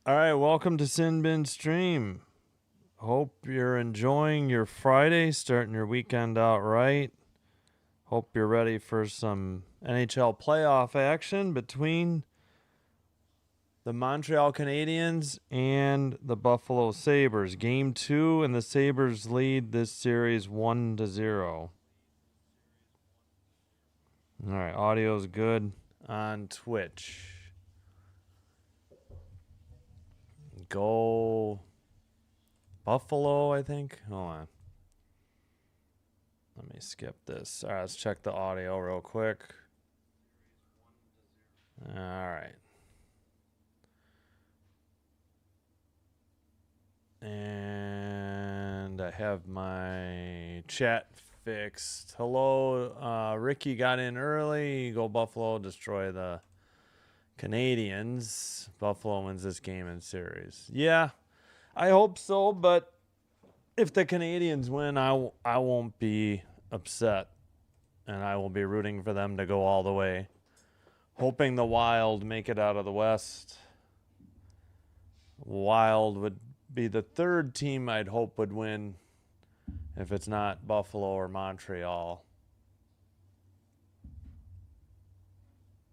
All right, welcome to Sin Bin Stream. Hope you're enjoying your Friday, starting your weekend out right. Hope you're ready for some NHL playoff action between the Montreal Canadiens and the Buffalo Sabres. Game 2, and the Sabres lead this series 1-0. All right, audio's good on Twitch. Go Buffalo, I think. Hold on. Let me skip this. All right, let's check the audio real quick. All right. And I have my chat fixed. Hello, Ricky got in early. Go Buffalo, destroy the Canadiens. Buffalo wins this game and series. Yeah, I hope so, but if the Canadiens win, I won't be upset, and I will be rooting for them to go all the way. Hoping the Wild make it out of the West. Wild would be the third team I'd hope would win if it's not Buffalo or Montreal.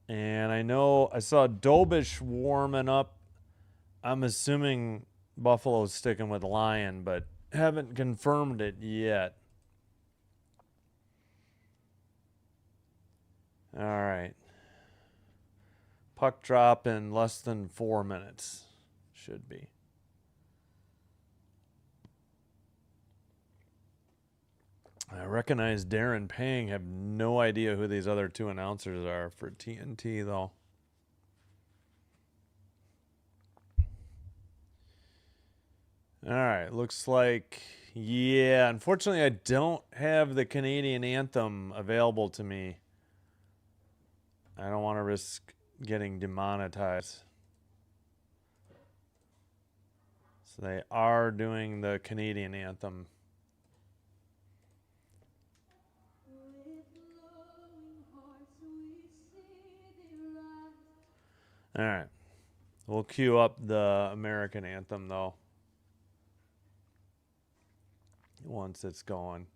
And I know I saw Dobish warming up. I'm assuming Buffalo's sticking with Lion, but haven't confirmed it yet. All right. Puck drop in less than 4 minutes. Should be. I recognize Darren Pang. Have no idea who these other two announcers are for TNT, though. All right, looks like, yeah, unfortunately I don't have the Canadian anthem available to me. I don't want to risk getting demonetized. So they are doing the Canadian anthem. All right. We'll cue up the American anthem, though, once it's going.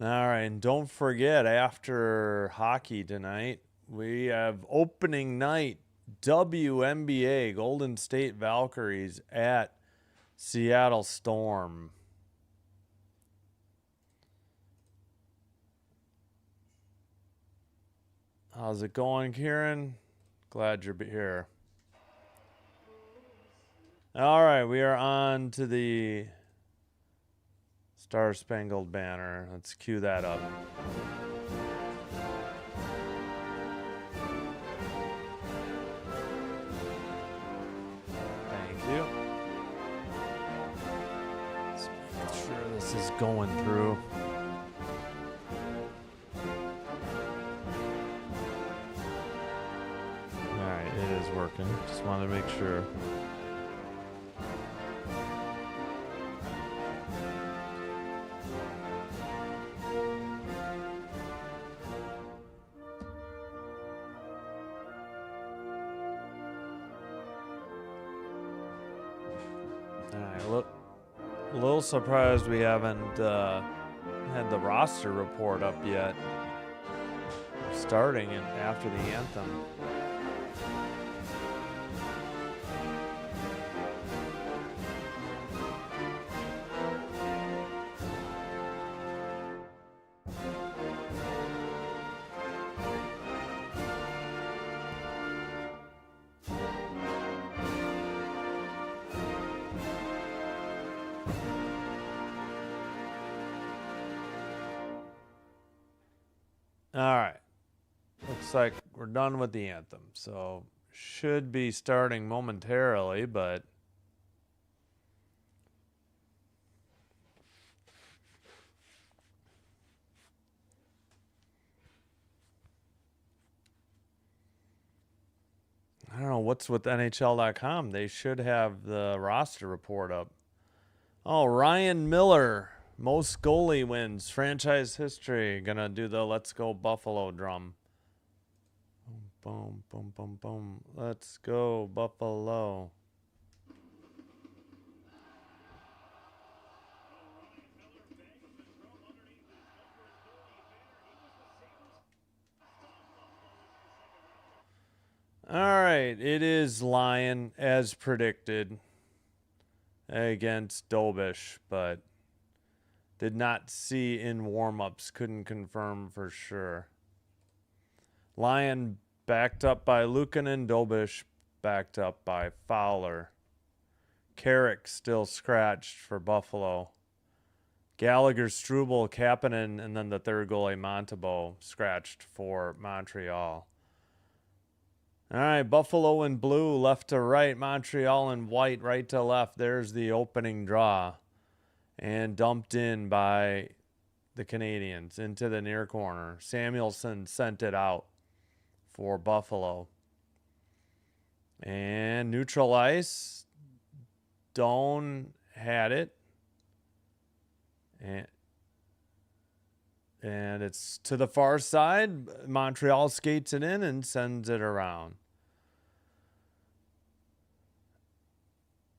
All right, and don't forget, after hockey tonight, we have opening night WNBA Golden State Valkyries at Seattle Storm. How's it going, Kieran? Glad you're here. All right, we are on to the Star Spangled Banner. Let's cue that up. Thank you. Let's make sure this is going through. All right, it is working. Just wanted to make sure. A little surprised we haven't had the roster report up yet. We're starting after the anthem. All right. Looks like we're done with the anthem. So should be starting momentarily, but I don't know what's with NHL.com. They should have the roster report up. Oh, Ryan Miller Most goalie wins. Franchise history. Gonna do the Let's Go Buffalo drum. Boom, boom, boom, boom. Let's go Buffalo. All right, it is Lion as predicted against Dobish, but did not see in warm-ups. Couldn't confirm for sure. Lion backed up by Luukkonen. Dobish backed up by Fowler. Carrick still scratched for Buffalo. Gallagher, Struble, Kapanen, and then the third goalie, Montembeault, scratched for Montreal. All right, Buffalo in blue, left to right. Montreal in white, right to left. There's the opening draw. And dumped in by the Canadiens into the near corner. Samuelson sent it out for Buffalo. And neutral ice. Doan had it. And it's to the far side. Montreal skates it in and sends it around.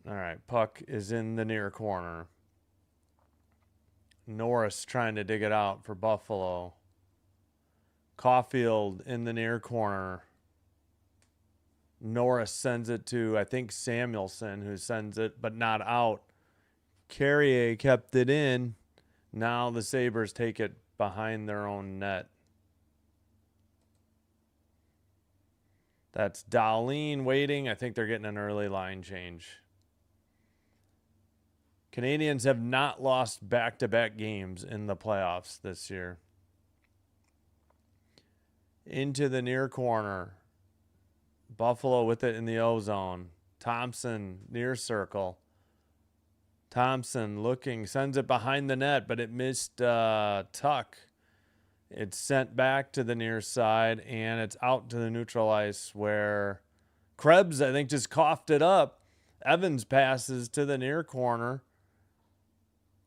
All right, puck is in the near corner. Norris trying to dig it out for Buffalo. Caulfield in the near corner. Norris sends it to, I think, Samuelson, who sends it, but not out. Carrier kept it in. Now the Sabres take it behind their own net. That's Dahlin waiting. I think they're getting an early line change. Canadiens have not lost back-to-back games in the playoffs this year. Into the near corner. Buffalo with it in the O-zone. Thompson, near circle. Thompson looking, sends it behind the net, but it missed Tuck. It's sent back to the near side, and it's out to the neutral ice where Krebs, I think, just coughed it up. Evans passes to the near corner.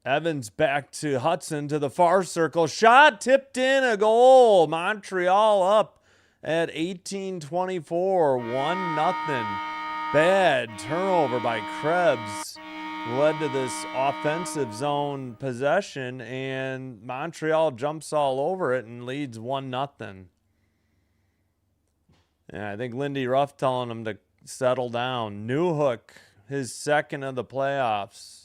Evans back to Hudson to the far circle. Shot tipped in, a goal. Montreal up at 18-24, 1-0. Bad turnover by Krebs led to this offensive zone possession, and Montreal jumps all over it and leads 1-0. And I think Lindy Ruff telling him to settle down. Newhook, his second of the playoffs.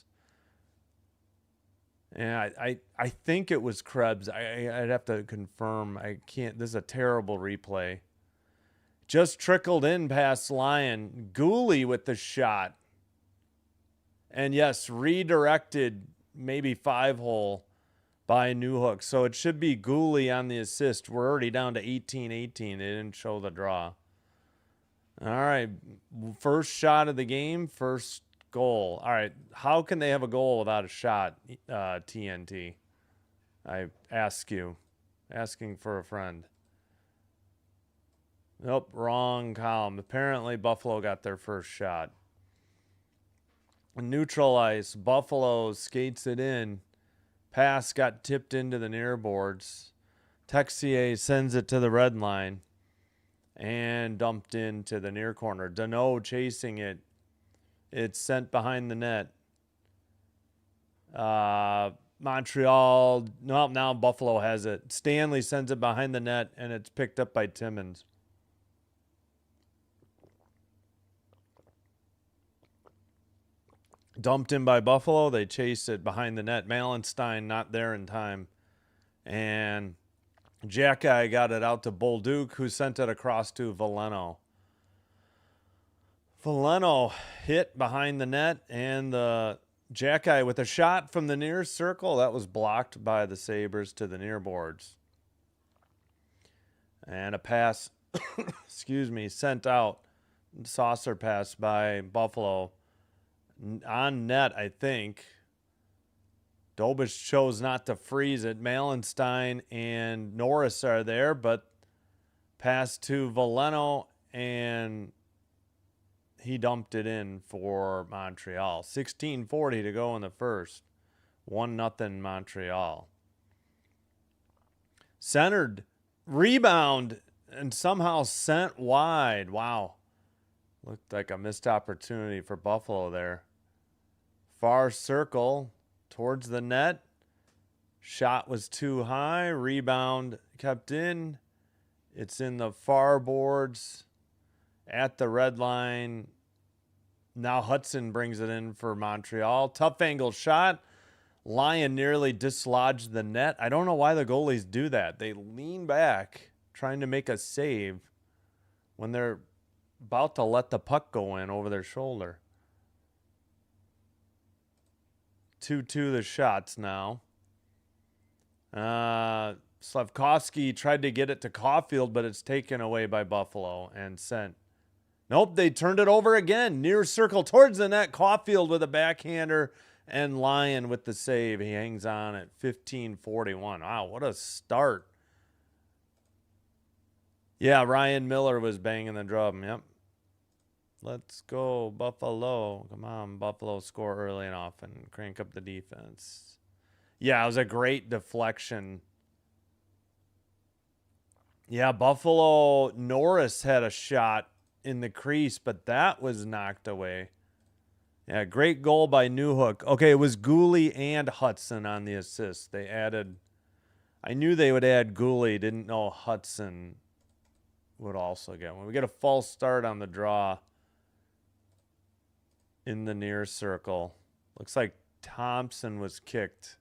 And I think it was Krebs. I'd have to confirm. I can't. This is a terrible replay. Just trickled in past Lyon. Gooley with the shot. And yes, redirected maybe 5-hole by Newhook. So it should be Gooley on the assist. We're already down to 18-18. They didn't show the draw. All right. First shot of the game. First goal. All right. How can they have a goal without a shot, TNT? I ask you. Asking for a friend. Nope, wrong column. Apparently, Buffalo got their first shot. Neutral ice. Buffalo skates it in. Pass got tipped into the near boards. Texier sends it to the red line. And dumped into the near corner. Deneau chasing it. It's sent behind the net. Montreal. No, now Buffalo has it. Stanley sends it behind the net, and it's picked up by Timmins. Dumped in by Buffalo. They chase it behind the net. Malenstein not there in time. And Jackeye got it out to Bolduc, who sent it across to Veleno. Veleno hit behind the net, and the Jackeye with a shot from the near circle. That was blocked by the Sabres to the near boards. And a pass, excuse me, sent out. Saucer pass by Buffalo. On net, I think. Dobish chose not to freeze it. Malenstein and Norris are there, but pass to Veleno, and he dumped it in for Montreal. 16:40 to go in the first. 1-0 Montreal. Centered, rebound, and somehow sent wide. Wow. Looked like a missed opportunity for Buffalo there. Far circle towards the net. Shot was too high. Rebound kept in. It's in the far boards at the red line. Now Hudson brings it in for Montreal. Tough angle shot. Lyon nearly dislodged the net. I don't know why the goalies do that. They lean back trying to make a save when they're about to let the puck go in over their shoulder. 2-2 the shots now. Slavkovsky tried to get it to Caulfield, but it's taken away by Buffalo and sent. Nope, they turned it over again. Near circle towards the net. Caulfield with a backhander and Lyon with the save. He hangs on at 15:41. Wow, what a start. Yeah, Ryan Miller was banging the drum. Yep. Let's go, Buffalo. Come on, Buffalo, score early and often. Crank up the defense. Yeah, it was a great deflection. Yeah, Buffalo, Norris had a shot in the crease, but that was knocked away. Yeah, great goal by Newhook. Okay, it was Gooley and Hudson on the assist. They added, I knew they would add Gooley, didn't know Hudson would also get one. We get a false start on the draw in the near circle. Looks like Thompson was kicked.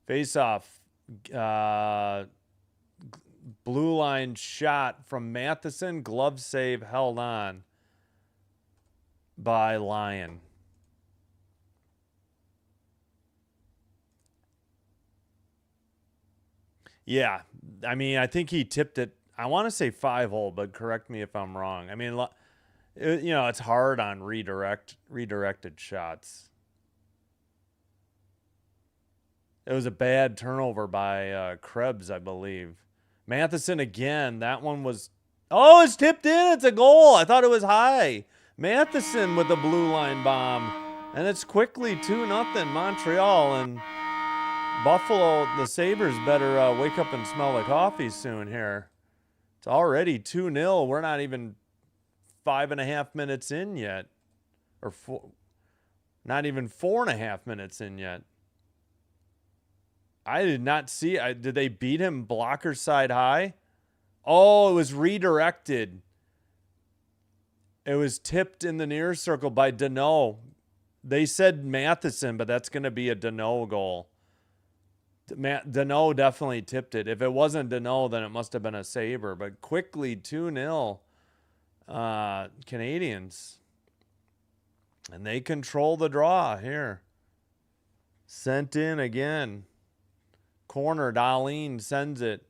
Face off. Blue line shot from Matheson. Glove save held on by Lyon. Yeah, I mean, I think he tipped it. I want to say 5-hole, but correct me if I'm wrong. I mean, you know, it's hard on redirected shots. It was a bad turnover by Krebs, I believe. Matheson again. That one was... Oh, it's tipped in. It's a goal. I thought it was high. Matheson with the blue line bomb. And it's quickly 2-0 Montreal. And Buffalo, the Sabres better wake up and smell the coffee soon here. It's already 2-0. We're not even 5.5 minutes in yet. Or not even 4.5 minutes in yet. I did not see. Did they beat him blocker side high? Oh, it was redirected. It was tipped in the near circle by Deneau. They said Matheson, but that's going to be a Deneau goal. Deneau definitely tipped it. If it wasn't Deneau, then it must have been a Sabre. But quickly 2-0 Canadiens. And they control the draw here. Sent in again. Corner, Dahlin sends it.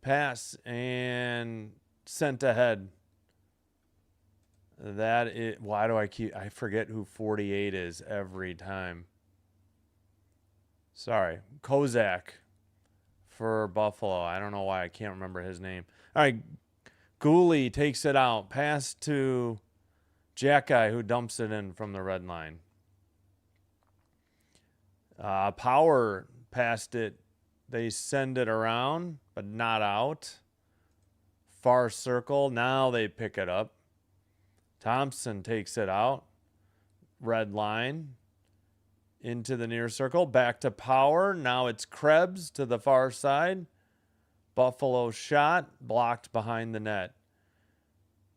Pass and sent ahead. That is, why do I forget who 48 is every time. Sorry, Kozak for Buffalo. I don't know why I can't remember his name. All right, Gooley takes it out. Pass to Jacky, who dumps it in from the red line. Power passed it. They send it around, but not out. Far circle. Now they pick it up. Thompson takes it out. Red line. Into the near circle. Back to Power. Now it's Krebs to the far side. Buffalo shot. Blocked behind the net.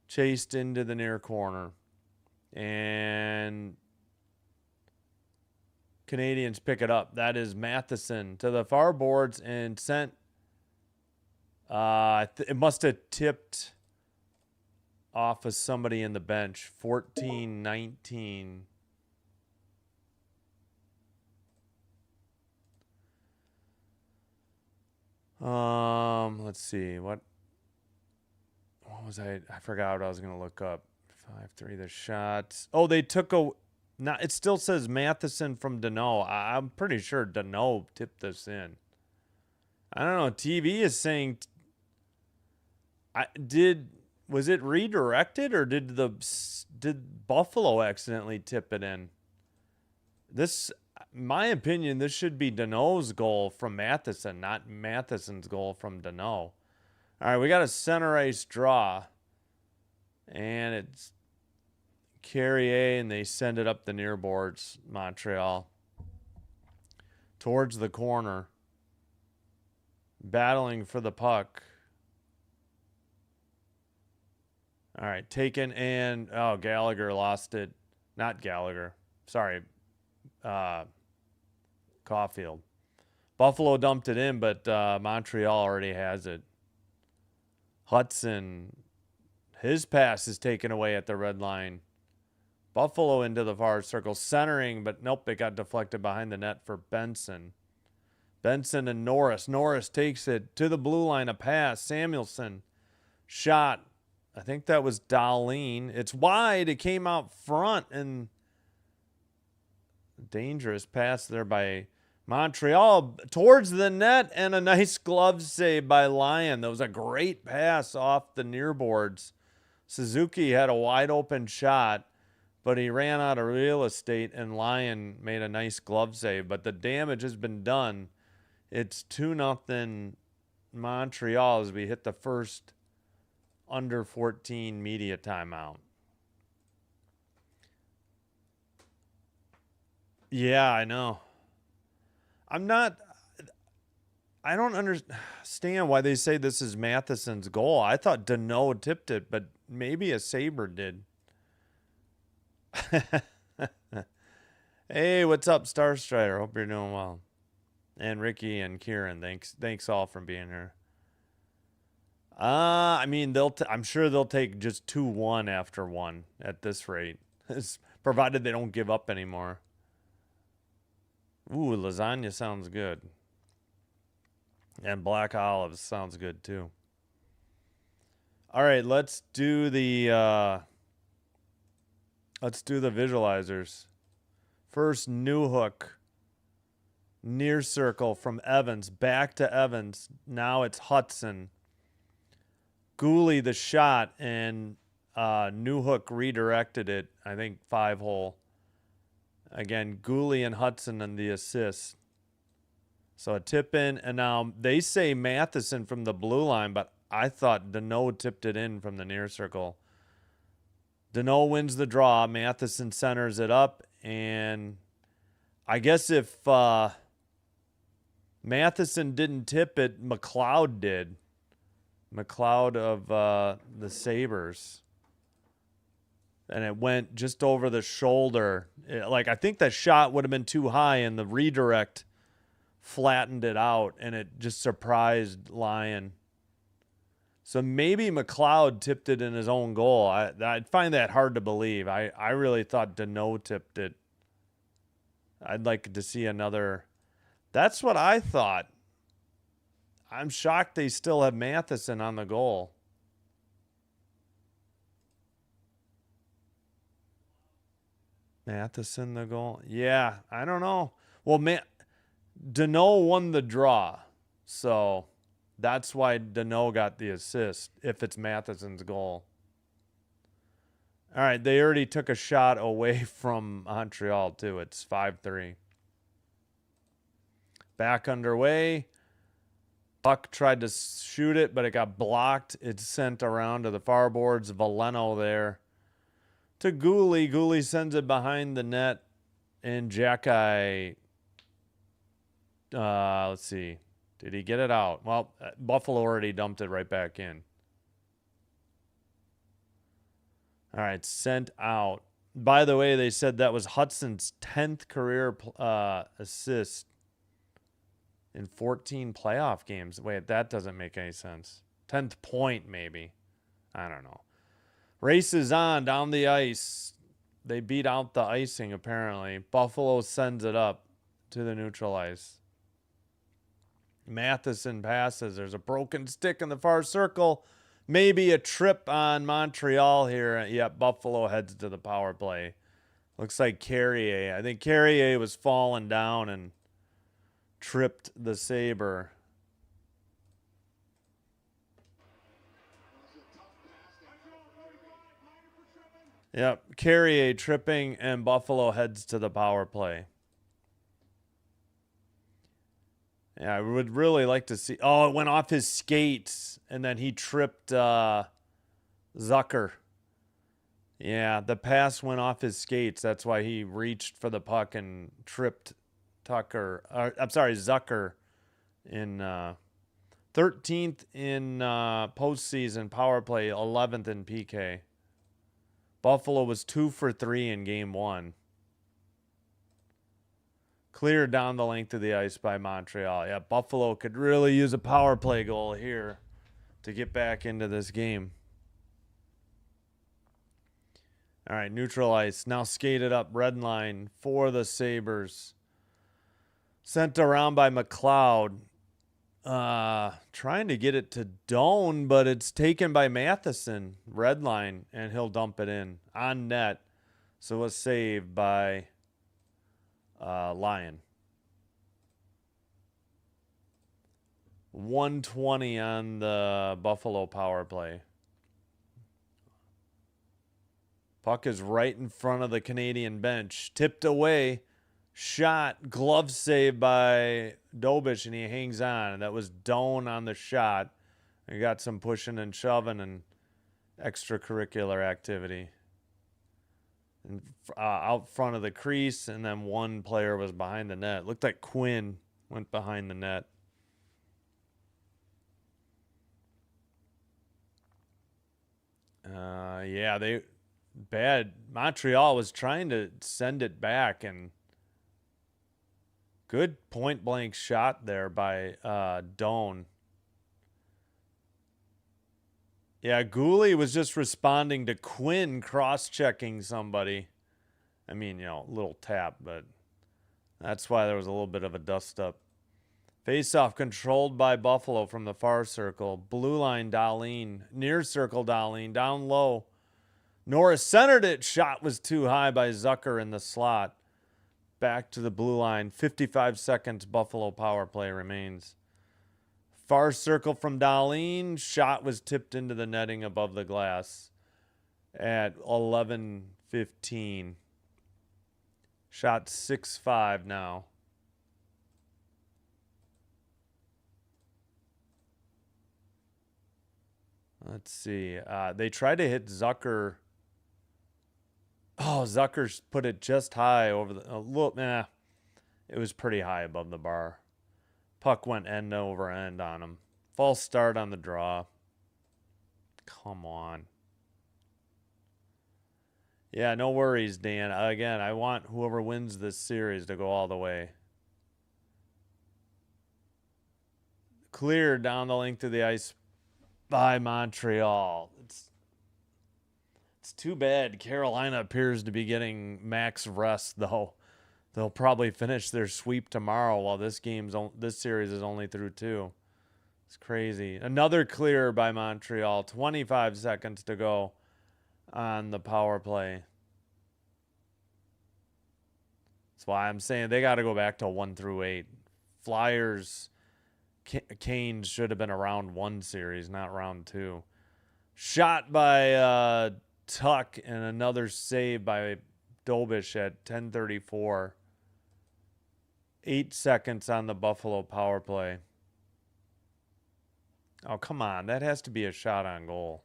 Chased into the near corner. And Canadiens pick it up. That is Matheson to the far boards and sent. It must have tipped off of somebody in the bench. 14-19. Let's see. What was I forgot what I was going to look up. 5-3 the shots. Oh, they took a... Now, it still says Matheson from Deneau. I'm pretty sure Deneau tipped this in. I don't know. TV is saying... Was it redirected or did the did Buffalo accidentally tip it in? This, my opinion, this should be Deneau's goal from Matheson, not Matheson's goal from Deneau. All right, we got a center ice draw. And it's Carrier, and they send it up the near boards, Montreal. Towards the corner. Battling for the puck. All right, taken, and oh, Gallagher lost it. Not Gallagher. Sorry. Caulfield. Buffalo dumped it in, but Montreal already has it. Hudson, his pass is taken away at the red line. Buffalo into the far circle, centering, but nope, it got deflected behind the net for Benson. Benson and Norris. Norris takes it to the blue line, a pass. Samuelson, shot. I think that was Darlene. It's wide. It came out front, and dangerous pass there by Montreal towards the net, and a nice glove save by Lyon. That was a great pass off the near boards. Suzuki had a wide open shot, but he ran out of real estate, and Lyon made a nice glove save. But the damage has been done. It's 2-0 Montreal as we hit the first under 14 media timeout. Yeah, I know. I don't understand why they say this is Matheson's goal. I thought Deneau tipped it, but maybe a Sabre did. Hey, what's up, Star Strider? Hope you're doing well. And Ricky and Kieran, thanks all for being here. I mean, I'm sure they'll take just 2-1 after one at this rate, provided they don't give up anymore. Ooh, lasagna sounds good. And black olives sounds good too. All right, let's do the visualizers. First, Newhook. Near circle from Evans. Back to Evans. Now it's Hudson. Gooley the shot, and Newhook redirected it. I think 5-hole. Again, Gooley and Hudson and the assist. So a tip in, and now they say Matheson from the blue line, but I thought Deneau tipped it in from the near circle. Deneau wins the draw. Matheson centers it up, and I guess if Matheson didn't tip it, McLeod did. McLeod of the Sabres. And it went just over the shoulder. I think that shot would have been too high, and the redirect flattened it out, and it just surprised Lyon. So maybe McLeod tipped it in his own goal. I'd find that hard to believe. I really thought Deneau tipped it. I'd like to see another. That's what I thought. I'm shocked they still have Matheson on the goal. Matheson the goal? Yeah, I don't know. Well, Deneau won the draw, so that's why Deneau got the assist, if it's Matheson's goal. All right, they already took a shot away from Montreal, too. It's 5-3. Back underway. Puck tried to shoot it, but it got blocked. It's sent around to the far boards. Valeno there to Gooley. Gooley sends it behind the net. And Jacky, let's see. Did he get it out? Well, Buffalo already dumped it right back in. All right, sent out. By the way, they said that was Hudson's 10th career assist in 14 playoff games. Wait, that doesn't make any sense. 10th point, maybe. I don't know. Race is on down the ice. They beat out the icing, apparently. Buffalo sends it up to the neutral ice. Matheson passes. There's a broken stick in the far circle. Maybe a trip on Montreal here. Yep, Buffalo heads to the power play. Looks like Carrier. I think Carrier was falling down and tripped the Sabre. Yep. Carrier tripping, and Buffalo heads to the power play. Yeah, I would really like to see. Oh, it went off his skates, and then he tripped Zucker. Yeah, the pass went off his skates. That's why he reached for the puck and tripped Zucker in 13th in postseason power play, 11th in PK. Buffalo was 2 for 3 in game 1. Cleared down the length of the ice by Montreal. Yeah, Buffalo could really use a power play goal here to get back into this game. All right, neutral ice. Now skated up red line for the Sabres. Sent around by McLeod. Trying to get it to Doan, but it's taken by Matheson. Red line, and he'll dump it in on net. So a save by Lyon. 120 on the Buffalo power play. Puck is right in front of the Canadian bench. Tipped away. Shot. Glove save by Dobish, and he hangs on. That was Doan on the shot. He got some pushing and shoving and extracurricular activity. And, out front of the crease, and then one player was behind the net. Looked like Quinn went behind the net. Yeah, bad. Montreal was trying to send it back, and good point blank shot there by Doan. Yeah, Gooley was just responding to Quinn cross-checking somebody. I mean, a little tap, but that's why there was a little bit of a dust-up. Face-off controlled by Buffalo from the far circle. Blue line, Dahlin. Near circle, Dahlin. Down low. Norris centered it. Shot was too high by Zucker in the slot. Back to the blue line. 55 seconds Buffalo power play remains. Far circle from Dahlin. Shot was tipped into the netting above the glass at 11:15. Shot 6-5 now. Let's see. They tried to hit Zucker. Oh, Zucker's put it just high over the... It was pretty high above the bar. Puck went end over end on him. False start on the draw. Come on. Yeah, no worries, Dan. Again, I want whoever wins this series to go all the way. Cleared down the length of the ice by Montreal. It's too bad Carolina appears to be getting max rest, though. They'll probably finish their sweep tomorrow while this series is only through 2. It's crazy. Another clear by Montreal. 25 seconds to go on the power play. That's why I'm saying they got to go back to 1 through 8. Flyers, Canes should have been a round 1 series, not round 2. Shot by Tuck, and another save by Dobish at 10:34. 8 seconds on the Buffalo power play. Oh, come on. That has to be a shot on goal.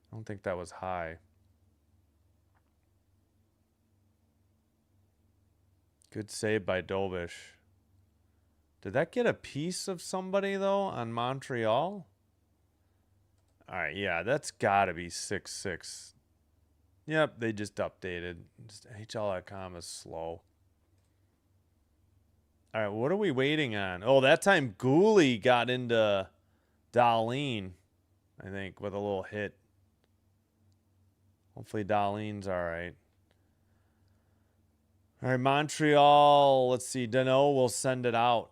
I don't think that was high. Good save by Dobish. Did that get a piece of somebody, though, on Montreal? All right, yeah, that's got to be 6-6. Yep, they just updated. Just HL.com is slow. All right, what are we waiting on? Oh, that time Gooley got into Dahlin, I think, with a little hit. Hopefully Dahlin's all right. All right, Montreal, let's see. Dano will send it out.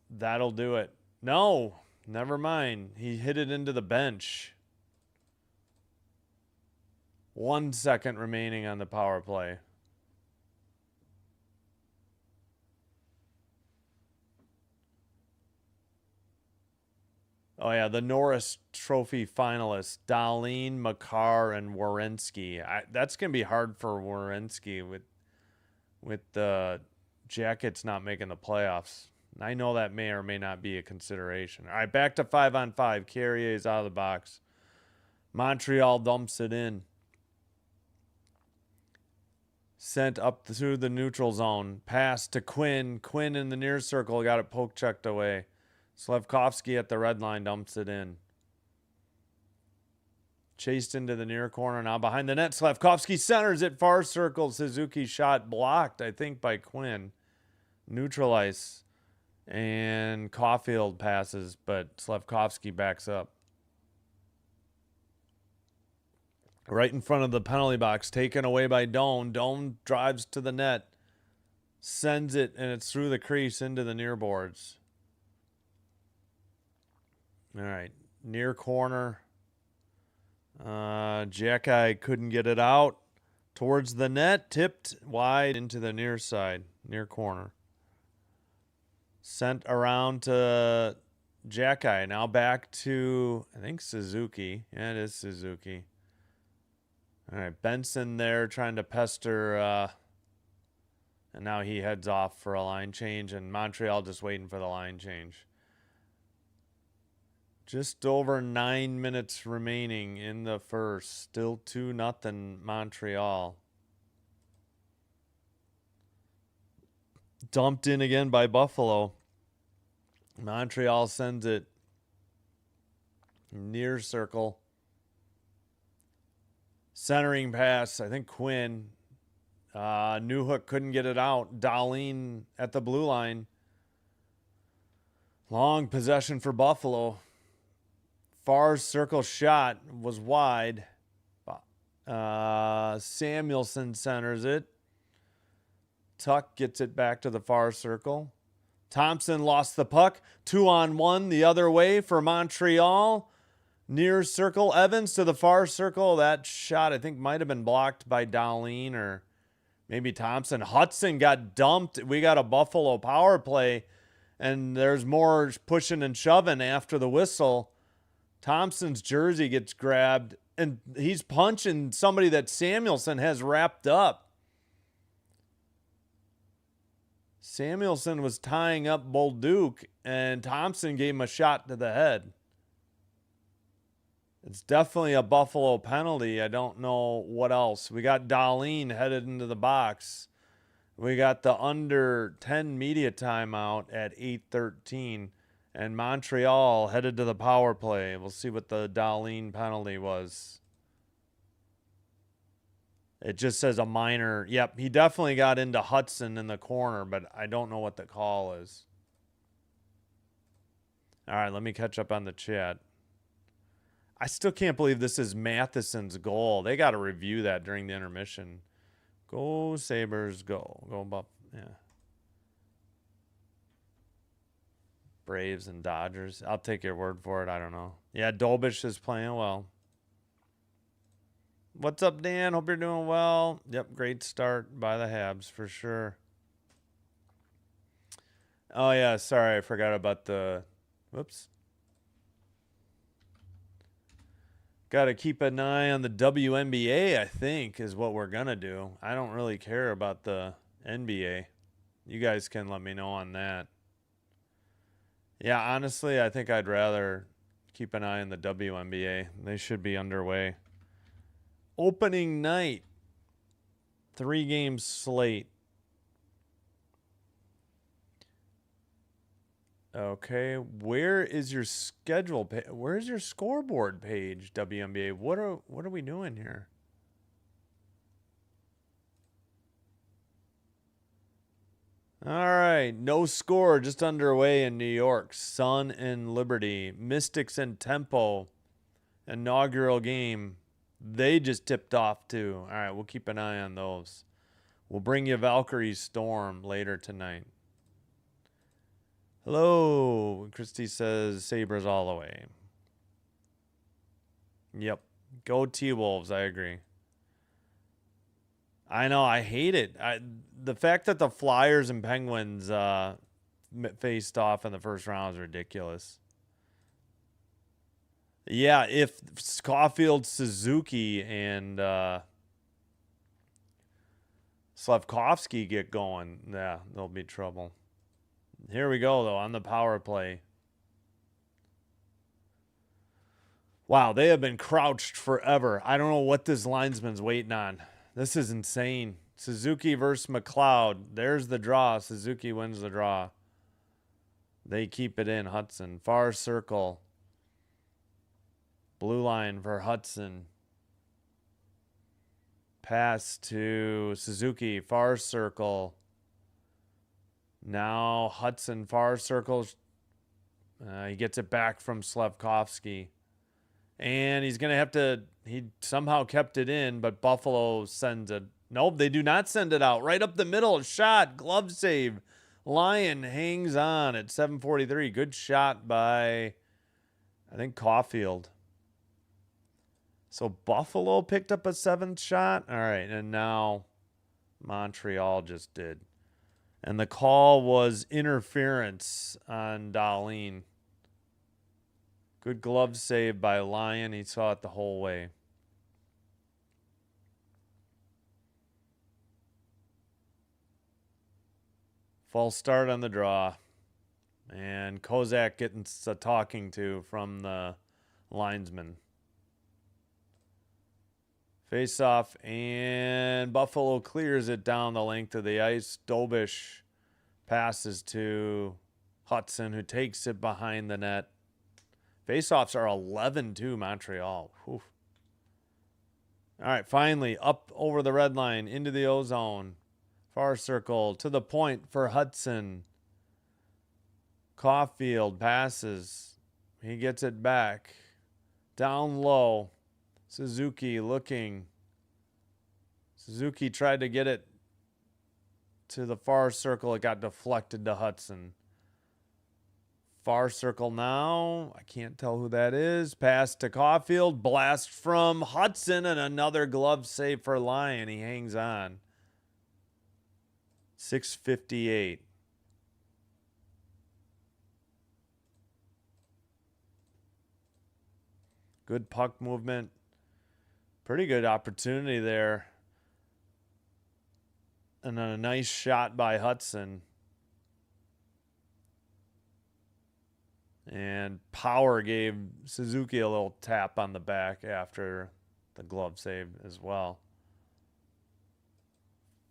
That'll do it. No, never mind. He hit it into the bench. 1 second remaining on the power play. Oh, yeah, the Norris Trophy finalists, Dahlin, Makar, and Werenski. That's going to be hard for Werenski with the Jackets not making the playoffs. I know that may or may not be a consideration. All right, back to 5-on-5. Carrier's out of the box. Montreal dumps it in. Sent up through the neutral zone. Pass to Quinn. Quinn in the near circle. Got it poke checked away. Slafkovsky at the red line dumps it in. Chased into the near corner. Now behind the net. Slafkovsky centers it. Far circle. Suzuki shot blocked, I think, by Quinn. Neutral ice. And Caulfield passes, but Slafkovsky backs up. Right in front of the penalty box. Taken away by Doan. Doan drives to the net. Sends it, and it's through the crease into the near boards. All right. Near corner. Jacky couldn't get it out. Towards the net. Tipped wide into the near side. Near corner. Sent around to Jacky. Now back to, I think, Suzuki. Yeah, it is Suzuki. All right. Benson there trying to pester. And now he heads off for a line change. And Montreal just waiting for the line change. Just over 9 minutes remaining in the first. Still 2-0 Montreal. Dumped in again by Buffalo. Montreal sends it near circle. Centering pass. I think Quinn. Newhook couldn't get it out. Dahlin at the blue line. Long possession for Buffalo. Far circle shot was wide. Samuelson centers it. Tuck gets it back to the far circle. Thompson lost the puck. 2-on-1 the other way for Montreal. Near circle. Evans to the far circle. That shot, I think, might have been blocked by Dahlin or maybe Thompson. Hudson got dumped. We got a Buffalo power play, and there's more pushing and shoving after the whistle. Thompson's jersey gets grabbed, and he's punching somebody that Samuelson has wrapped up. Samuelson was tying up Bolduc, and Thompson gave him a shot to the head. It's definitely a Buffalo penalty. I don't know what else. We got Dahlin headed into the box. We got the under 10 media timeout at 8:13. And Montreal headed to the power play. We'll see what the Dahlin penalty was. It just says a minor. Yep, he definitely got into Hudson in the corner, but I don't know what the call is. All right, let me catch up on the chat. I still can't believe this is Matheson's goal. They got to review that during the intermission. Go Sabres, go. Go Buff. Yeah. Braves and Dodgers. I'll take your word for it. I don't know. Yeah, Dolbish is playing well. What's up, Dan? Hope you're doing well. Yep, great start by the Habs for sure. Oh, yeah, sorry. I forgot about the... Whoops. Got to keep an eye on the WNBA, I think, is what we're going to do. I don't really care about the NBA. You guys can let me know on that. Yeah, honestly, I think I'd rather keep an eye on the WNBA. They should be underway. Opening night. 3-game slate. Okay, where is your schedule? Where's your scoreboard page, WNBA? What are we doing here? All right, no score, just underway in New York. Sun and Liberty, Mystics and Tempo, inaugural game. They just tipped off too. All right, we'll keep an eye on those. We'll bring you Valkyrie Storm later tonight. Hello, Christy says Sabres all the way. Yep, go T-Wolves, I agree. I know, I hate it. The fact that the Flyers and Penguins faced off in the first round is ridiculous. Yeah, if Caulfield, Suzuki, and Slavkovsky get going, yeah, there'll be trouble. Here we go, though, on the power play. Wow, they have been crouched forever. I don't know what this linesman's waiting on. This is insane. Suzuki versus McLeod. There's the draw. Suzuki wins the draw. They keep it in. Hudson. Far circle. Blue line for Hudson. Pass to Suzuki. Far circle. Now Hudson. Far circle. He gets it back from Slavkovsky. And he's going to have to... He somehow kept it in, but Buffalo sends it. Nope, they do not send it out. Right up the middle. Shot. Glove save. Lyon hangs on at 7:43. Good shot by, I think, Caulfield. So Buffalo picked up a 7th shot. All right, and now Montreal just did. And the call was interference on Dahlin. Good glove save by Lyon. He saw it the whole way. False start on the draw. And Kozak getting a talking to from the linesman. Face off, and Buffalo clears it down the length of the ice. Dobish passes to Hudson, who takes it behind the net. Face-offs are 11-2 Montreal. Whew. All right, finally, up over the red line, into the O-zone. Far circle, to the point for Hudson. Caulfield passes. He gets it back. Down low. Suzuki looking. Suzuki tried to get it to the far circle. It got deflected to Hudson. Far circle now. I can't tell who that is. Pass to Caulfield. Blast from Hudson and another glove save for Lyon. He hangs on. 6:58. Good puck movement. Pretty good opportunity there. And then a nice shot by Hudson. And Power gave Suzuki a little tap on the back after the glove save as well.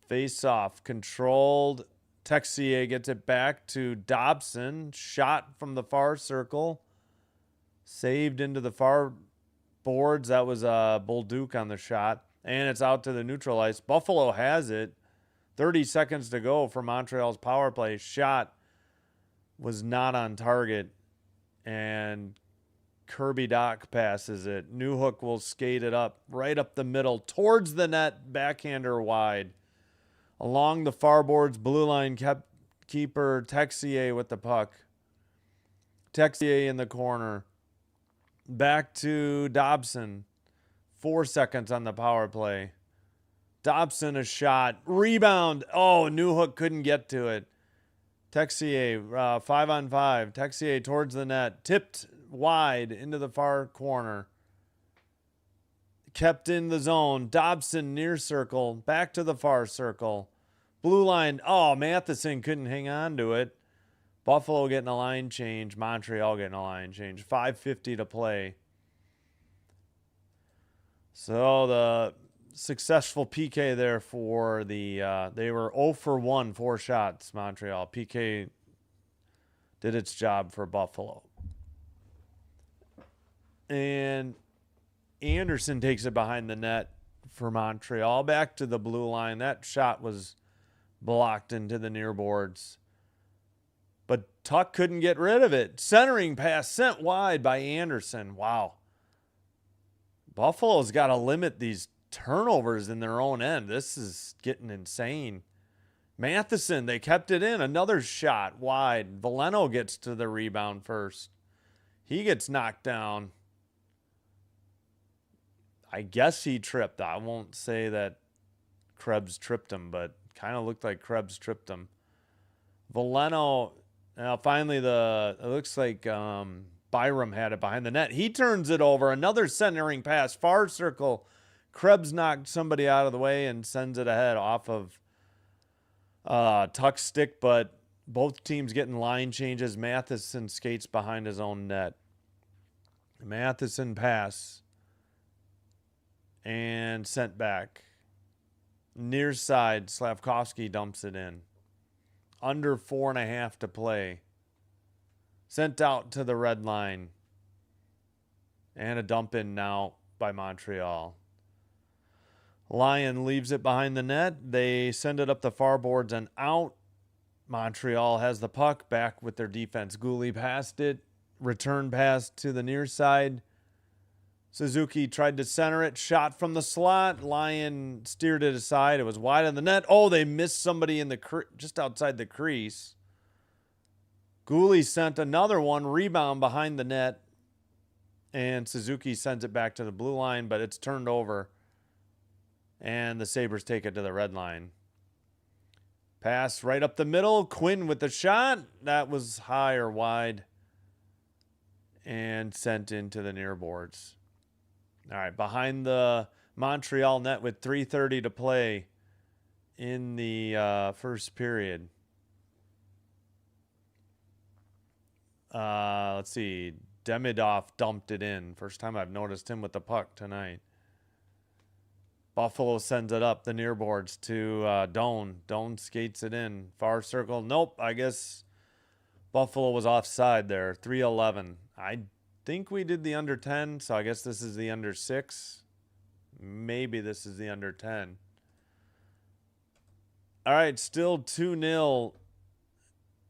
Face off, controlled. Texier gets it back to Dobson. Shot from the far circle. Saved into the far boards. That was Bolduc on the shot. And it's out to the neutral ice. Buffalo has it. 30 seconds to go for Montreal's power play. Shot was not on target. And Kirby Doc passes it. Newhook will skate it up, right up the middle, towards the net, backhander wide. Along the far boards, blue line keeper Texier with the puck. Texier in the corner. Back to Dobson. 4 seconds on the power play. Dobson a shot. Rebound. Oh, Newhook couldn't get to it. Texier, 5-on-5. Texier towards the net. Tipped wide into the far corner. Kept in the zone. Dobson near circle. Back to the far circle. Blue line. Oh, Matheson couldn't hang on to it. Buffalo getting a line change. Montreal getting a line change. 5:50 to play. So the successful PK there for the they were 0 for 1, 4 shots, Montreal. PK did its job for Buffalo. And Anderson takes it behind the net for Montreal. Back to the blue line. That shot was blocked into the near boards. But Tuck couldn't get rid of it. Centering pass sent wide by Anderson. Wow. Buffalo's got to limit these turnovers in their own end. This is getting insane. Matheson, they kept it in. Another shot wide. Veleno gets to the rebound first. He gets knocked down. I guess he tripped. I won't say that Krebs tripped him, but kind of looked like Krebs tripped him. Veleno, now finally it looks like Byram had it behind the net. He turns it over. Another centering pass. Far circle. Krebs knocked somebody out of the way and sends it ahead off of Tuck's stick, but both teams getting line changes. Matheson skates behind his own net. Matheson pass. And sent back. Near side, Slavkovsky dumps it in. Under 4.5 to play. Sent out to the red line. And a dump in now by Montreal. Lyon leaves it behind the net. They send it up the far boards and out. Montreal has the puck back with their defense. Gooley passed it. Return pass to the near side. Suzuki tried to center it. Shot from the slot. Lyon steered it aside. It was wide of the net. Oh, they missed somebody in the just outside the crease. Gooley sent another one. Rebound behind the net. And Suzuki sends it back to the blue line, but it's turned over. And the Sabres take it to the red line. Pass right up the middle. Quinn with the shot. That was high or wide. And sent into the near boards. All right, behind the Montreal net with 3:30 to play in the first period. Let's see. Demidov dumped it in. First time I've noticed him with the puck tonight. Buffalo sends it up the near boards to Doan. Doan skates it in. Far circle. Nope, I guess Buffalo was offside there. 3:11. I think we did the under 10, so I guess this is the under 6. Maybe this is the under 10. All right, still 2-0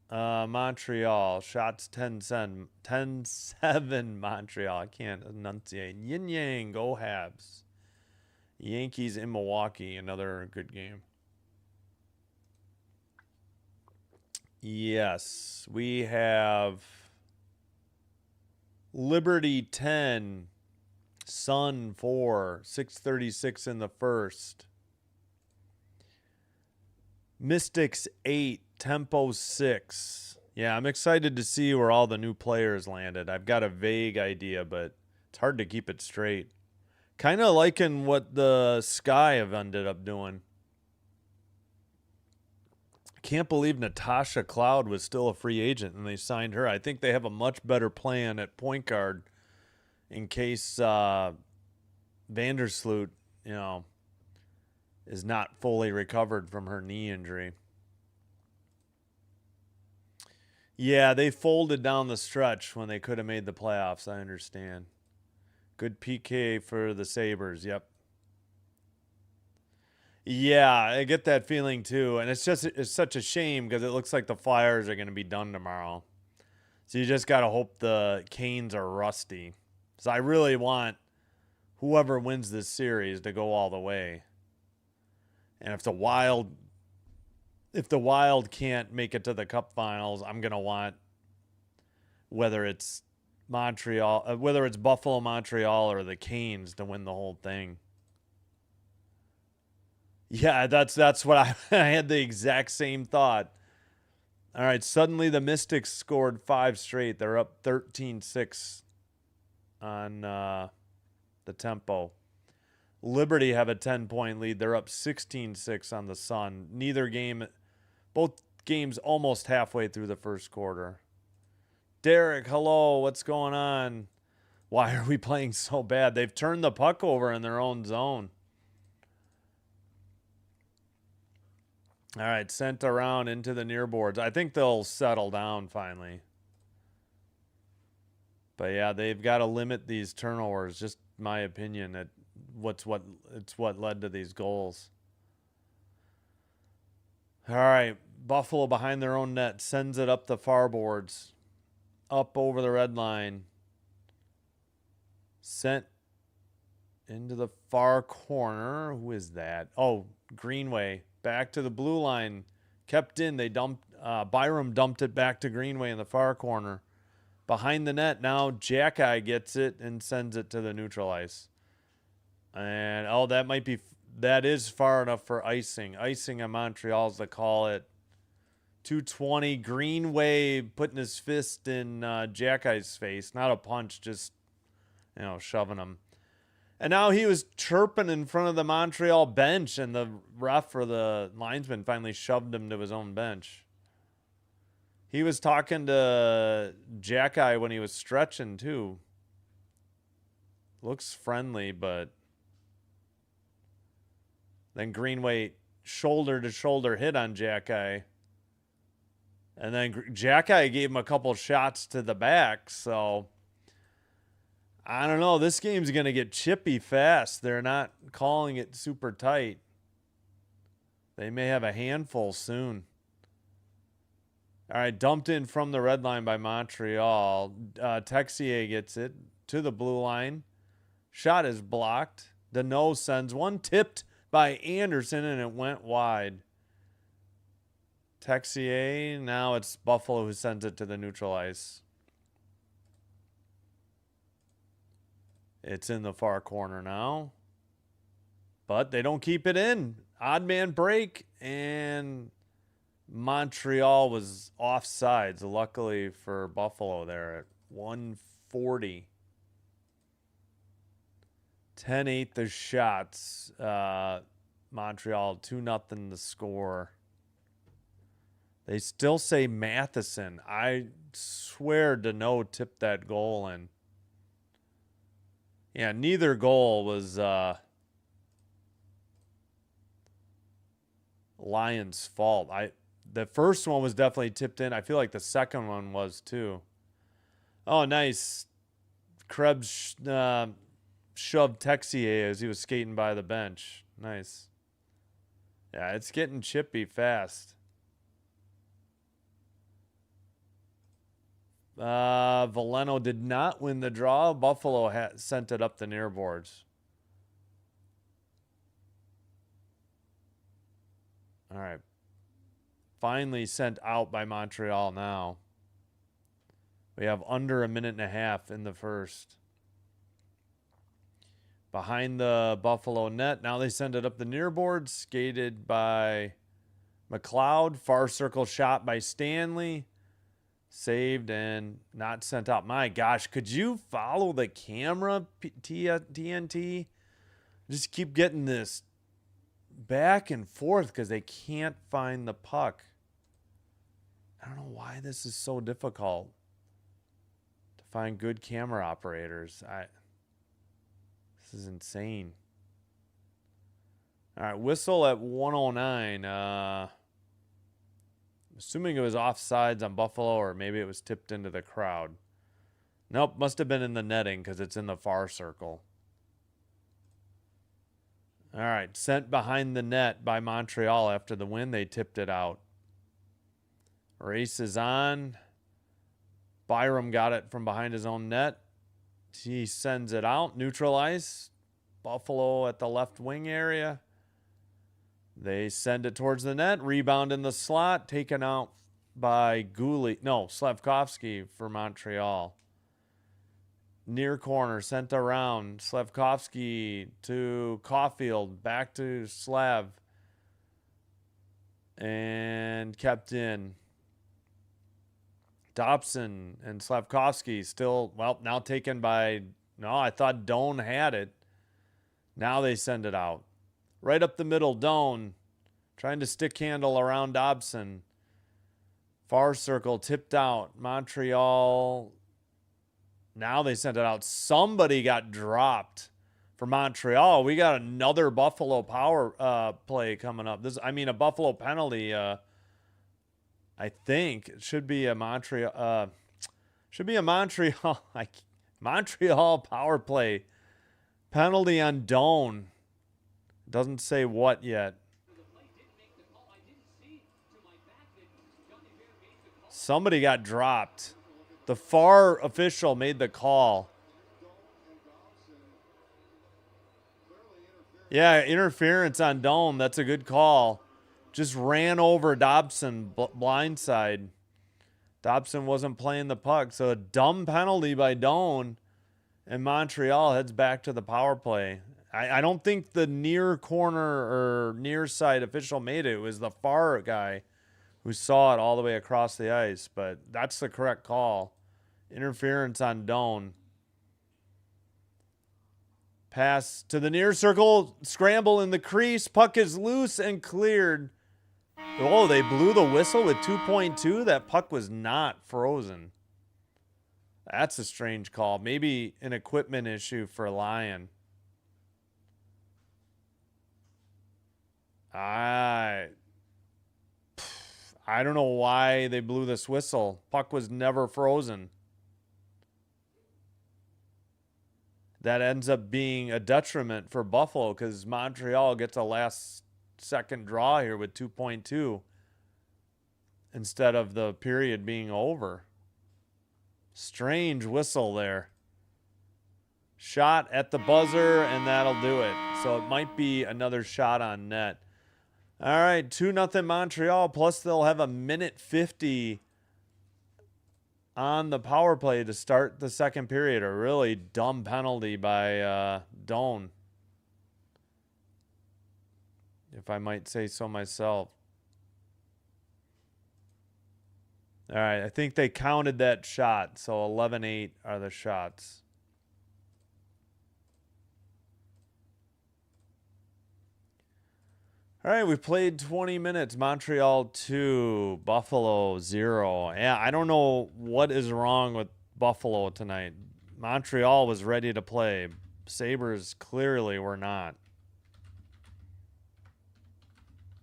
Montreal. Shots 10-7 Montreal. I can't enunciate. Yin Yang, go Habs. Yankees in Milwaukee, another good game. Yes, we have Liberty 10, Sun 4, 6:36 in the first. Mystics 8, Tempo 6. Yeah, I'm excited to see where all the new players landed. I've got a vague idea, but it's hard to keep it straight. Kind of liking what the Sky have ended up doing. Can't believe Natasha Cloud was still a free agent and they signed her. I think they have a much better plan at point guard in case Vandersloot, is not fully recovered from her knee injury. Yeah, they folded down the stretch when they could have made the playoffs, I understand. Good PK for the Sabres, yep. Yeah, I get that feeling too. And it's such a shame because it looks like the Flyers are going to be done tomorrow. So you just got to hope the Canes are rusty. So I really want whoever wins this series to go all the way. And if the Wild can't make it to the Cup Finals, I'm going to want whether it's Buffalo, Montreal, or the Canes to win the whole thing. Yeah, that's what I had the exact same thought. All right, suddenly the Mystics scored 5 straight. They're up 13-6 on the Tempo. Liberty have a 10-point lead. They're up 16-6 on the Sun. Both games almost halfway through the first quarter. Derek, hello, what's going on? Why are we playing so bad? They've turned the puck over in their own zone. All right, sent around into the near boards. I think they'll settle down finally. But yeah, they've got to limit these turnovers. Just my opinion. It's what led to these goals. All right, Buffalo behind their own net sends it up the far boards. Up over the red line. Sent into the far corner. Who is that? Oh, Greenway. Back to the blue line. Kept in. They dumped. Byram dumped it back to Greenway in the far corner. Behind the net now. Jackeye gets it and sends it to the neutral ice. And, that is far enough for icing. Icing on Montreal's to call it 220. Greenway putting his fist in Jackie's face. Not a punch, just, shoving him. And now he was chirping in front of the Montreal bench, and the ref or the linesman finally shoved him to his own bench. He was talking to Jackie when he was stretching, too. Looks friendly, but then Greenway shoulder-to-shoulder hit on Jackie. And then Jackie gave him a couple shots to the back, so I don't know. This game's going to get chippy fast. They're not calling it super tight. They may have a handful soon. All right, dumped in from the red line by Montreal. Texier gets it to the blue line. Shot is blocked. Deneau sends one, tipped by Anderson, and it went wide. Texier, now it's Buffalo who sends it to the neutral ice. It's in the far corner now. But they don't keep it in. Odd man break, and Montreal was offsides, luckily for Buffalo there at 140. 10-8 the shots. Montreal 2-0 the score. They still say Matheson. I swear Deneau tipped that goal in. Yeah, neither goal was Lions' fault. The first one was definitely tipped in. I feel like the second one was too. Oh, nice. Krebs shoved Texier as he was skating by the bench. Nice. Yeah, it's getting chippy fast. Veleno did not win the draw. Buffalo sent it up the near boards. All right. Finally sent out by Montreal now. We have under a minute and a half in the first. Behind the Buffalo net. Now they send it up the near boards. Skated by McLeod. Far circle shot by Stanley. Saved and not sent out. My gosh, could you follow the camera, TNT? Just keep getting this back and forth because they can't find the puck. I don't know why this is so difficult to find good camera operators. This is insane. All right, whistle at 109. Assuming it was offsides on Buffalo, or maybe it was tipped into the crowd. Nope, must have been in the netting because it's in the far circle. All right, sent behind the net by Montreal after the win. They tipped it out. Race is on. Byram got it from behind his own net. He sends it out. Neutral ice. Buffalo at the left wing area. They send it towards the net. Rebound in the slot. Taken out by Slavkovsky for Montreal. Near corner. Sent around. Slavkovsky to Caulfield. Back to Slav. And kept in. Dobson and Slavkovsky still, now taken by, I thought Doan had it. Now they send it out. Right up the middle, Doan trying to stick handle around Dobson. Far circle tipped out. Montreal. Now they sent it out. Somebody got dropped for Montreal. We got another Buffalo power play coming up. A Buffalo penalty. I think it should be a Montreal. Montreal power play penalty on Doan. Doesn't say what yet. Somebody got dropped. The far official made the call. Yeah, interference on Doan. That's a good call. Just ran over Dobson blindside. Dobson wasn't playing the puck. So a dumb penalty by Doan. And Montreal heads back to the power play. I don't think the near corner or near side official made it. It was the far guy who saw it all the way across the ice, but that's the correct call. Interference on Doan. Pass to the near circle, scramble in the crease, puck is loose and cleared. Oh, they blew the whistle with 2.2. That puck was not frozen. That's a strange call. Maybe an equipment issue for Lyon. I don't know why they blew this whistle. Puck was never frozen. That ends up being a detriment for Buffalo because Montreal gets a last second draw here with 2.2 instead of the period being over. Strange whistle there. Shot at the buzzer, and that'll do it. So it might be another shot on net. All right, 2-0 Montreal, plus they'll have a minute 50 on the power play to start the second period. A really dumb penalty by Doan, if I might say so myself. All right, I think they counted that shot, so 11-8 are the shots. All right, we played 20 minutes. Montreal 2, Buffalo 0. Yeah, I don't know what is wrong with Buffalo tonight. Montreal was ready to play. Sabres clearly were not.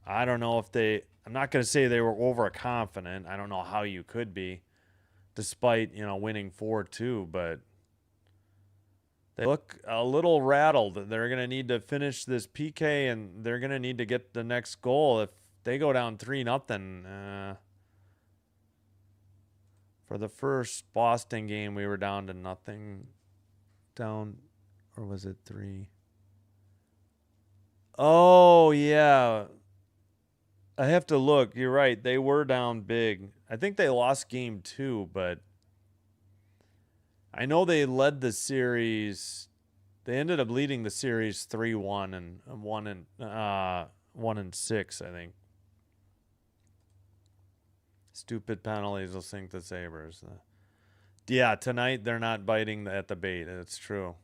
I don't know if they... I'm not going to say they were overconfident. I don't know how you could be, despite, winning 4-2, but... They look a little rattled. They're going to need to finish this PK, and they're going to need to get the next goal. If they go down 3-0, for the first Boston game, we were down to nothing. Down, or was it 3? Oh, yeah. I have to look. You're right. They were down big. I think they lost game 2, but... I know they led the series. They ended up leading the series 3-1 and 1-6, I think. Stupid penalties will sink the Sabres. Yeah, tonight they're not biting at the bait. It's true.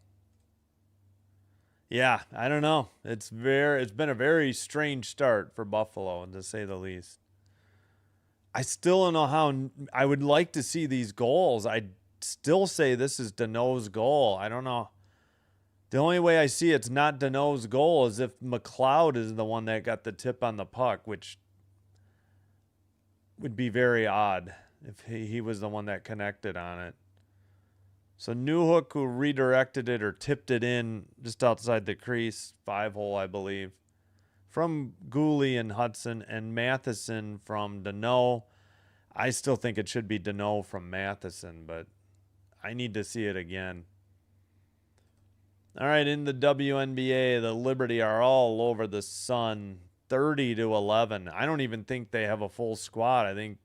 Yeah, I don't know. It's been a very strange start for Buffalo, to say the least. I still don't know how. I would like to see these goals. I still say this is Deneau's goal. I don't know. The only way I see it's not Deneau's goal is if McLeod is the one that got the tip on the puck, which would be very odd if he was the one that connected on it. So Newhook, who redirected it or tipped it in just outside the crease, 5-hole, I believe, from Gooley and Hudson, and Matheson from Deneau. I still think it should be Deneau from Matheson, but I need to see it again. All right, in the WNBA, the Liberty are all over the Sun, 30-11. I don't even think they have a full squad. I think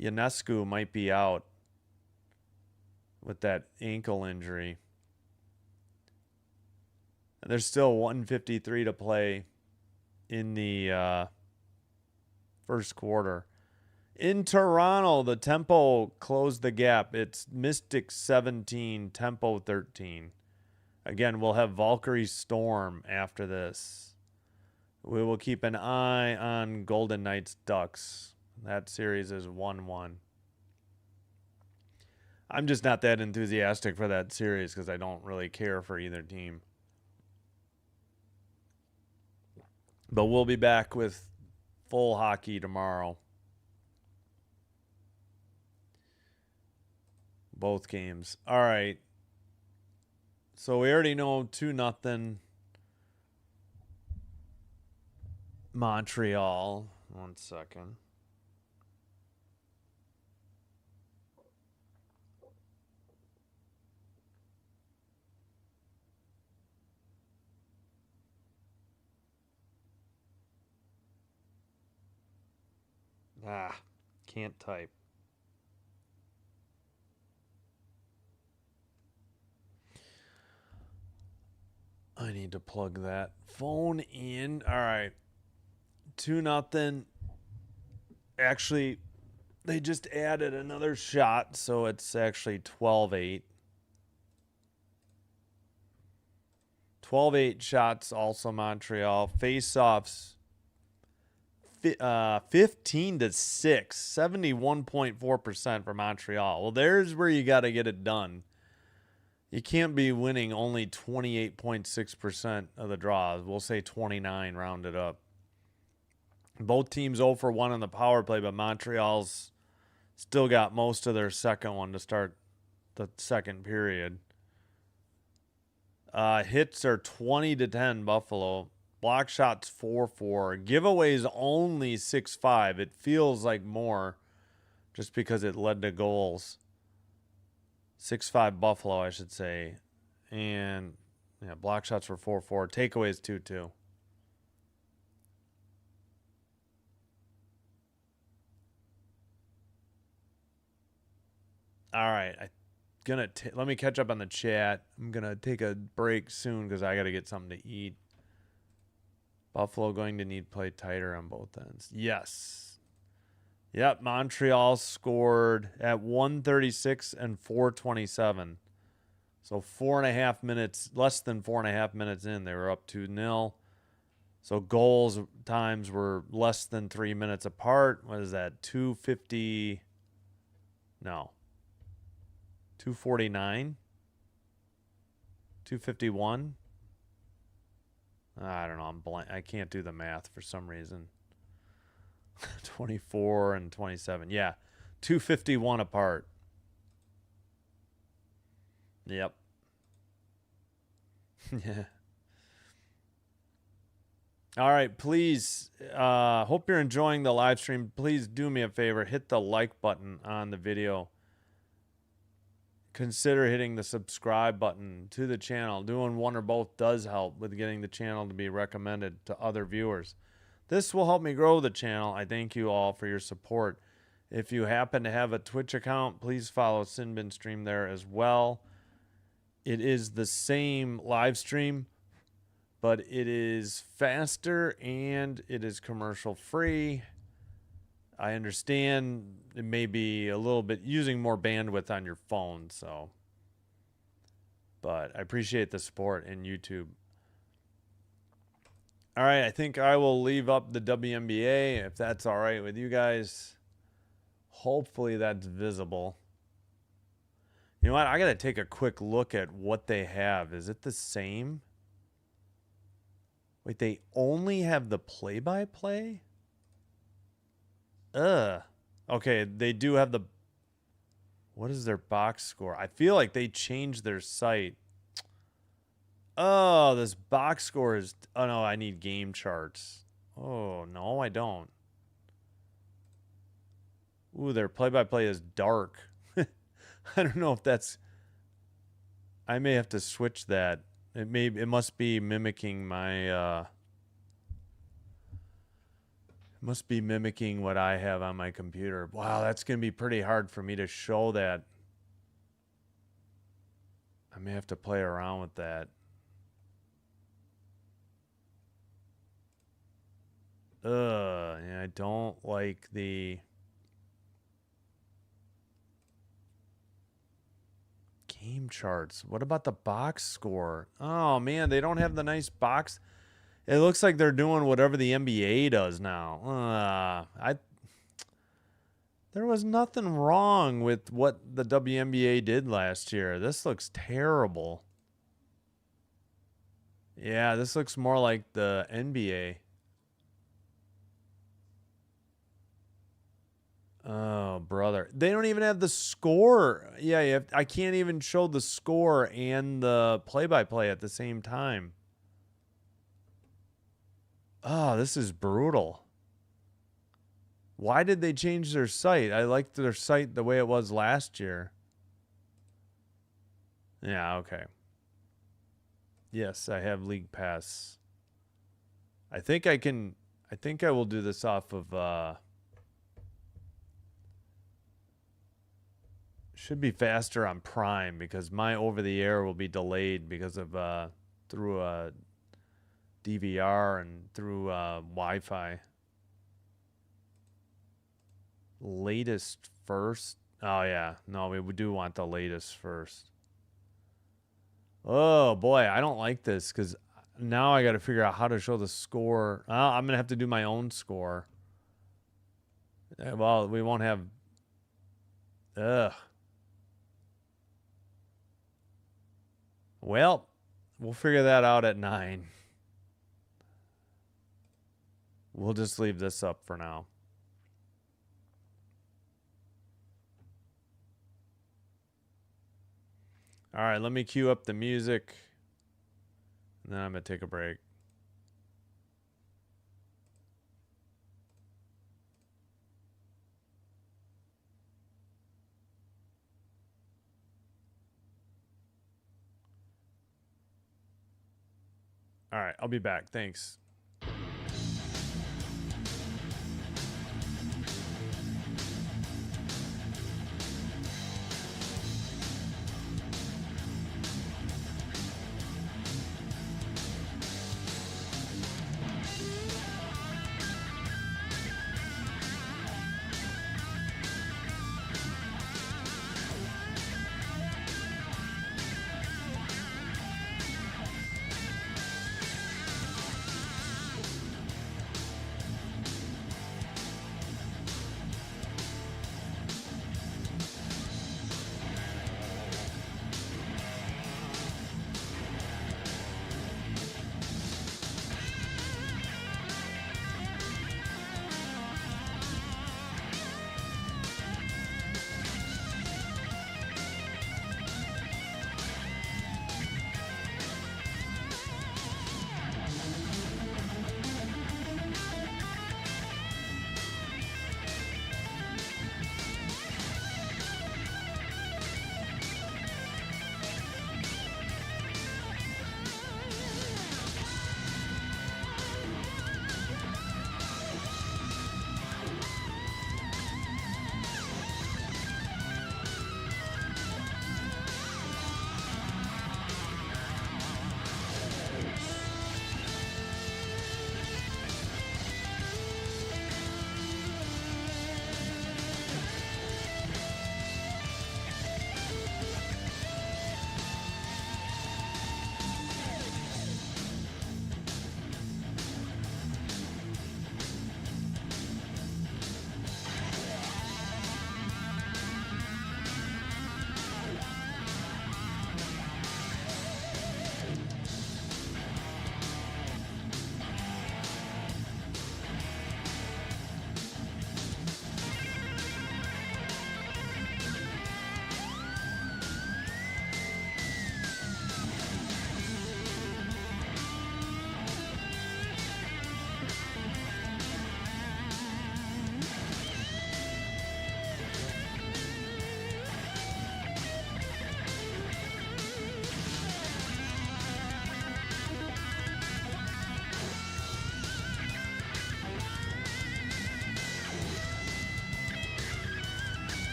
Ionescu might be out with that ankle injury. And there's still 1:53 to play in the first quarter. In Toronto, the Tempo closed the gap. It's Mystics 17, Tempo 13. Again, we'll have Valkyrie Storm after this. We will keep an eye on Golden Knights Ducks. That series is 1-1. I'm just not that enthusiastic for that series because I don't really care for either team. But we'll be back with full hockey tomorrow. Both games. All right. So we already know 2-0 Montreal. 1 second. Can't type. I need to plug that phone in. All right. 2-0 Actually, they just added another shot, so it's actually 12-8. 12-8 shots, also Montreal. Face-offs, 15-6, 71.4% for Montreal. Well, there's where you got to get it done. You can't be winning only 28.6% of the draws. We'll say 29, rounded up. Both teams 0 for 1 on the power play, but Montreal's still got most of their second one to start the second period. Hits are 20-10 Buffalo. Block shots 4-4. Giveaways only 6-5. It feels like more just because it led to goals. 6-5 Buffalo, I should say. And yeah, block shots were 4-4. Takeaways 2-2. All right, let me catch up on the chat. I'm gonna take a break soon because I gotta get something to eat. Buffalo going to need play tighter on both ends. Yes. Yep, Montreal scored at 1:36 and 4:27. So 4.5 minutes, less than 4.5 minutes in, they were up 2-0. So goals times were less than 3 minutes apart. What is that? 250? No. 249? 251? I don't know. I'm blank. I can't do the math for some reason. 24 and 27. Yeah. 251 apart. Yep. Yeah. All right. Please, hope you're enjoying the live stream. Please do me a favor. Hit the like button on the video. Consider hitting the subscribe button to the channel. Doing one or both does help with getting the channel to be recommended to other viewers. This will help me grow the channel. I thank you all for your support. If you happen to have a Twitch account, please follow Sinbin Stream there as well. It is the same live stream, but it is faster and it is commercial free. I understand it may be a little bit using more bandwidth on your phone, so. But I appreciate the support in YouTube. All right, I think I will leave up the WNBA if that's all right with you guys. Hopefully that's visible. You know what? I got to take a quick look at what they have. Is it the same? Wait, they only have the play-by-play? Okay, they do have the... What is their box score? I feel like they changed their site. Oh, this box score is... Oh, no, I need game charts. Oh, no, I don't. Ooh, their play-by-play is dark. I don't know if that's... I may have to switch that. It must be mimicking my... Must be mimicking what I have on my computer. Wow, that's going to be pretty hard for me to show that. I may have to play around with that. Yeah, I don't like the game charts. What about the box score? Oh, man, they don't have the nice box. It looks like they're doing whatever the NBA does now. There was nothing wrong with what the WNBA did last year. This looks terrible. Yeah, this looks more like the NBA. Oh, brother. They don't even have the score. Yeah, I can't even show the score and the play-by-play at the same time. Oh, this is brutal. Why did they change their site? I liked their site the way it was last year. Yeah, okay. Yes, I have League Pass. I think I will do this off of... Should be faster on Prime because my over-the-air will be delayed because of through a DVR and through Wi-Fi. Latest first. Oh, yeah. No, we do want the latest first. Oh, boy. I don't like this because now I got to figure out how to show the score. I'm going to have to do my own score. Well, we won't have... Ugh. Well, we'll figure that out at 9. We'll just leave this up for now. All right, let me cue up the music. And then I'm going to take a break. All right, I'll be back. Thanks.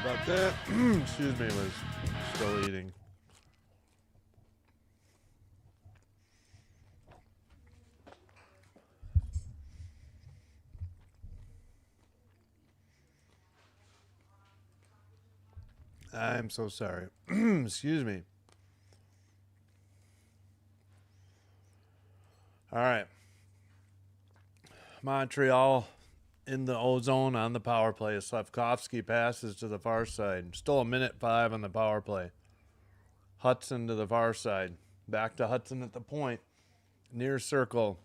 about that. Excuse me, was still eating. I'm so sorry. Excuse me. All right. Montreal in the ozone on the power play. Slavkovsky passes to the far side. Still a minute 5 on the power play. Hudson to the far side. Back to Hudson at the point. Near circle.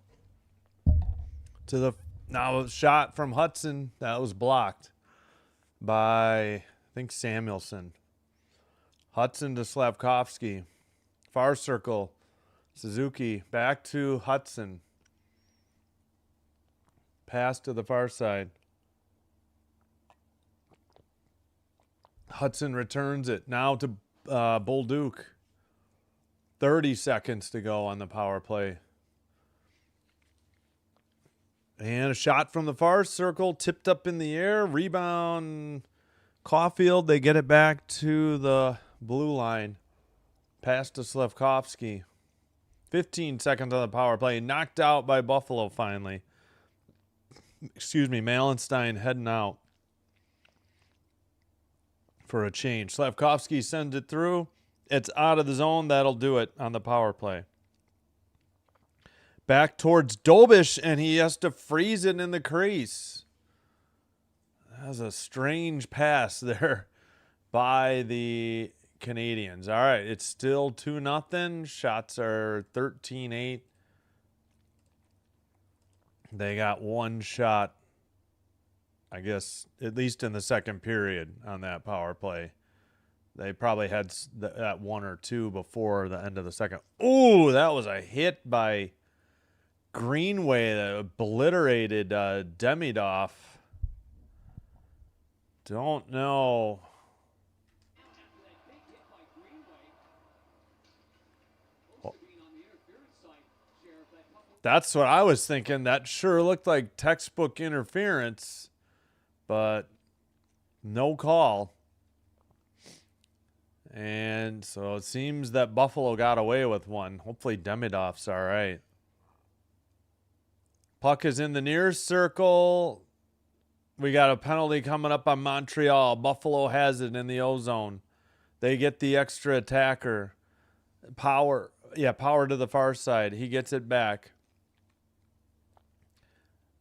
To the now a shot from Hudson that was blocked by I think Samuelson. Hudson to Slavkovsky. Far circle. Suzuki back to Hudson. Pass to the far side. Hudson returns it. Now to Bolduc. 30 seconds to go on the power play. And a shot from the far circle. Tipped up in the air. Rebound. Caulfield. They get it back to the blue line. Pass to Slavkovsky. 15 seconds on the power play. Knocked out by Buffalo finally. Excuse me, Malenstein heading out for a change. Slavkovsky sends it through. It's out of the zone. That'll do it on the power play. Back towards Dobish, and he has to freeze it in the crease. That was a strange pass there by the Canadiens. All right, it's still 2-0. Shots are 13-8. They got one shot, I guess, at least in the second period on that power play. They probably had that one or two before the end of the second. Ooh, that was a hit by Greenway that obliterated Demidov. Don't know. That's what I was thinking. That sure looked like textbook interference, but no call. And so it seems that Buffalo got away with one. Hopefully Demidov's all right. Puck is in the near circle. We got a penalty coming up on Montreal. Buffalo has it in the ozone. They get the extra attacker. Power to the far side. He gets it back.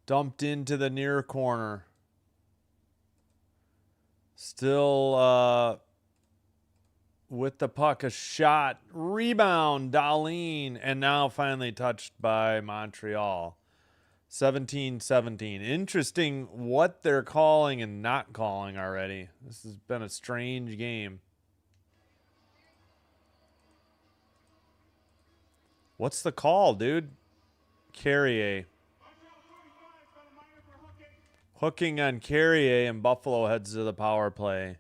Dumped into the near corner. Still with the puck, a shot. Rebound, Dahlin. And now finally touched by Montreal. 17-17. Interesting what they're calling and not calling already. This has been a strange game. What's the call, dude? Carrier. Hooking on Carrier, and Buffalo heads to the power play.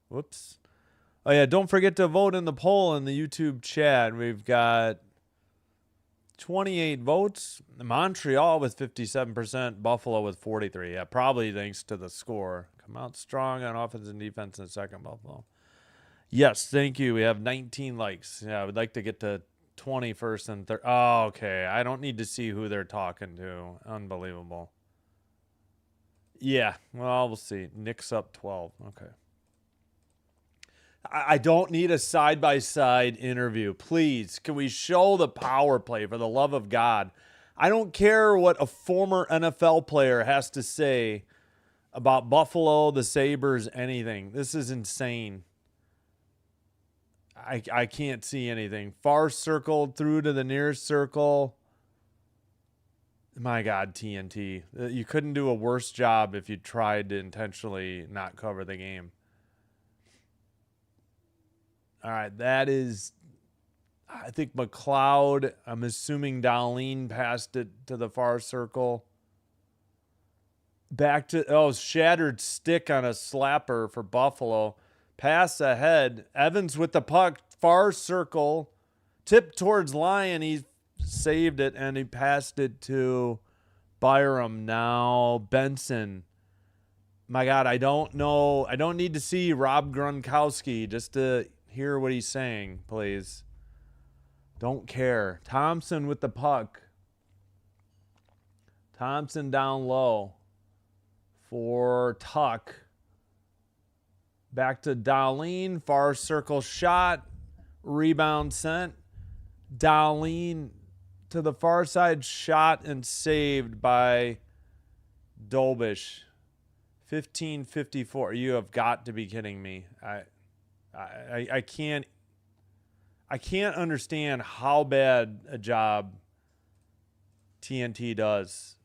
Whoops. Oh, yeah, don't forget to vote in the poll in the YouTube chat. We've got 28 votes. Montreal with 57%. Buffalo with 43%. Yeah, probably thanks to the score. Come out strong on offense and defense in the second, Buffalo. Yes, thank you. We have 19 likes. Yeah, I would like to get to 21st and 3rd. Oh, okay. I don't need to see who they're talking to. Unbelievable. Yeah, well, we'll see. Nick's up 12. Okay. I don't need a side-by-side interview. Please, can we show the power play for the love of God? I don't care what a former NFL player has to say about Buffalo, the Sabres, anything. This is insane. I can't see anything. Far circle through to the near circle. My God, TNT. You couldn't do a worse job if you tried to intentionally not cover the game. All right, that is, I think, McLeod. I'm assuming Dahlin passed it to the far circle. Back to, shattered stick on a slapper for Buffalo. Pass ahead. Evans with the puck, far circle. Tip towards Lyon. He saved it, and he passed it to Byram. Now Benson. My God, I don't know. I don't need to see Rob Gronkowski just to hear what he's saying, please. Don't care. Thompson with the puck. Thompson down low for Tuck. Back to Darlene. Far circle shot. Rebound sent. Darlene to the far side, shot and saved by Dolbish. 15:54. You have got to be kidding me. I can't understand how bad a job TNT does.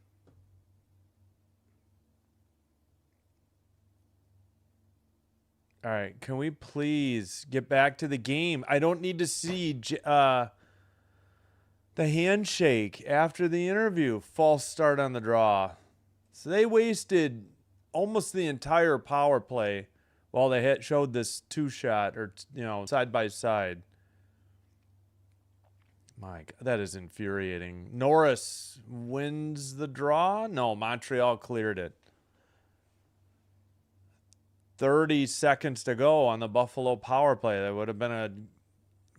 All right, can we please get back to the game? I don't need to see the handshake after the interview. False start on the draw. So they wasted almost the entire power play while they showed this two-shot or, side by side. My God, that is infuriating. Norris wins the draw? No, Montreal cleared it. 30 seconds to go on the Buffalo power play. That would have been a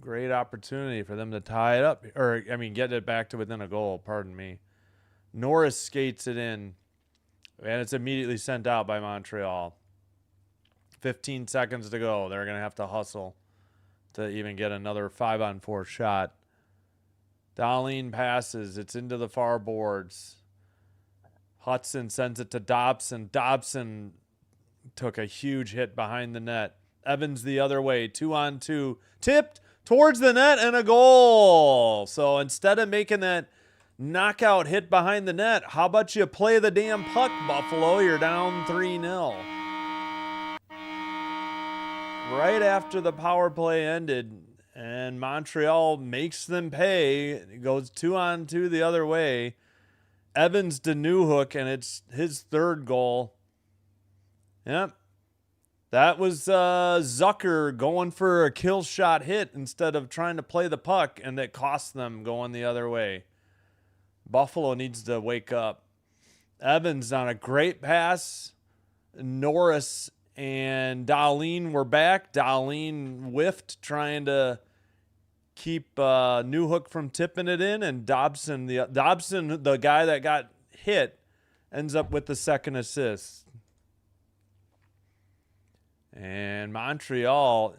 great opportunity for them to tie it up. Get it back to within a goal, pardon me. Norris skates it in, and it's immediately sent out by Montreal. 15 seconds to go. They're going to have to hustle to even get another 5-on-4 shot. Darlene passes. It's into the far boards. Hudson sends it to Dobson. Dobson took a huge hit behind the net. Evans the other way. 2-on-2. Tipped towards the net and a goal. So instead of making that knockout hit behind the net, how about you play the damn puck, Buffalo? You're down 3-0. Right after the power play ended, and Montreal makes them pay. It goes 2-on-2 the other way. Evans to Newhook, and it's his third goal. Yep. That was Zucker going for a kill shot hit instead of trying to play the puck, and that cost them going the other way. Buffalo needs to wake up. Evans on a great pass. Norris and Darlene were back. Darlene whiffed, trying to keep Newhook from tipping it in, and Dobson, the guy that got hit, ends up with the second assist. And Montreal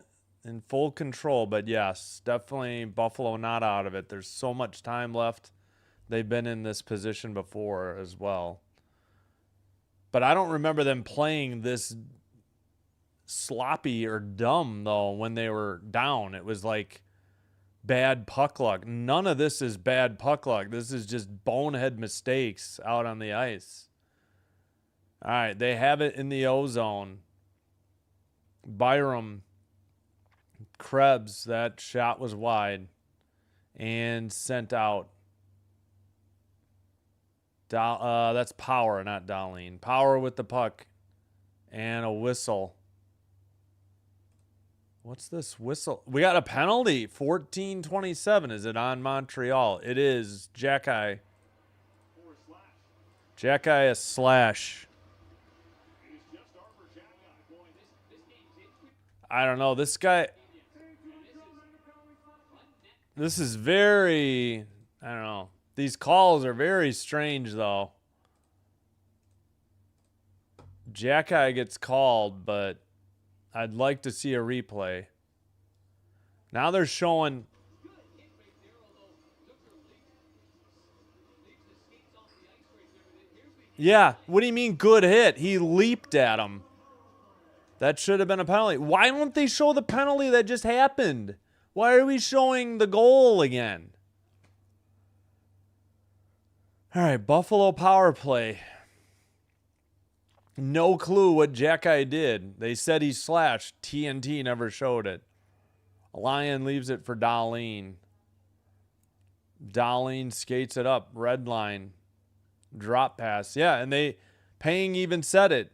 in full control, but yes, definitely Buffalo not out of it. There's so much time left. They've been in this position before as well. But I don't remember them playing this sloppy or dumb, though, when they were down. It was like bad puck luck. None of this is bad puck luck. This is just bonehead mistakes out on the ice. All right, they have it in the O-zone. Byram, Krebs, that shot was wide and sent out. That's Power, not Darlene. Power with the puck and a whistle. What's this whistle? We got a penalty. 14:27. Is it on Montreal? It is. Jackeye. Jackeye a slash. I don't know. This guy. This is very. I don't know. These calls are very strange, though. Jackeye gets called, but I'd like to see a replay. Now they're showing. Yeah, what do you mean good hit? He leaped at him. That should have been a penalty. Why don't they show the penalty that just happened? Why are we showing the goal again? All right, Buffalo power play. No clue what Jackeye did. They said he slashed. TNT never showed it. Lion leaves it for Darlene. Darlene skates it up. Red line. Drop pass. Yeah, and Paying even said it.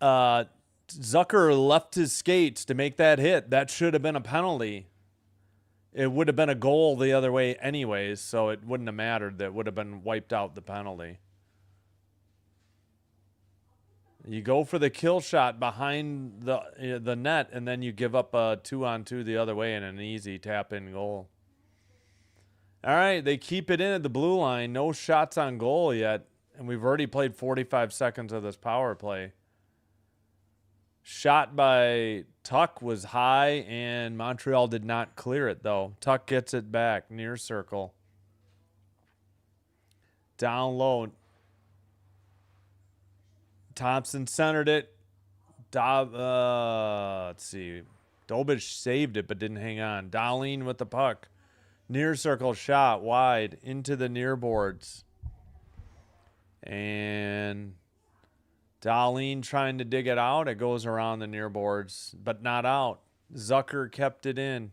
Zucker left his skates to make that hit. That should have been a penalty. It would have been a goal the other way anyways, so it wouldn't have mattered. That would have been wiped out the penalty. You go for the kill shot behind the net, and then you give up a 2-on-2 the other way and an easy tap-in goal. All right, they keep it in at the blue line. No shots on goal yet, and we've already played 45 seconds of this power play. Shot by Tuck was high, and Montreal did not clear it, though. Tuck gets it back, near circle. Down low. Thompson centered it. Let's see. Dobich saved it, but didn't hang on. Dahlin with the puck. Near circle shot wide into the near boards. And Dahlin trying to dig it out. It goes around the near boards, but not out. Zucker kept it in.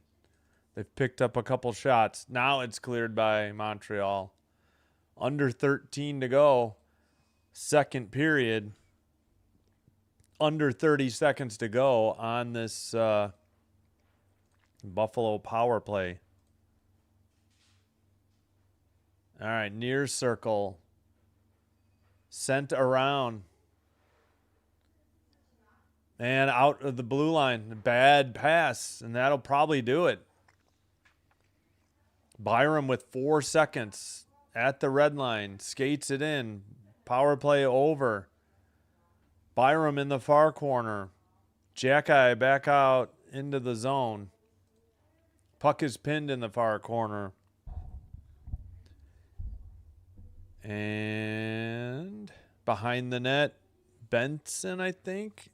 They've picked up a couple shots. Now it's cleared by Montreal. Under 13 to go. Second period. Under 30 seconds to go on this Buffalo power play. All right, near circle. Sent around. And out of the blue line. Bad pass, and that'll probably do it. Byram with 4 seconds at the red line. Skates it in. Power play over. Byram in the far corner. Jackeye back out into the zone. Puck is pinned in the far corner. And behind the net, Benson, I think.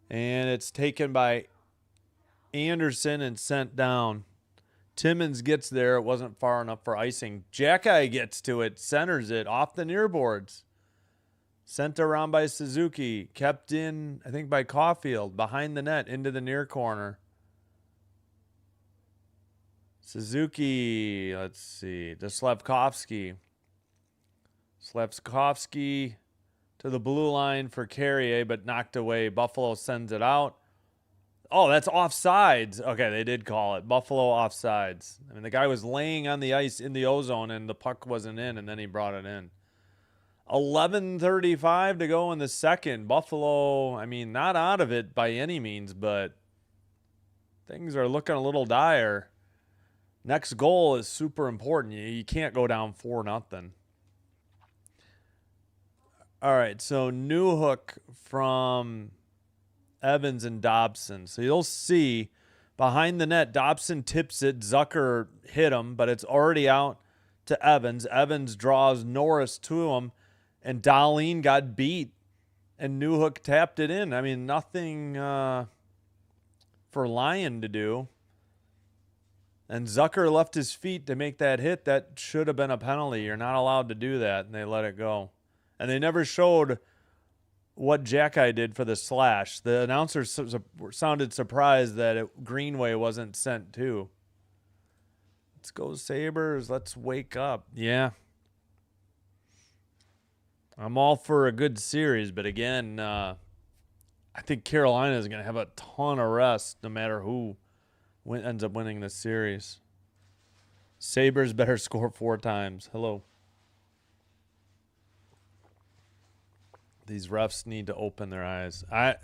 And it's taken by Anderson and sent down. Timmons gets there. It wasn't far enough for icing. Jackeye gets to it, centers it off the near boards. Sent around by Suzuki. Kept in, I think, by Caulfield. Behind the net, into the near corner. Suzuki, let's see, to Slavkovsky. Slavkovsky to the blue line for Carrier, but knocked away. Buffalo sends it out. Oh, that's offsides. Okay, they did call it. Buffalo offsides. I mean, the guy was laying on the ice in the ozone, and the puck wasn't in, and then he brought it in. 11:35 to go in the second. Buffalo, I mean, not out of it by any means, but things are looking a little dire. Next goal is super important. You can't go down 4-0. All right, so Newhook from Evans and Dobson. So you'll see behind the net, Dobson tips it. Zucker hit him, but it's already out to Evans. Evans draws Norris to him, and Dahlin got beat, and Newhook tapped it in. I mean, nothing for Lyon to do. And Zucker left his feet to make that hit. That should have been a penalty. You're not allowed to do that, and they let it go. And they never showed what Jackeye did for the slash. The announcer sounded surprised that Greenway wasn't sent too. Let's go Sabres. Let's wake up. Yeah. I'm all for a good series, but again, I think Carolina is going to have a ton of rest no matter who ends up winning this series. Sabres better score 4 times. Hello. These refs need to open their eyes. I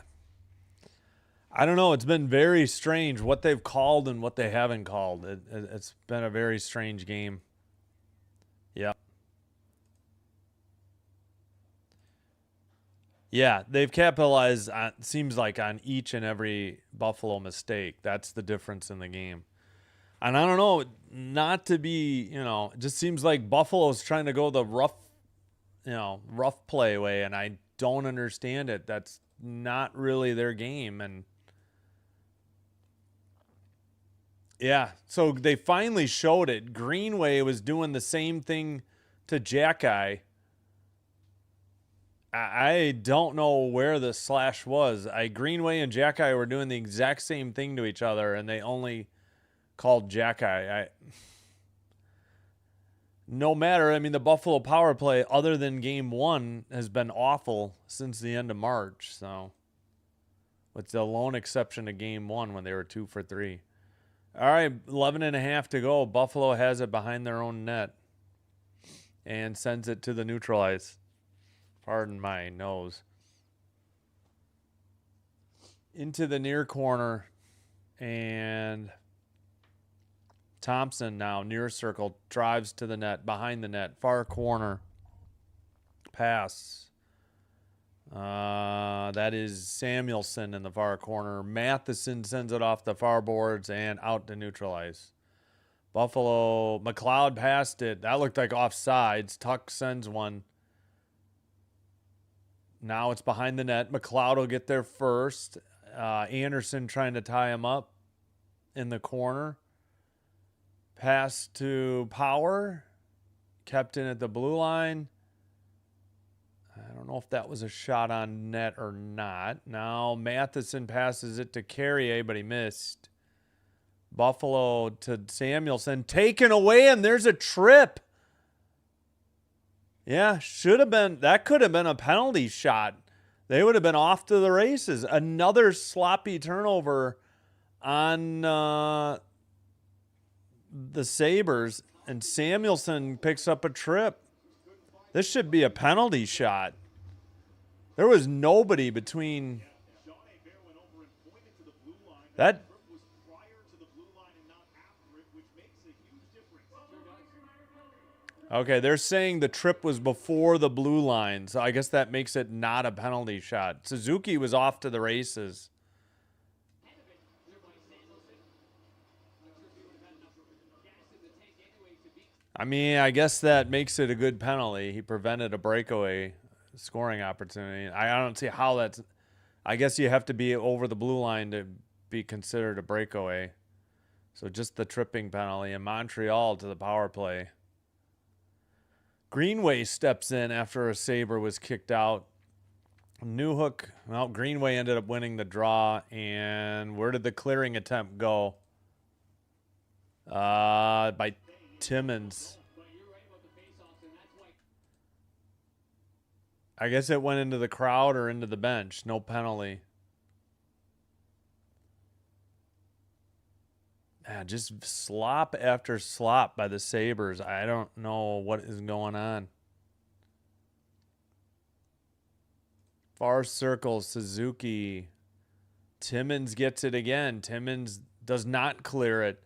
don't know. It's been very strange what they've called and what they haven't called. It's been a very strange game. Yeah. Yeah, they've capitalized, seems like, on each and every Buffalo mistake. That's the difference in the game. And I don't know, not to be, it just seems like Buffalo's trying to go the rough play way, and I don't understand it. That's not really their game. And yeah, so they finally showed it. Greenway was doing the same thing to Jackeye. I don't know where the slash was. Greenway and Jackeye were doing the exact same thing to each other, and they only called Jackeye. No matter. I mean, the Buffalo power play, other than game 1, has been awful since the end of March. So, with the lone exception of game 1 when they were 2 for 3. All right, 11.5 to go. Buffalo has it behind their own net and sends it to the neutral ice. Pardon my nose. into the near corner, and Thompson now near circle drives to the net, behind the net, far corner pass. That is Samuelson in the far corner. Matheson sends it off the far boards and out to neutralize. Buffalo, McLeod passed it. That looked like offsides. Tuck sends one. Now it's behind the net. McLeod will get there first. Anderson trying to tie him up in the corner. Pass to Power. Kept in at the blue line. I don't know if that was a shot on net or not. Now Matheson passes it to Carrier, but he missed. Buffalo to Samuelson. Taken away, and there's a trip. Yeah, should have been. That could have been a penalty shot. They would have been off to the races. Another sloppy turnover on the Sabres, and Samuelson picks up a trip. This should be a penalty shot. There was nobody between that. Okay, they're saying the trip was before the blue line, so I guess that makes it not a penalty shot. Suzuki was off to the races. I mean, I guess that makes it a good penalty. He prevented a breakaway scoring opportunity. I don't see how that's... I guess you have to be over the blue line to be considered a breakaway. So just the tripping penalty. And Montreal to the power play. Greenway steps in after a Sabre was kicked out. Newhook, well, Greenway ended up winning the draw. And where did the clearing attempt go? By Timmins. I guess it went into the crowd or into the bench. No penalty. Just slop after slop by the Sabres. I don't know what is going on. Far circle, Suzuki. Timmins gets it again. Timmins does not clear it.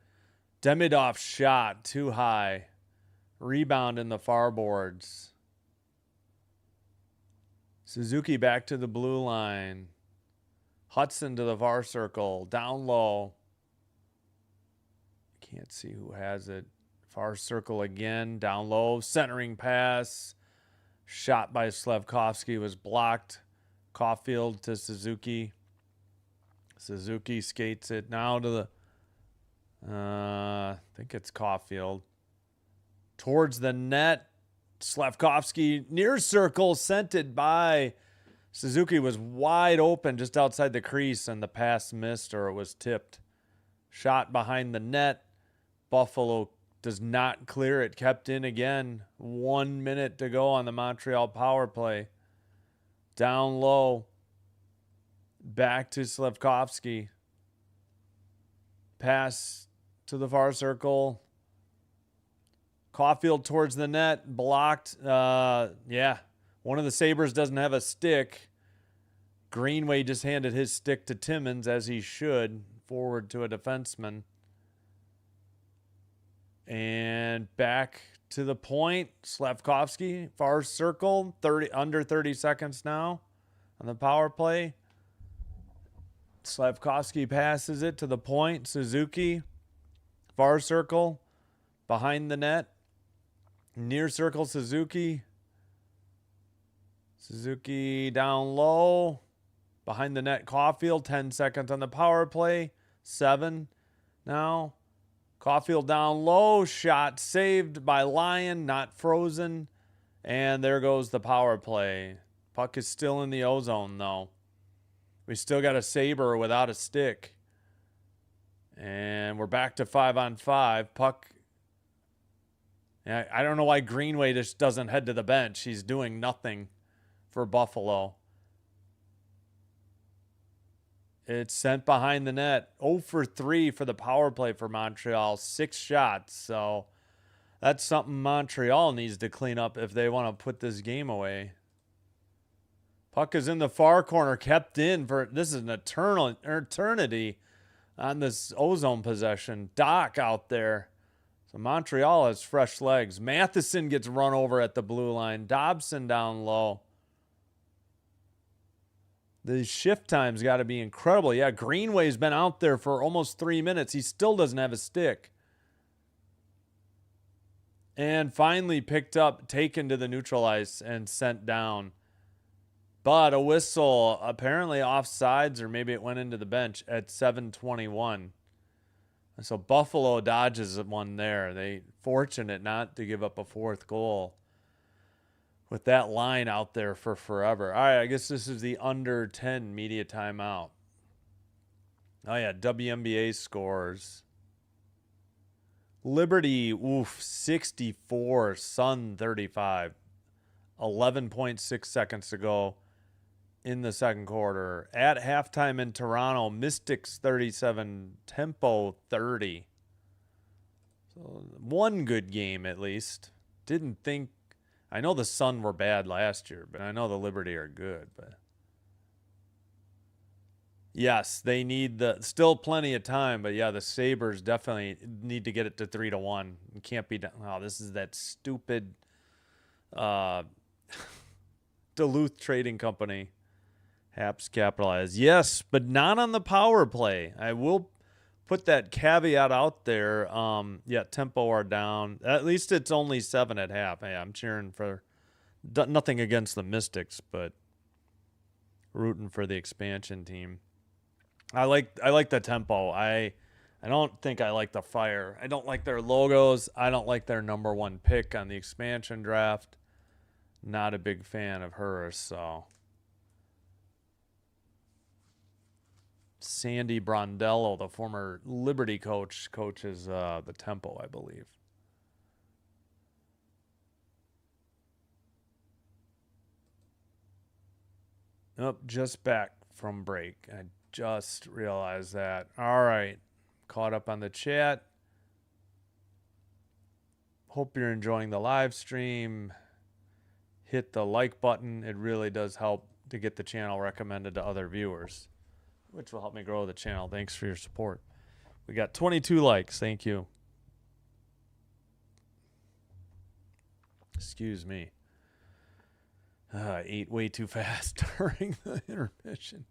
Demidov shot too high. Rebound in the far boards. Suzuki back to the blue line. Hudson to the far circle. Down low. Can't see who has it. Far circle again. Down low. Centering pass. Shot by Slafkovsky was blocked. Caulfield to Suzuki. Suzuki skates it now to the... I think it's Caulfield. Towards the net. Slafkovsky near circle. Sent it by... Suzuki was wide open just outside the crease, and the pass missed or it was tipped. Shot behind the net. Buffalo does not clear it. Kept in again. 1 minute to go on the Montreal power play. Down low. Back to Slafkovsky. Pass to the far circle. Caulfield towards the net. Blocked. Yeah. One of the Sabres doesn't have a stick. Greenway just handed his stick to Timmins, as he should. Forward to a defenseman. And back to the point. Slafkovsky, far circle. Under 30 seconds now on the power play. Slafkovsky passes it to the point. Suzuki, far circle. Behind the net. Near circle, Suzuki. Suzuki down low. Behind the net, Caulfield. 10 seconds on the power play. 7 now. Caulfield down low. Shot saved by Lyon. Not frozen. And there goes the power play. Puck is still in the O-zone, though. We still got a Sabre without a stick. And we're back to 5-on-5. Puck. I don't know why Greenway just doesn't head to the bench. He's doing nothing for Buffalo. It's sent behind the net. 0 for 3 for the power play for Montreal. 6 shots. So that's something Montreal needs to clean up if they want to put this game away. Puck is in the far corner, kept in for, this is an eternity on this ozone possession. Doc out there. So Montreal has fresh legs. Matheson gets run over at the blue line. Dobson down low. The shift time's got to be incredible. Yeah, Greenway's been out there for almost 3 minutes. He still doesn't have a stick. And finally picked up, taken to the neutral ice, and sent down. But a whistle, apparently offsides, or maybe it went into the bench at 7:21. So Buffalo dodges one there. They fortunate not to give up a fourth goal with that line out there for forever. All right, I guess this is the under 10 media timeout. Oh, yeah, WNBA scores. Liberty, 64, Sun 35. 11.6 seconds to go in the second quarter. At halftime in Toronto, Mystics 37, Tempo 30. So one good game at least. Didn't think, I know the Sun were bad last year, but I know the Liberty are good. But yes, they need still plenty of time, but yeah, the Sabres definitely need to get it to 3-1. It can't be done. Oh, this is that stupid Duluth Trading Company. Haps capitalized. Yes, but not on the power play. I will put that caveat out there. Yeah, Tempo are down. At least it's only 7 at half. Hey, I'm cheering for nothing against the Mystics, but rooting for the expansion team. I like the Tempo. I don't think I like the Fire. I don't like their logos. I don't like their #1 pick on the expansion draft. Not a big fan of hers, so. Sandy Brondello, the former Liberty coach, coaches the Tempo, I believe. Nope, just back from break. I just realized that. All right, caught up on the chat. Hope you're enjoying the live stream. Hit the like button. It really does help to get the channel recommended to other viewers, which will help me grow the channel. Thanks for your support. We got 22 likes. Thank you. Excuse me. I ate way too fast during the intermission.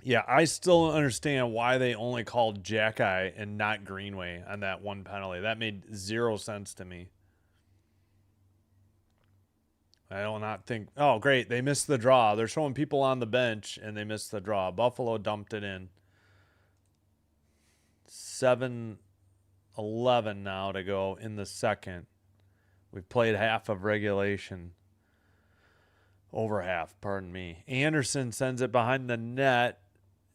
Yeah, I still don't understand why they only called Jackeye and not Greenway on that one penalty. That made 0 sense to me. I do not think... Oh, great. They missed the draw. They're showing people on the bench, and they missed the draw. Buffalo dumped it in. 7:11 now to go in the second. We've played half of regulation. Over half, pardon me. Anderson sends it behind the net.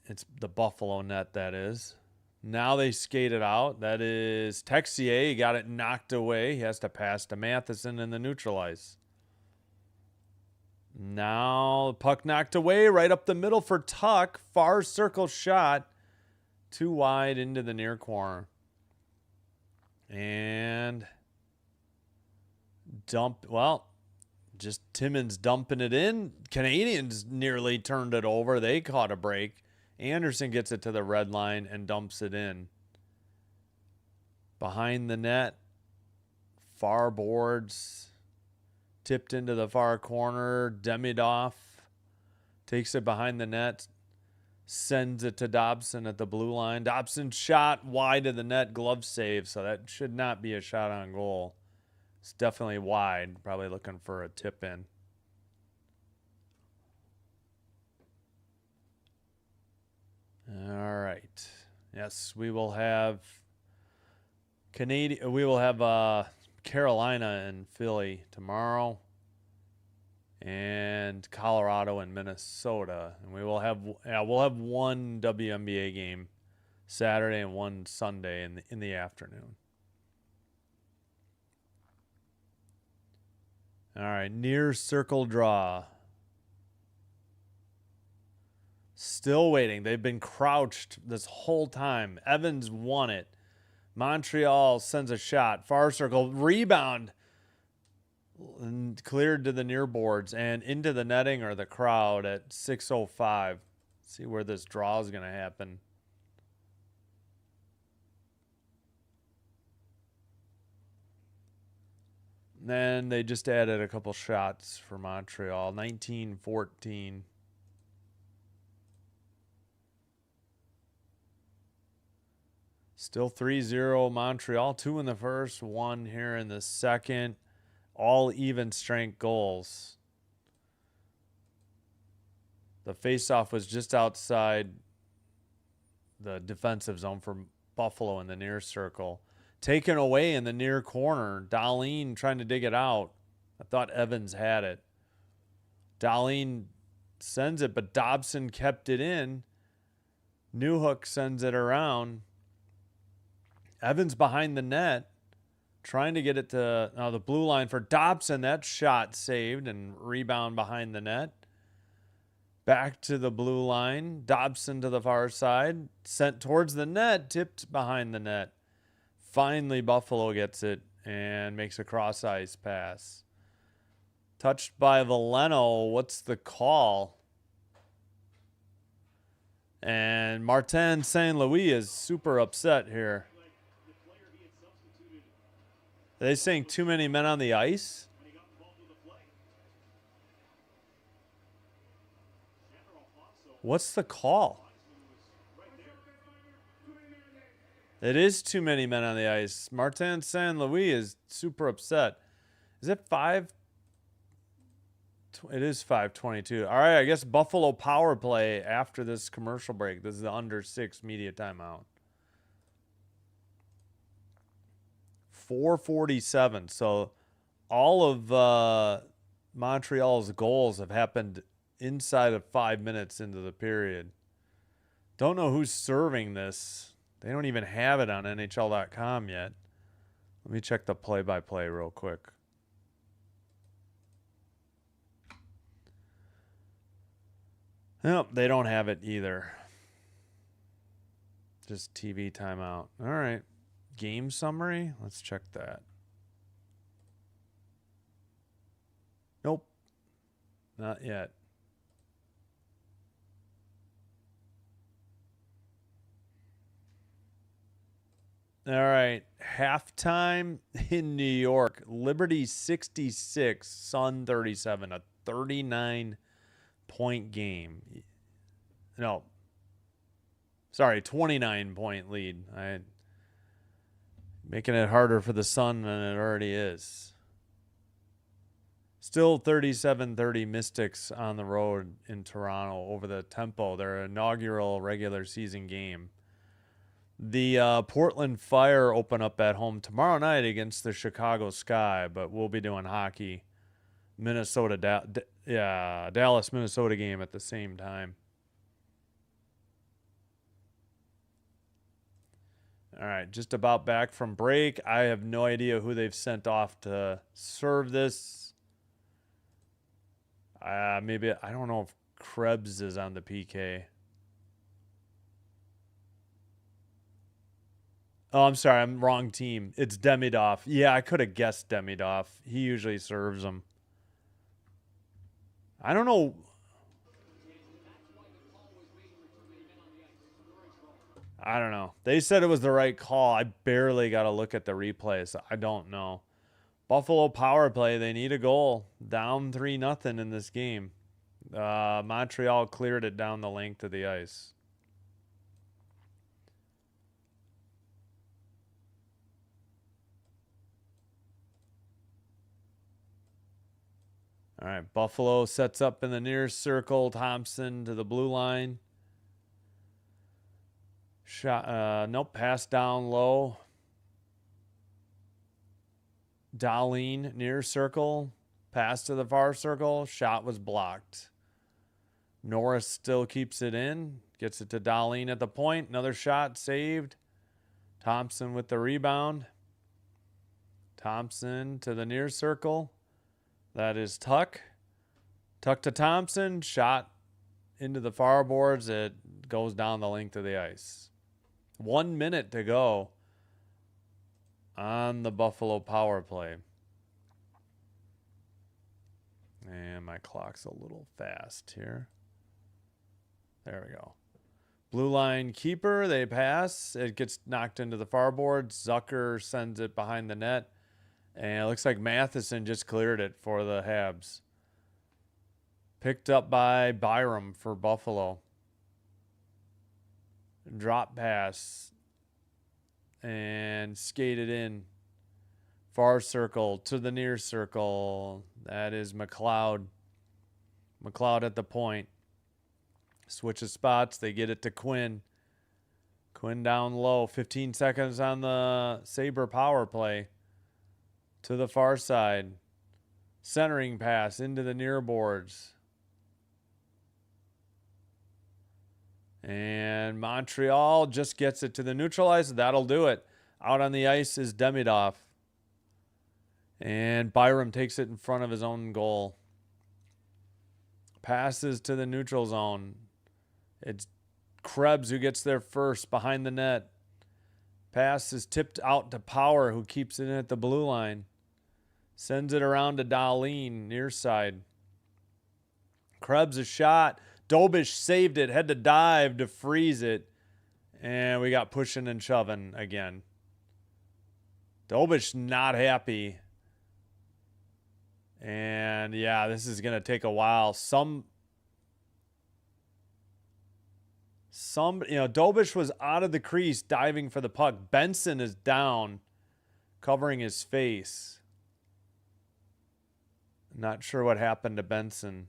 It's the Buffalo net, that is. Now they skate it out. That is Texier. He got it knocked away. He has to pass to Matheson in the neutral ice. Now, puck knocked away right up the middle for Tuck. Far circle shot. Too wide into the near corner. And dump. Well, just Timmins dumping it in. Canadiens nearly turned it over. They caught a break. Anderson gets it to the red line and dumps it in. Behind the net. Far boards. Tipped into the far corner. Demidov takes it behind the net. Sends it to Dobson at the blue line. Dobson shot wide of the net. Glove save. So that should not be a shot on goal. It's definitely wide. Probably looking for a tip in. All right. Yes, we will have Carolina and Philly tomorrow, and Colorado and Minnesota, and we'll have one WNBA game Saturday and one Sunday in the afternoon. All right, near circle draw. Still waiting. They've been crouched this whole time. Evans won it. Montreal sends a shot. Far circle. Rebound. And cleared to the near boards and into the netting or the crowd at 6:05. See where this draw is going to happen. Then they just added a couple shots for Montreal. 19-14. Still 3-0 Montreal. 2 in the first, 1 here in the second. All even strength goals. The faceoff was just outside the defensive zone for Buffalo in the near circle. Taken away in the near corner. Dahlin trying to dig it out. I thought Evans had it. Dahlin sends it, but Dobson kept it in. Newhook sends it around. Evans behind the net. Trying to get it to the blue line for Dobson. That shot saved and rebound behind the net. Back to the blue line. Dobson to the far side. Sent towards the net. Tipped behind the net. Finally, Buffalo gets it and makes a cross-ice pass. Touched by Veleno. What's the call? And Martin St. Louis is super upset here. Are they saying too many men on the ice? What's the call? It is too many men on the ice. Martin St. Louis is super upset. Is it 5? It is 5:22. All right, I guess Buffalo power play after this commercial break. This is the under 6 media timeout. 4:47. So all of Montreal's goals have happened inside of 5 minutes into the period. Don't know who's serving this. They don't even have it on NHL.com yet. Let me check the play-by-play real quick. Nope, they don't have it either. Just TV timeout. All right. Game summary? Let's check that. Nope. Not yet. All right. Halftime in New York. Liberty 66, Sun 37. A 39-point game. No. Sorry, 29-point lead. Making it harder for the Sun than it already is. Still 37-30 Mystics on the road in Toronto over the Tempo, their inaugural regular season game. The Portland Fire open up at home tomorrow night against the Chicago Sky, but we'll be doing hockey. Dallas, Minnesota game at the same time. All right, just about back from break. I have no idea who they've sent off to serve this. Maybe, I don't know if Krebs is on the PK. Oh, I'm sorry. I'm wrong team. It's Demidov. Yeah, I could have guessed Demidov. He usually serves them. I don't know. I don't know. They said it was the right call. I barely got to look at the replays. I don't know. Buffalo power play. They need a goal. Down 3-0 in this game. Montreal cleared it down the length of the ice. All right, Buffalo sets up in the near circle. Thompson to the blue line. Shot. Nope, pass down low. Dahlin near circle. Pass to the far circle. Shot was blocked. Norris still keeps it in. Gets it to Dahlin at the point. Another shot saved. Thompson with the rebound. Thompson to the near circle. That is Tuck. Tuck to Thompson. Shot into the far boards. It goes down the length of the ice. 1 minute to go on the Buffalo power play. And my clock's a little fast here. There we go. Blue line keeper, they pass. It gets knocked into the far board. Zucker sends it behind the net. And it looks like Matheson just cleared it for the Habs. Picked up by Byram for Buffalo. Drop pass. And skated in. Far circle to the near circle. That is McLeod. McLeod at the point. Switch of spots. They get it to Quinn. Quinn down low. 15 seconds on the Sabre power play. To the far side. Centering pass into the near boards. And Montreal just gets it to the neutralizer. That'll do it. Out on the ice is Demidov. And Byram takes it in front of his own goal. Passes to the neutral zone. It's Krebs who gets there first behind the net. Pass is tipped out to Power, who keeps it in at the blue line. Sends it around to Dahlin, near side. Krebs a shot. Dobish saved it. Had to dive to freeze it. And we got pushing and shoving again. Dobish not happy. And yeah, this is going to take a while. Dobish was out of the crease diving for the puck. Benson is down, covering his face. Not sure what happened to Benson.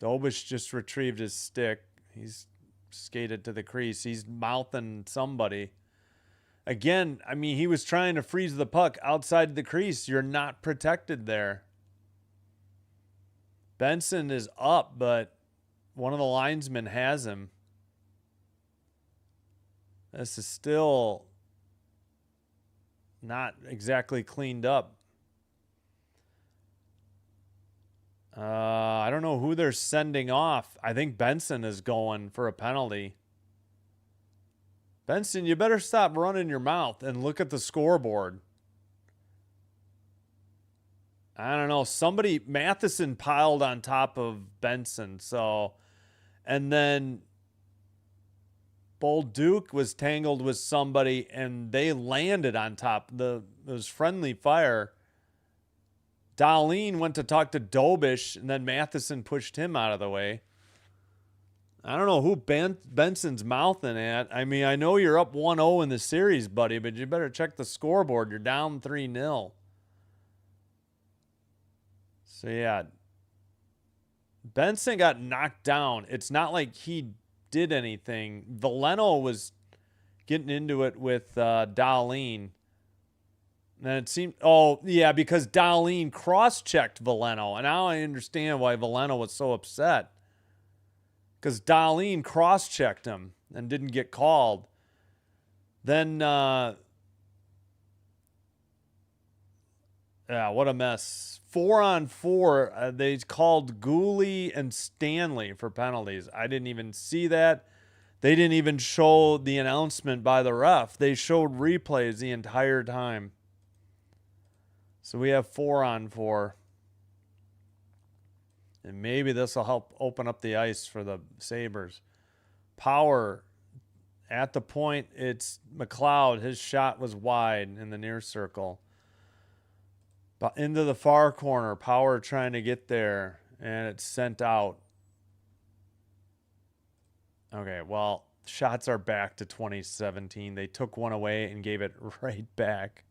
Dobish just retrieved his stick. He's skated to the crease. He's mouthing somebody. Again, I mean, he was trying to freeze the puck outside the crease. You're not protected there. Benson is up, but one of the linesmen has him. This is still not exactly cleaned up. I don't know who they're sending off. I think Benson is going for a penalty. Benson, you better stop running your mouth and look at the scoreboard. I don't know. Matheson piled on top of Benson. And then Bolduc was tangled with somebody and they landed on top. It was friendly fire. Dahlin went to talk to Dobish, and then Matheson pushed him out of the way. I don't know who Benson's mouthing at. I mean, I know you're up 1-0 in the series, buddy, but you better check the scoreboard. You're down 3-0. So, yeah. Benson got knocked down. It's not like he did anything. Veleno was getting into it with Dahlin. And it seemed, because Dahlin cross-checked Veleno. And now I understand why Veleno was so upset. Because Dahlin cross-checked him and didn't get called. Then, what a mess. 4-on-4, they called Gooley and Stanley for penalties. I didn't even see that. They didn't even show the announcement by the ref. They showed replays the entire time. So we have 4-on-4. And maybe this will help open up the ice for the Sabres. Power at the point. It's McLeod. His shot was wide in the near circle. But into the far corner. Power trying to get there. And it's sent out. Okay, well, shots are back to 2017. They took one away and gave it right back.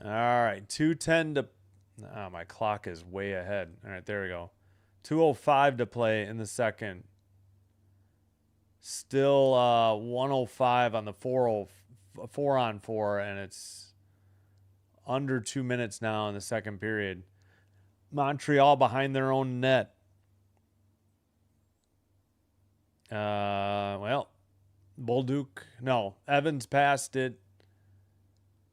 All right, 2:10 to... Oh, my clock is way ahead. All right, there we go. 2:05 to play in the second. Still 1:05 on the 4-on-4, and it's under 2 minutes now in the second period. Montreal behind their own net. Bolduc. No, Evans passed it.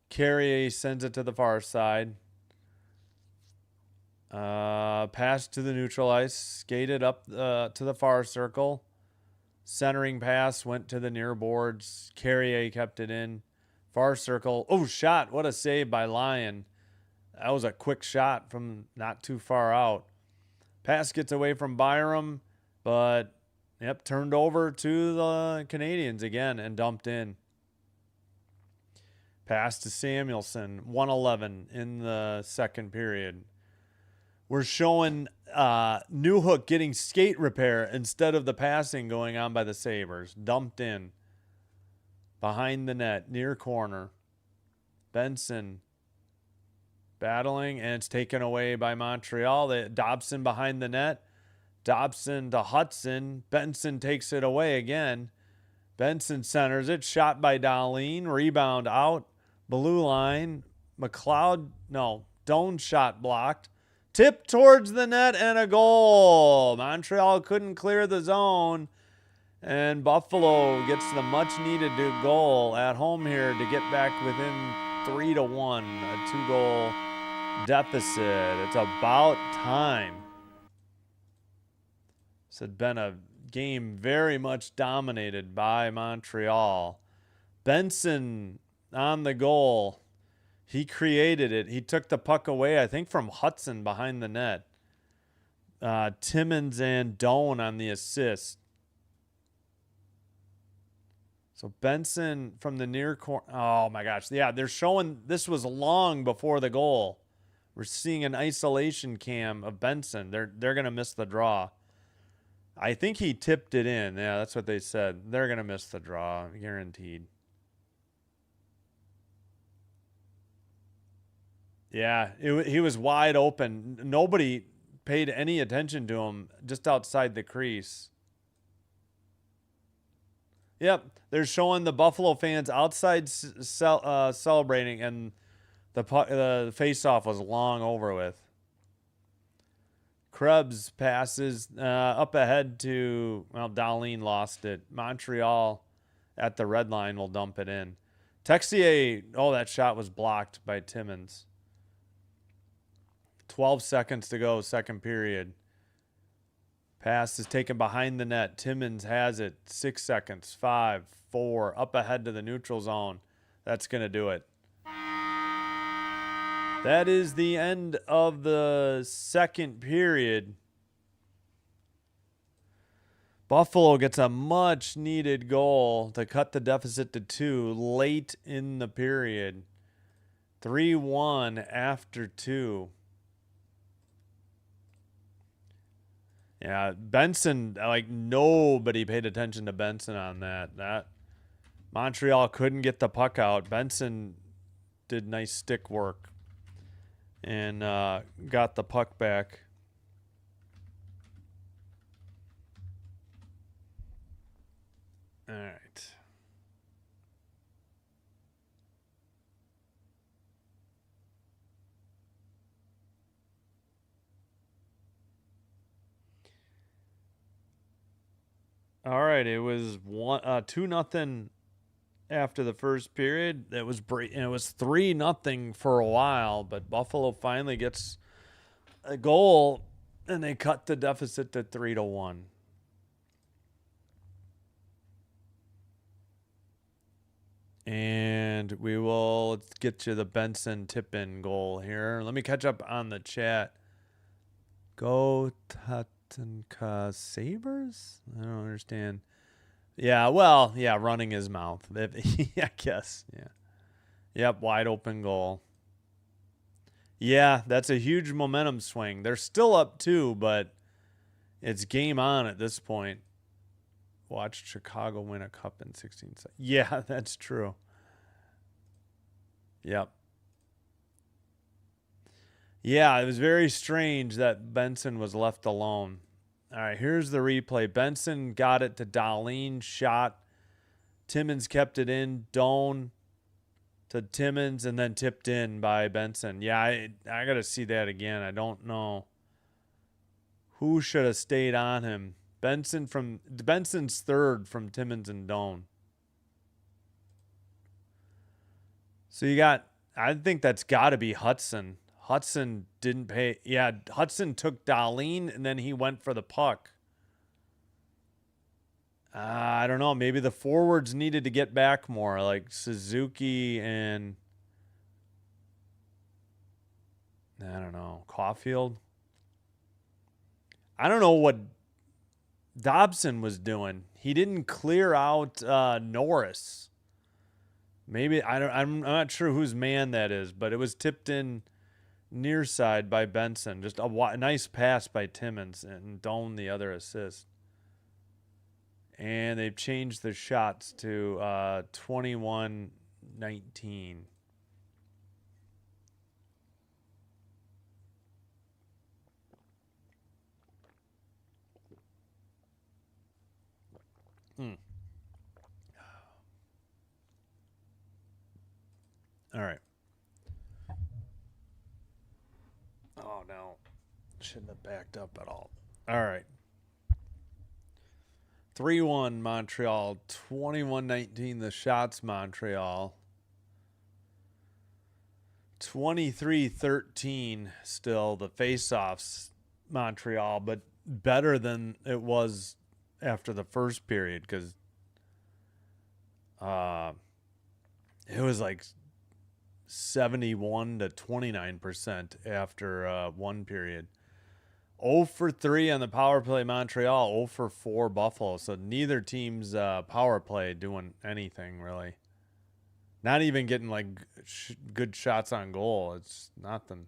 Carrier sends it to the far side. Pass to the neutral ice. Skated up to the far circle. Centering pass went to the near boards. Carrier kept it in. Far circle. Oh, shot. What a save by Lyon. That was a quick shot from not too far out. Pass gets away from Byram, but, yep, turned over to the Canadiens again and dumped in. Pass to Samuelson, 1:11 in the second period. We're showing Newhook getting skate repair instead of the passing going on by the Sabres. Dumped in. Behind the net, near corner. Benson battling, and it's taken away by Montreal. Dobson behind the net. Dobson to Hudson. Benson takes it away again. Benson centers it. Shot by Darlene. Rebound out. Blue line. Doan shot blocked. Tip towards the net and a goal. Montreal couldn't clear the zone. And Buffalo gets the much-needed goal at home here to get back within 3-1. A 2-goal deficit. It's about time. This had been a game very much dominated by Montreal. Benson on the goal. He created it. He took the puck away, I think, from Hudson behind the net. Timmins and Doan on the assist. So Benson from the near corner. Oh, my gosh. Yeah, they're showing this was long before the goal. We're seeing an isolation cam of Benson. They're going to miss the draw. I think he tipped it in. Yeah, that's what they said. They're going to miss the draw, guaranteed. Yeah, he was wide open. Nobody paid any attention to him just outside the crease. Yep, they're showing the Buffalo fans outside celebrating, and the face-off was long over with. Krebs passes up ahead to, Darlene lost it. Montreal at the red line will dump it in. Texier, that shot was blocked by Timmins. 12 seconds to go, second period. Pass is taken behind the net. Timmins has it. 6 seconds. 5, 4. Up ahead to the neutral zone. That's going to do it. That is the end of the second period. Buffalo gets a much-needed goal to cut the deficit to 2 late in the period. 3-1 after 2. Yeah, Benson, nobody paid attention to Benson on that. Montreal couldn't get the puck out. Benson did nice stick work and got the puck back. All right. All right, it was 2-0 after the first period. It was 3-0 for a while, but Buffalo finally gets a goal, and they cut the deficit to 3-1. And let's get you the Benson tip-in goal here. Let me catch up on the chat. Go Tatanka Sabres? I don't understand. Yeah, running his mouth. I guess. Yeah. Yep, wide open goal. Yeah, that's a huge momentum swing. They're still up 2, but it's game on at this point. Watched Chicago win a cup in 16 seconds. Yeah, that's true. Yep. Yeah, it was very strange that Benson was left alone. All right, here's the replay. Benson got it to Darlene, shot. Timmins kept it in. Doan to Timmins, and then tipped in by Benson. Yeah, I got to see that again. I don't know who should have stayed on him. Benson's third from Timmins and Doan. So I think that's got to be Hudson. Hudson didn't pay. Yeah, Hudson took Darlene, and then he went for the puck. I don't know. Maybe the forwards needed to get back more, like Suzuki and I don't know, Caulfield. I don't know what Dobson was doing. He didn't clear out Norris. Maybe I'm not sure whose man that is, but it was tipped in near side by Benson. Just a nice pass by Timmins and Doan the other assist. And they've changed the shots to 21-19. All right. Oh, no. Shouldn't have backed up at all. All right. 3-1 Montreal, 21-19 the shots Montreal. 23-13 still the face-offs Montreal, but better than it was after the first period because it was like 71 to 29% after one period. 0 for 3 on the power play Montreal, 0 for 4 Buffalo. So neither team's power play doing anything really. Not even getting like good shots on goal. It's nothing.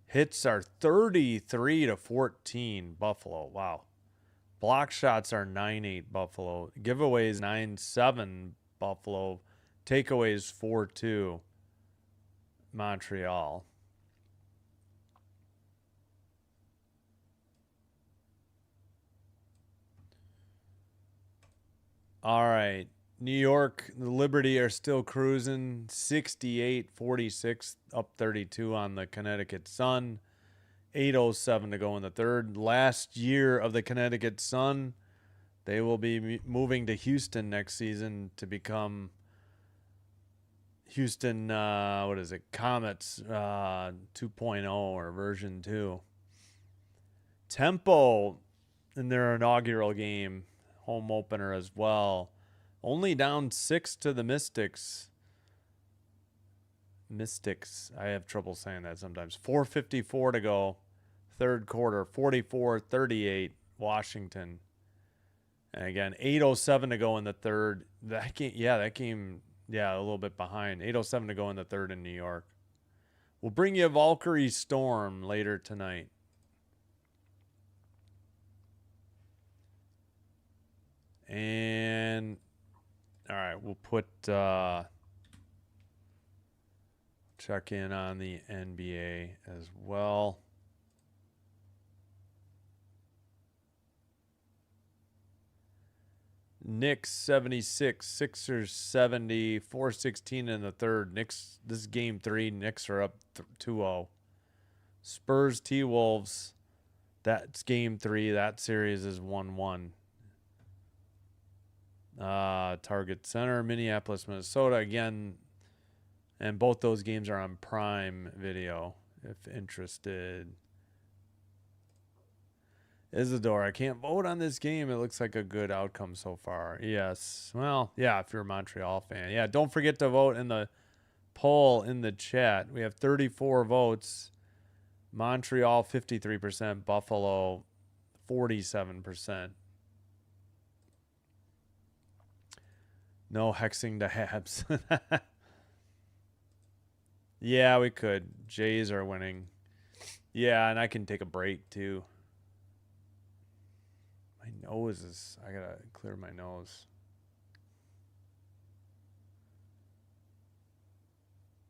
Hits are 33 to 14 Buffalo. Wow. Block shots are 9-8 Buffalo. Giveaways 9-7 Buffalo. Takeaways 4-2 Montreal. All right. New York, the Liberty are still cruising 68-46, up 32 on the Connecticut Sun. 8:07 to go in the third. Last year of the Connecticut Sun. They will be moving to Houston next season to become Houston, Comets 2.0 or version 2. Tempo in their inaugural game, home opener as well. Only down 6 to the Mystics. I have trouble saying that sometimes. 4:54 to go. Third quarter, 44-38, Washington. And again, 8:07 to go in the third. That game, a little bit behind. 8:07 to go in the third in New York. We'll bring you Valkyrie Storm later tonight. And all right, we'll put check in on the NBA as well. Knicks 76, Sixers 70, 4:16 in the third. Knicks, this is game 3. Knicks are up 2-0. Spurs T-Wolves, that's game 3. That series is 1-1. Target Center, Minneapolis, Minnesota again, and both those games are on Prime Video if interested. Isidore, I can't vote on this game. It looks like a good outcome so far. Yes. Well, yeah, if you're a Montreal fan. Yeah, don't forget to vote in the poll in the chat. We have 34 votes. Montreal 53%, Buffalo 47%. No hexing to Habs. Yeah, we could. Jays are winning. Yeah, and I can take a break too. My nose is... I gotta clear my nose.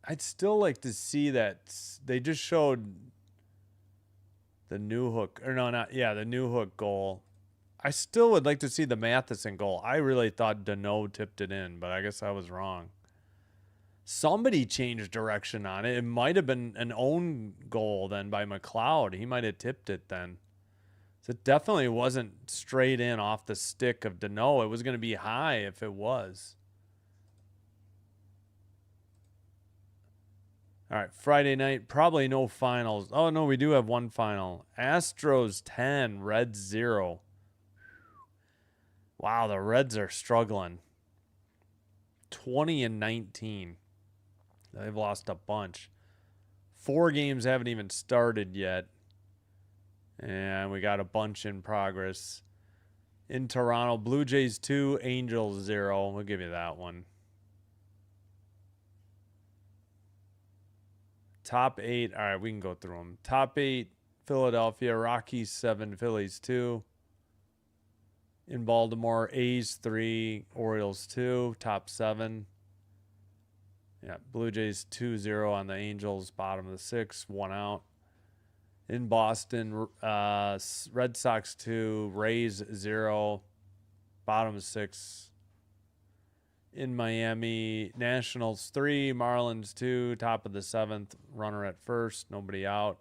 I'd still like to see that... They just showed the New Hook... Or no, not... Yeah, the New Hook goal. I still would like to see the Matheson goal. I really thought Deneau tipped it in, but I guess I was wrong. Somebody changed direction on it. It might have been an own goal then by McLeod. He might have tipped it then. So it definitely wasn't straight in off the stick of Deneau. It was going to be high if it was. All right, Friday night, probably no finals. Oh, no, we do have one final. Astros 10, Reds 0. Wow, the Reds are struggling. 20-19. They've lost a bunch. 4 games haven't even started yet. And we got a bunch in progress. In Toronto, Blue Jays 2, Angels 0. We'll give you that one. Top 8. All right, we can go through them. Top 8, Philadelphia, Rockies 7, Phillies 2. In Baltimore, A's 3, Orioles 2, top 7. Yeah, Blue Jays 2-0 on the Angels, bottom of the 6th, 1 out. In Boston, Red Sox 2, Rays 0, bottom of 6th. In Miami, Nationals 3, Marlins 2, top of the 7th, runner at first, nobody out.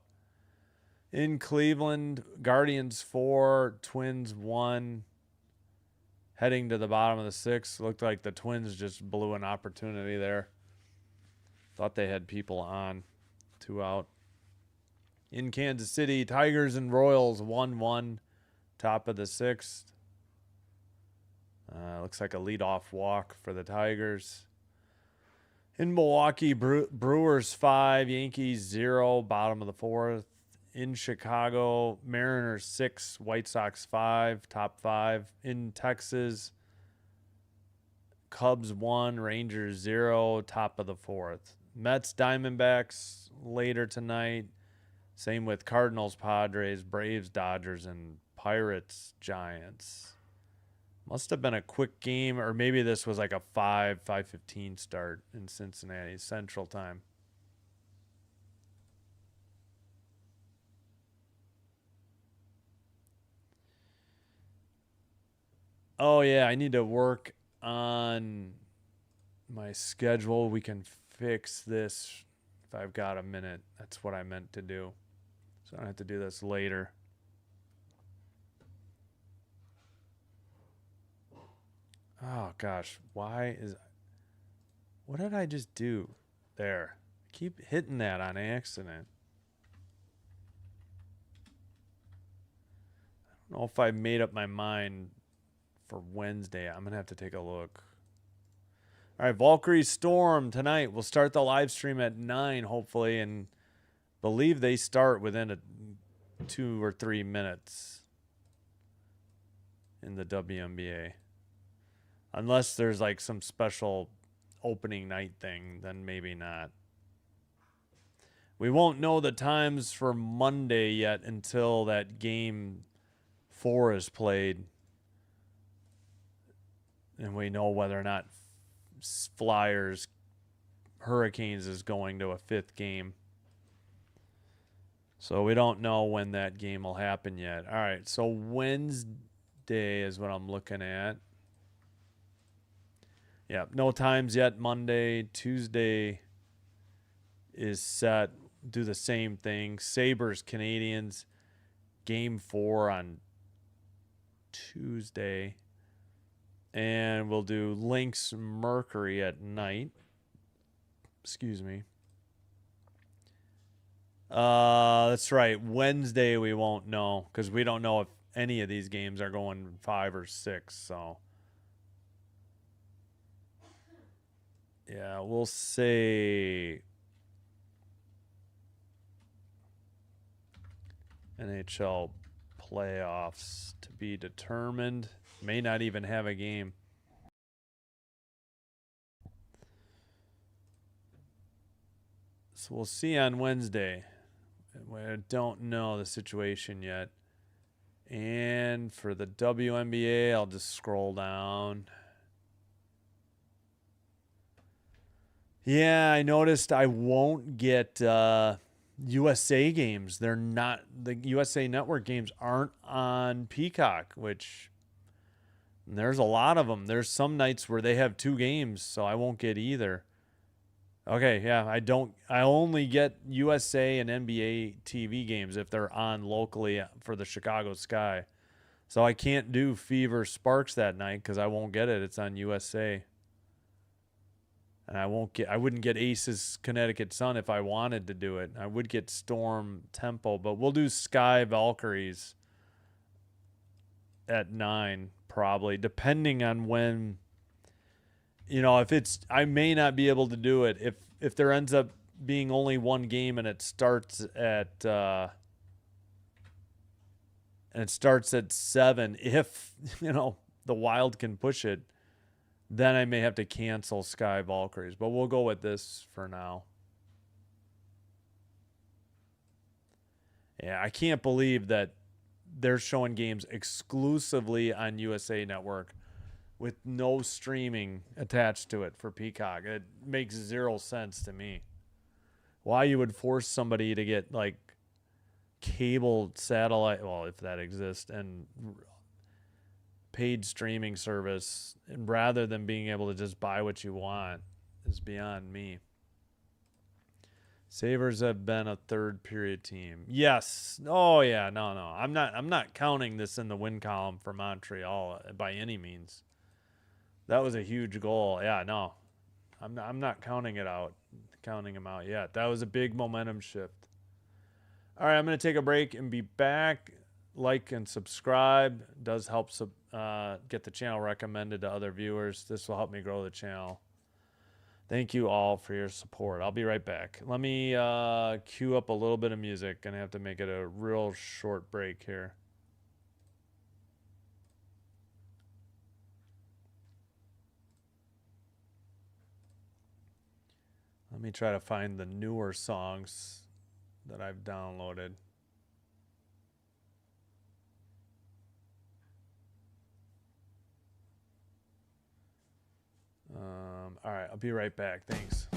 In Cleveland, Guardians 4, Twins 1. Heading to the bottom of the 6th. Looked like the Twins just blew an opportunity there. Thought they had people on. 2 out. In Kansas City, Tigers and Royals 1-1. Top of the 6th. Looks like a leadoff walk for the Tigers. In Milwaukee, Brewers 5, Yankees 0, bottom of the 4th. In Chicago, Mariners 6, White Sox 5, top 5. In Texas, Cubs 1, Rangers 0, top of the 4th. Mets, Diamondbacks later tonight. Same with Cardinals, Padres, Braves, Dodgers, and Pirates, Giants. Must have been a quick game, or maybe this was like a 5:15 start in Cincinnati, Central Time. Oh, yeah, I need to work on my schedule. We can fix this if I've got a minute. That's what I meant to do. So I don't have to do this later. Oh, gosh. What did I just do there? I keep hitting that on accident. I don't know if I made up my mind for Wednesday. I'm going to have to take a look. All right, Valkyrie Storm tonight. We'll start the live stream at 9, hopefully, and believe they start within 2 or 3 minutes in the WNBA. Unless there's like some special opening night thing, then maybe not. We won't know the times for Monday yet until that game 4 is played. And we know whether or not Flyers Hurricanes is going to a 5th game. So we don't know when that game will happen yet. All right, so Wednesday is what I'm looking at. Yeah, no times yet. Monday, Tuesday is set. Do the same thing. Sabres, Canadiens, game 4 on Tuesday. And we'll do Lynx, Mercury at night. Excuse me. That's right. Wednesday we won't know because we don't know if any of these games are going 5 or 6. So, yeah, we'll say NHL playoffs to be determined. May not even have a game. So we'll see on Wednesday. I don't know the situation yet. And for the WNBA, I'll just scroll down. Yeah, I noticed I won't get USA games. They're not, the USA Network games aren't on Peacock, which there's a lot of them. There's some nights where they have 2 games, so I won't get either. Okay, yeah, I only get USA and NBA TV games if they're on locally for the Chicago Sky. So I can't do Fever Sparks that night because I won't get it. It's on USA. And I wouldn't get Aces Connecticut Sun if I wanted to do it. I would get Storm Tempo, but we'll do Sky Valkyries at 9 probably, depending on when, if it's, I may not be able to do it. If there ends up being only one game and it starts at 7, if, the Wild can push it, then I may have to cancel Sky Valkyries, but we'll go with this for now. Yeah, I can't believe that they're showing games exclusively on USA Network with no streaming attached to it for Peacock. It makes zero sense to me. Why you would force somebody to get like cable satellite, well, if that exists, and paid streaming service, and rather than being able to just buy what you want, is beyond me. Sabres have been a third period team. Yes. Oh yeah. No. I'm not counting this in the win column for Montreal by any means. That was a huge goal. Yeah. No. I'm not counting them out yet. That was a big momentum shift. All right. I'm going to take a break and be back. Like and subscribe. It does help get the channel recommended to other viewers. This will help me grow the channel. Thank you all for your support. I'll be right back. Let me cue up a little bit of music. Gonna have to make it a real short break here. Let me try to find the newer songs that I've downloaded. All right, I'll be right back. Thanks.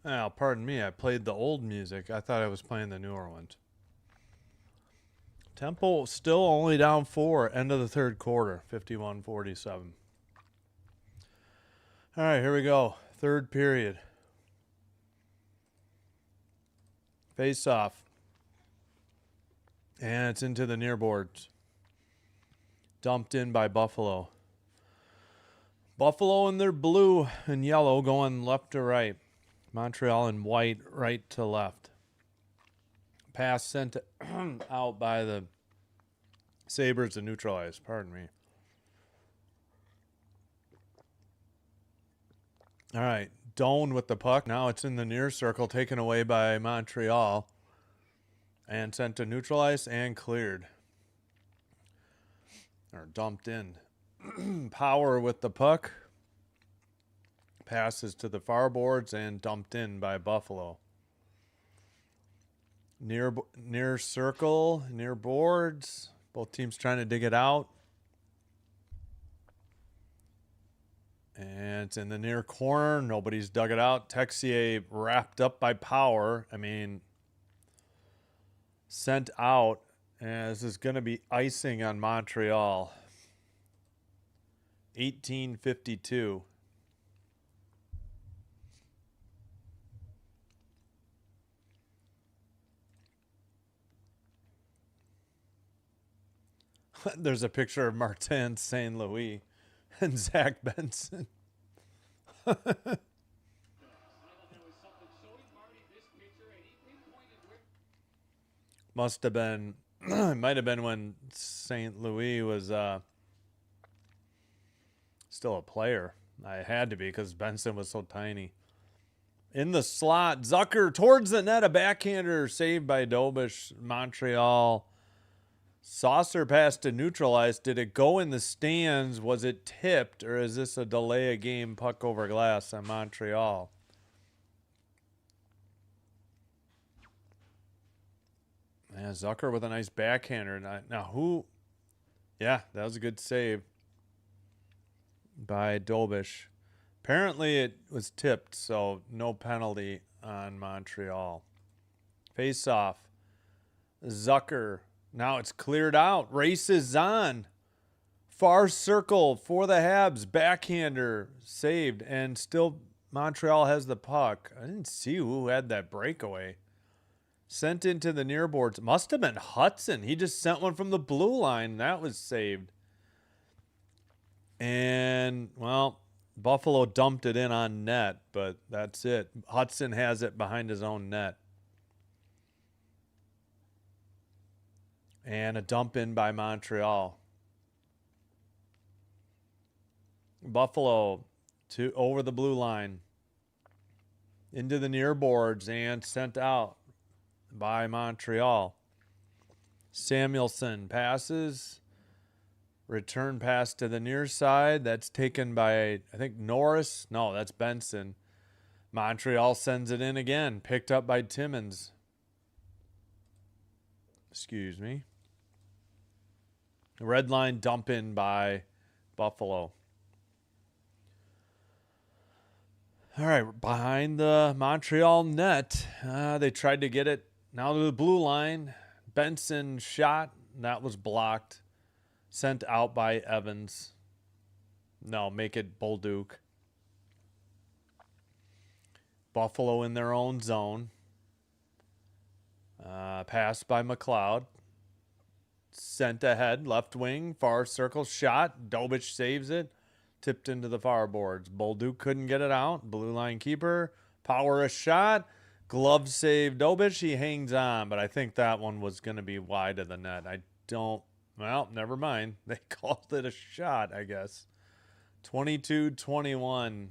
Oh, pardon me. I played the old music. I thought I was playing the newer ones. Temple still only down 4. End of the third quarter. 51-47. All right, here we go. Third period. Face off. And it's into the near boards. Dumped in by Buffalo. Buffalo in their blue and yellow going left to right. Montreal in white, right to left. Pass sent out by the Sabres to neutralize. Pardon me. All right. Doan with the puck. Now it's in the near circle, taken away by Montreal. And sent to neutralize and cleared. Or dumped in. Power with the puck. Passes to the far boards and dumped in by Buffalo. Near circle, near boards. Both teams trying to dig it out. And it's in the near corner. Nobody's dug it out. Texier wrapped up by Power. I mean, sent out. And this is going to be icing on Montreal. 18-52. There's a picture of Martin St. Louis and Zach Benson. Must have been, might have been when St. Louis was still a player. I had to be because Benson was so tiny. In the slot, Zucker towards the net, a backhander saved by Dobish. Montreal. Saucer pass to neutralize. Did it go in the stands? Was it tipped? Or is this a delay of game puck over glass on Montreal? Yeah, Zucker with a nice backhander. Now who? Yeah, that was a good save by Dobish. Apparently it was tipped, so no penalty on Montreal. Face off. Zucker. Now it's cleared out. Race is on. Far circle for the Habs. Backhander saved. And still Montreal has the puck. I didn't see who had that breakaway. Sent into the near boards. Must have been Hudson. He just sent one from the blue line. That was saved. And, well, Buffalo dumped it in on net, but that's it. Hudson has it behind his own net. And a dump in by Montreal. Buffalo over the blue line. Into the near boards and sent out by Montreal. Samuelson passes. Return pass to the near side. That's taken by, I think, Norris. No, that's Benson. Montreal sends it in again. Picked up by Timmins. Excuse me. Red line dump in by Buffalo. All right, behind the Montreal net. They tried to get it now to the blue line. Benson shot. That was blocked. Sent out by Evans. No, make it Bolduc. Buffalo in their own zone. Passed by McLeod. Sent ahead, left wing, far circle shot. Dobish saves it. Tipped into the far boards. Bolduc couldn't get it out. Blue line keeper. Power a shot. Glove save Dobish. He hangs on, but I think that one was going to be wide of the net. Well, never mind. They called it a shot, I guess. 22-21.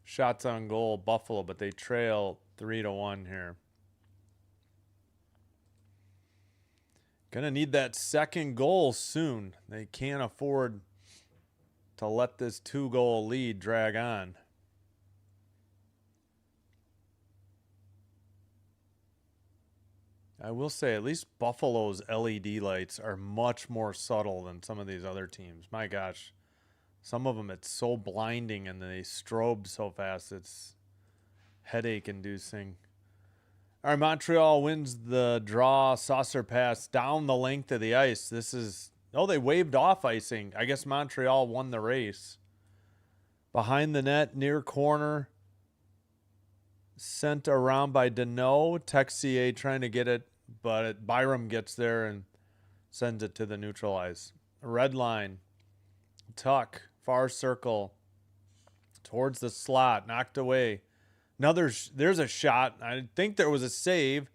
Shots on goal, Buffalo, but they trail 3-1 here. Gonna need that second goal soon. They can't afford to let this 2-goal lead drag on. I will say at least Buffalo's LED lights are much more subtle than some of these other teams. My gosh. Some of them, it's so blinding and they strobe so fast. It's headache inducing. All right, Montreal wins the draw. Saucer pass down the length of the ice. This is, oh, they waved off icing. I guess Montreal won the race. Behind the net, near corner. Sent around by Deneau. Texier trying to get it, but Byram gets there and sends it to the neutral ice. Red line. Tuck. Far circle. Towards the slot. Knocked away. There's a shot. I think there was a save.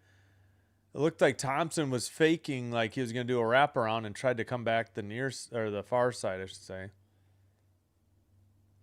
It looked like Thompson was faking like he was going to do a wraparound and tried to come back the far side, I should say.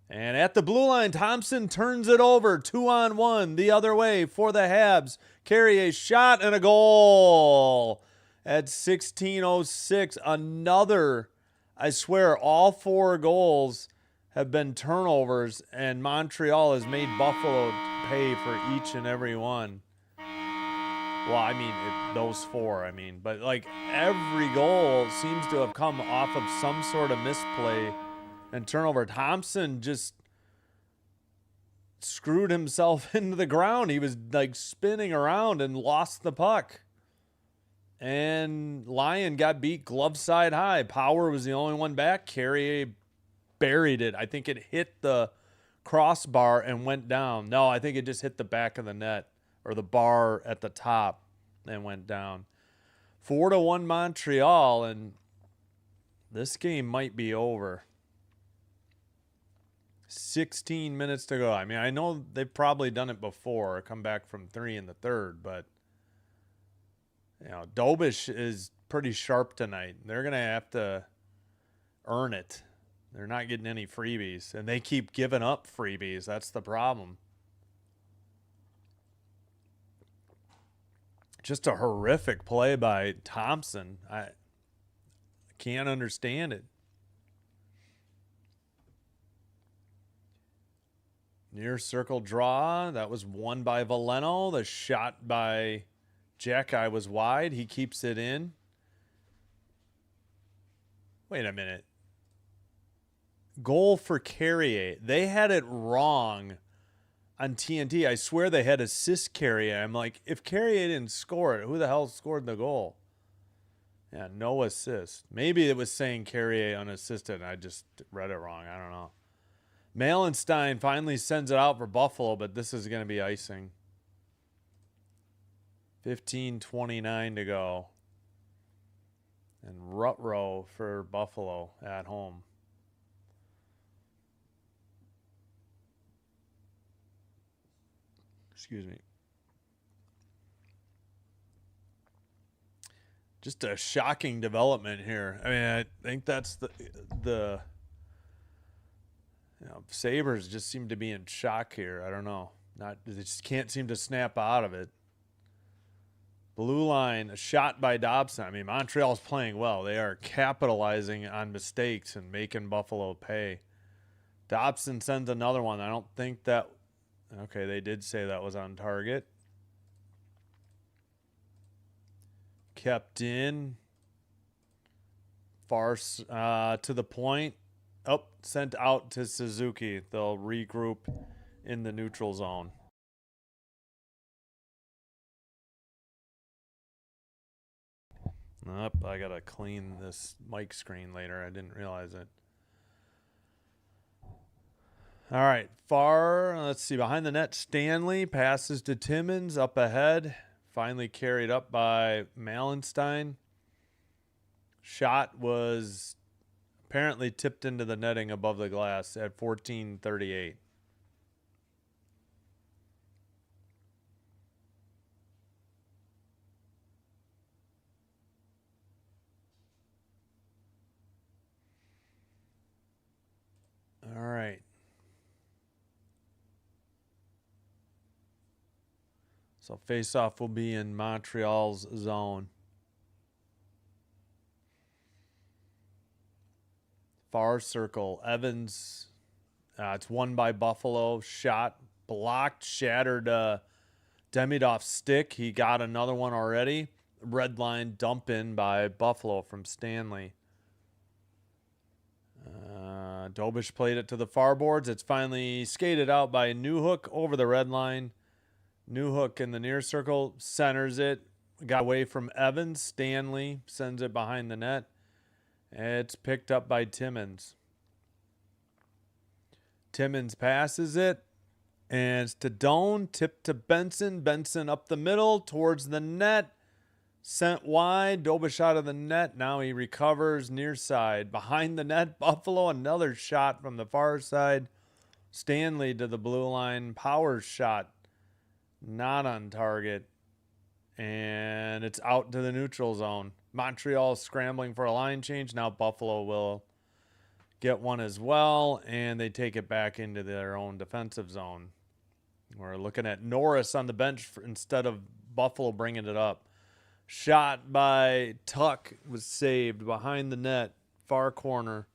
And at the blue line, Thompson turns it over. 2-on-1 the other way for the Habs. Carrier shot and a goal at 16:06. Another, I swear, all 4 goals have been turnovers, and Montreal has made Buffalo pay for each and every one. Well, I mean, those 4, but like every goal seems to have come off of some sort of misplay and turnover. Thompson just screwed himself into the ground. He was like spinning around and lost the puck. And Lyon got beat glove side high. Power was the only one back. Carrier buried it. I think it hit the crossbar and went down. No, I think it just hit the back of the net or the bar at the top and went down. 4-1 Montreal, and this game might be over. 16 minutes to go. I know they've probably done it before, come back from 3 in the third, but Dobish is pretty sharp tonight. They're going to have to earn it. They're not getting any freebies, and they keep giving up freebies. That's the problem. Just a horrific play by Thompson. I can't understand it. Near circle draw. That was won by Veleno. The shot by Jackeye was wide. He keeps it in. Wait a minute. Goal for Carrier. They had it wrong on TNT. I swear they had assist Carrier. I'm like, if Carrier didn't score it, who the hell scored the goal? Yeah, no assist. Maybe it was saying Carrier unassisted, and I just read it wrong. I don't know. Malenstein finally sends it out for Buffalo, but this is going to be icing. 15:29 to go. And Rutrow for Buffalo at home. Excuse me. Just a shocking development here. I think that's the Sabres just seem to be in shock here. I don't know. They just can't seem to snap out of it. Blue line, a shot by Dobson. Montreal's playing well. They are capitalizing on mistakes and making Buffalo pay. Dobson sends another one. I don't think that... Okay, they did say that was on target. Kept in. Far to the point. Oh, sent out to Suzuki. They'll regroup in the neutral zone. Nope, I gotta clean this mic screen later. I didn't realize it. All right, let's see, behind the net, Stanley passes to Timmins, up ahead. Finally carried up by Malenstein. Shot was apparently tipped into the netting above the glass at 14:38. All right. So face-off will be in Montreal's zone. Far circle. Evans. It's won by Buffalo. Shot blocked. Shattered Demidov's stick. He got another one already. Red line dump in by Buffalo from Stanley. Dobish played it to the far boards. It's finally skated out by Newhook over the red line. Newhook in the near circle, centers it. Got away from Evans. Stanley sends it behind the net. It's picked up by Timmins. Timmins passes it. And it's to Doan. Tip to Benson. Benson up the middle towards the net. Sent wide. Dobish out of the net. Now he recovers near side. Behind the net, Buffalo. Another shot from the far side. Stanley to the blue line. Power shot. Not on target. And it's out to the neutral zone. Montreal scrambling for a line change. Now Buffalo will get one as well. And they take it back into their own defensive zone. We're looking at Norris on the bench instead of Buffalo bringing it up. Shot by Tuck was saved behind the net. Far corner.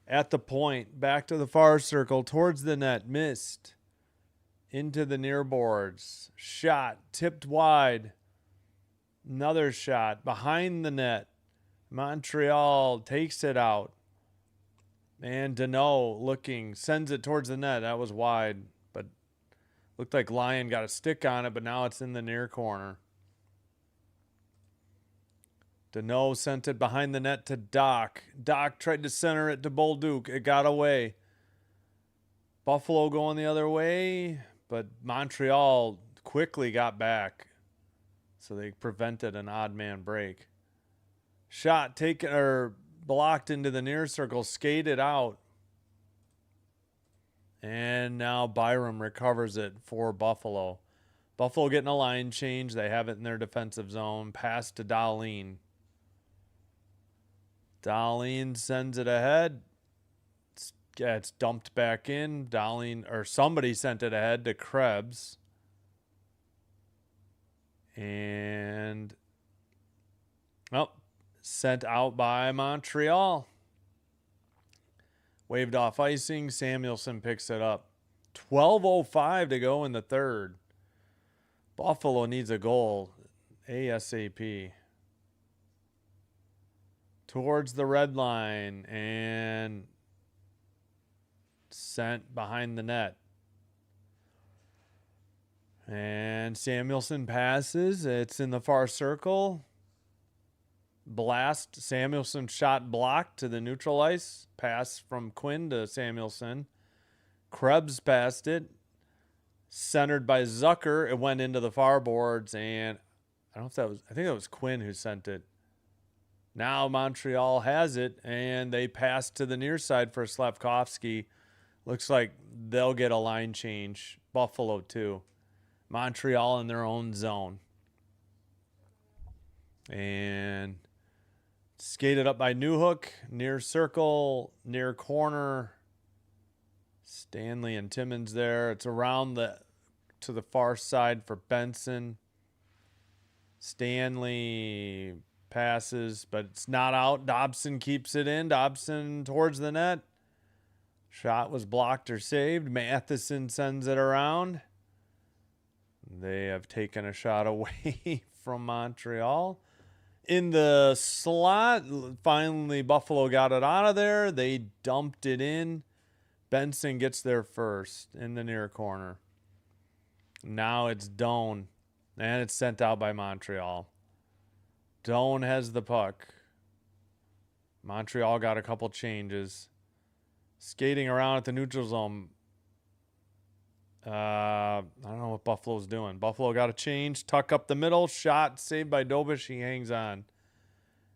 At the point. Back to the far circle. Towards the net. Missed. Into the near boards. Shot. Tipped wide. Another shot. Behind the net. Montreal takes it out. And Deneau looking. Sends it towards the net. That was wide. But looked like Lyon got a stick on it. But now it's in the near corner. Deneau sent it behind the net to Doc. Doc tried to center it to Bolduc. It got away. Buffalo going the other way, but Montreal quickly got back. So they prevented an odd man break. Shot taken or blocked into the near circle, skated out. And now Byram recovers it for Buffalo. Buffalo getting a line change. They have it in their defensive zone. Pass to Dahlin. Dahlin sends it ahead. It's dumped back in. Dahlin, or somebody sent it ahead to Krebs. And, sent out by Montreal. Waved off icing. Samuelson picks it up. 12:05 to go in the third. Buffalo needs a goal ASAP. Towards the red line and sent behind the net. And Samuelson passes. It's in the far circle. Blast. Samuelson shot blocked to the neutral ice. Pass from Quinn to Samuelson. Krebs passed it. Centered by Zucker. It went into the far boards. And I think that was Quinn who sent it. Now Montreal has it, and they pass to the near side for Slavkovsky. Looks like they'll get a line change. Buffalo, too. Montreal in their own zone. And skated up by Newhook. Near circle, near corner. Stanley and Timmins there. It's around to the far side for Benson. Stanley passes, but it's not out. Dobson keeps it in. Dobson towards the net. Shot was blocked or saved. Matheson sends it around. They have taken a shot away from Montreal. In the slot, finally Buffalo got it out of there. They dumped it in. Benson gets there first in the near corner. Now it's Doan, and it's sent out by Montreal. Doan has the puck. Montreal got a couple changes. Skating around at the neutral zone. I don't know what Buffalo's doing. Buffalo got a change. Tuck up the middle. Shot saved by Dobish. He hangs on.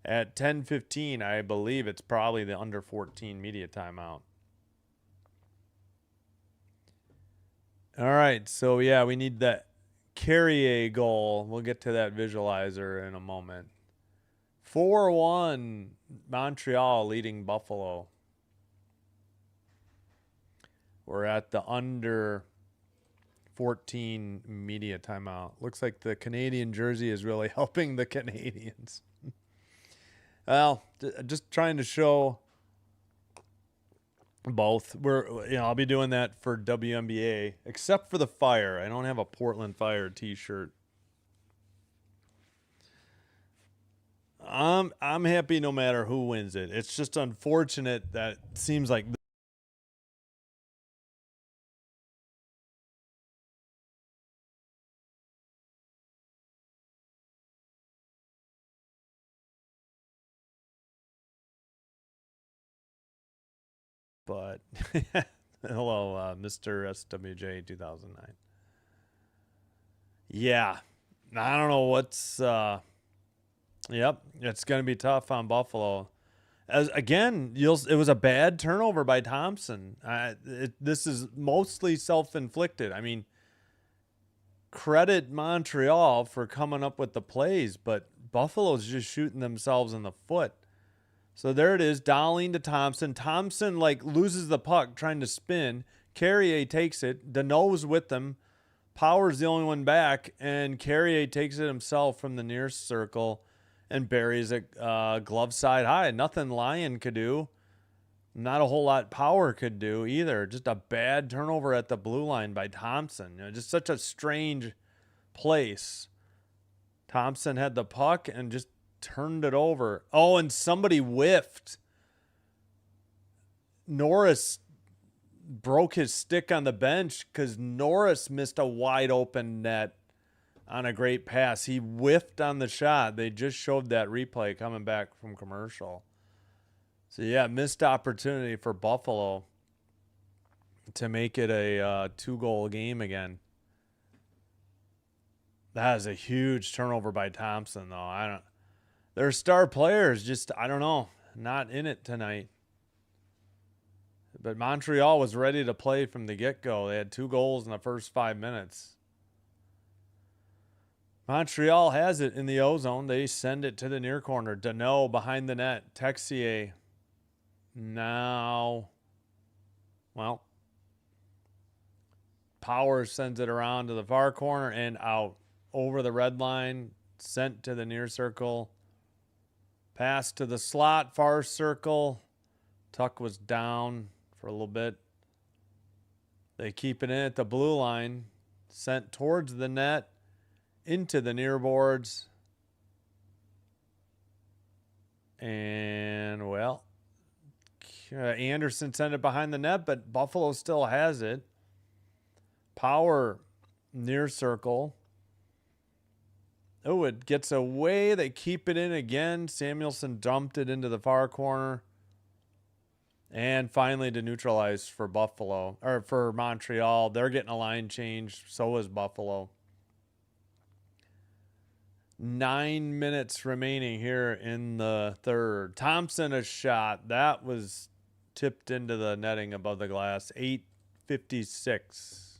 At 10:15, I believe it's probably the under 14 media timeout. All right. So, yeah, we need that Carrier goal. We'll get to that visualizer in a moment. 4-1 Montreal leading Buffalo. We're at the under 14 media timeout. Looks like the Canadian jersey is really helping the Canadians. Well, just trying to show both. I'll be doing that for WNBA, except for the Fire. I don't have a Portland Fire t-shirt. I'm happy no matter who wins it. It's just unfortunate that it seems like But hello, Mr. SWJ 2009. Yeah, I don't know what's. Yep, it's going to be tough on Buffalo. As again, it was a bad turnover by Thompson. This is mostly self-inflicted. I mean, credit Montreal for coming up with the plays, but Buffalo's just shooting themselves in the foot. So there it is, Dowling to Thompson. Thompson loses the puck trying to spin. Carrier takes it. Deneau's with them. Power's the only one back, and Carrier takes it himself from the near circle and buries it glove side high. Nothing Lyon could do. Not a whole lot Power could do either. Just a bad turnover at the blue line by Thompson. Just such a strange place. Thompson had the puck and just turned it over. Oh, and somebody whiffed. Norris broke his stick on the bench because Norris missed a wide open net on a great pass. He whiffed on the shot. They just showed that replay coming back from commercial. So, yeah, missed opportunity for Buffalo to make it a 2-goal game again. That is a huge turnover by Thompson, though. Their star players just, I don't know, not in it tonight. But Montreal was ready to play from the get-go. They had 2 goals in the first 5 minutes. Montreal has it in the O-zone. They send it to the near corner. Deneau behind the net. Texier. Now, well, Power sends it around to the far corner and out. Over the red line. Sent to the near circle. Pass to the slot, far circle. Tuck was down for a little bit. They keep it in at the blue line. Sent towards the net. Into the near boards. And, well, Anderson sent it behind the net, but Buffalo still has it. Power near circle. Oh, it gets away. They keep it in again. Samuelson dumped it into the far corner. And finally to neutralize for Buffalo, or for Montreal. They're getting a line change. So is Buffalo. 9 minutes remaining here in the third. Thompson a shot. That was tipped into the netting above the glass. 8:56.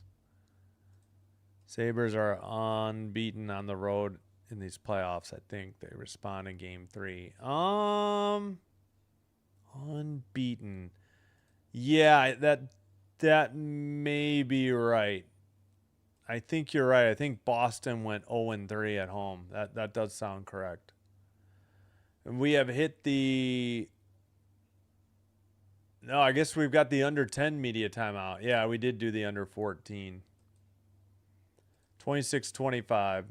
Sabres are unbeaten on the road in these playoffs. I think they respond in game 3. Unbeaten. Yeah, that may be right. I think you're right. I think Boston went 0-3 at home. That does sound correct. And we have hit the... No, I guess we've got the under 10 media timeout. Yeah, we did do the under 14. 26-25.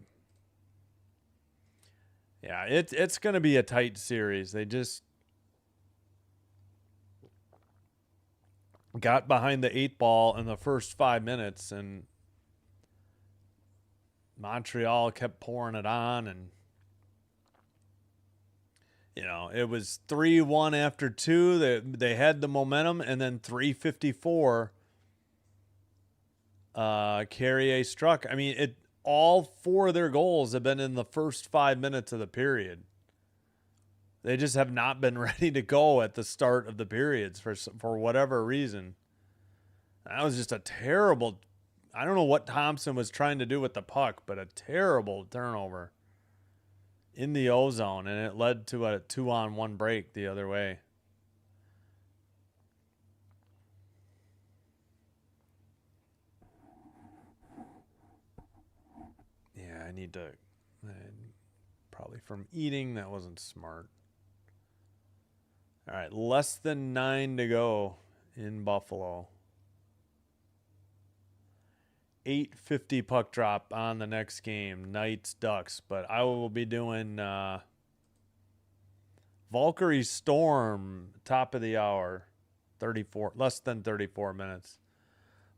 Yeah, it's going to be a tight series. They just got behind the 8 ball in the first 5 minutes, and Montreal kept pouring it on, and it was 3-1 after 2. They had the momentum, and then 3:54 Carrier struck. I mean, all 4 of their goals have been in the first 5 minutes of the period. They just have not been ready to go at the start of the periods for whatever reason. That was just a terrible... I don't know what Thompson was trying to do with the puck, but a terrible turnover in the O-zone, and it led to a 2-on-1 break the other way. Yeah, I need to... probably from eating, that wasn't smart. All right, less than 9 to go in Buffalo. 8:50 puck drop on the next game, Knights Ducks. But I will be doing Valkyrie Storm, top of the hour, less than 34 minutes.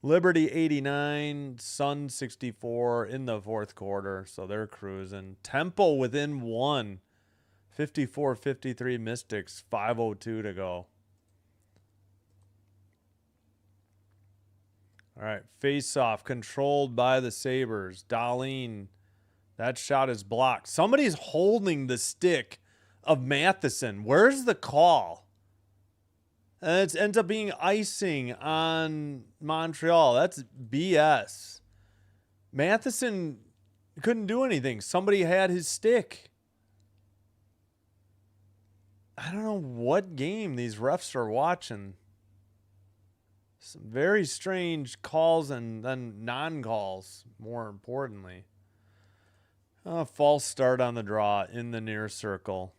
Liberty 89, Sun 64 in the fourth quarter, so they're cruising. Temple within 1, 54-53 Mystics, 5:02 to go. All right, face-off controlled by the Sabres. Dahlin, that shot is blocked. Somebody's holding the stick of Matheson. Where's the call? And it ends up being icing on Montreal. That's BS. Matheson couldn't do anything. Somebody had his stick. I don't know what game these refs are watching. Some very strange calls and then non-calls, more importantly. False start on the draw in the near circle.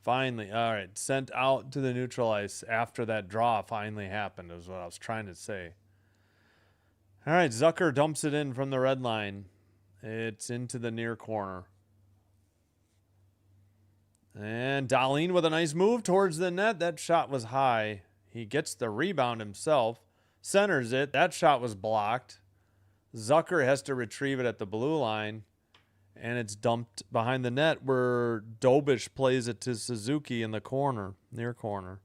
Finally, all right, sent out to the neutral ice after that draw finally happened is what I was trying to say. All right, Zucker dumps it in from the red line. It's into the near corner. And Dahlin with a nice move towards the net. That shot was high. He gets the rebound himself. Centers it. That shot was blocked. Zucker has to retrieve it at the blue line. And it's dumped behind the net where Dobish plays it to Suzuki in the corner, near corner.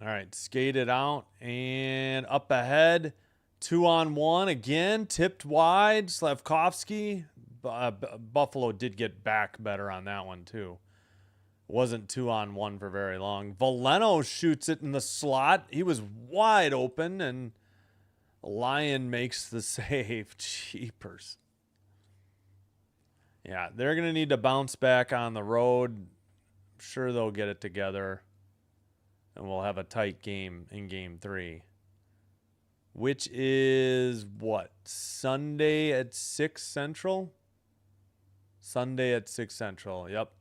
All right, skated out and up ahead. 2-on-1 again, tipped wide. Slavkovsky. Buffalo did get back better on that one, too. Wasn't 2-on-1 for very long. Veleno shoots it in the slot. He was wide open, and Lyon makes the save. Jeepers. Yeah, they're going to need to bounce back on the road. I'm sure they'll get it together, and we'll have a tight game in Game 3. Which is, what, Sunday at 6 Central? Sunday at 6 Central, yep.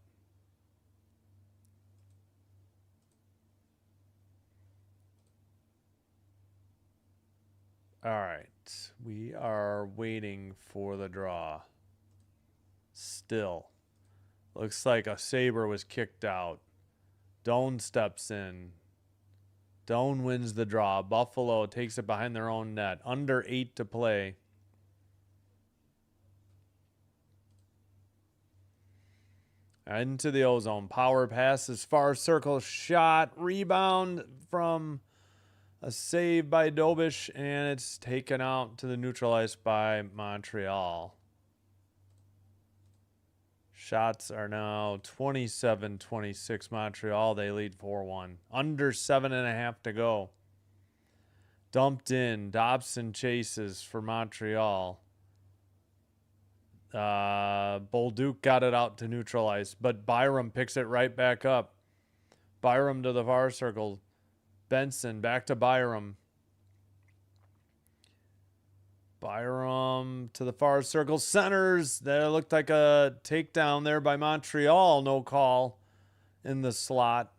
All right, we are waiting for the draw. Still. Looks like a Sabre was kicked out. Doan steps in. Doan wins the draw. Buffalo takes it behind their own net. Under 8 to play. Into the ozone. Power passes. Far circle shot. Rebound from a save by Dobish. And it's taken out to the neutral ice by Montreal. Shots are now 27-26 Montreal. They lead 4-1. Under 7.5 to go. Dumped in. Dobson chases for Montreal. Bolduc got it out to neutral ice, but Byram picks it right back up. Byram to the far circle. Benson back to Byram. Byram to the far circle. Centers. That looked like a takedown there by Montreal. No call in the slot.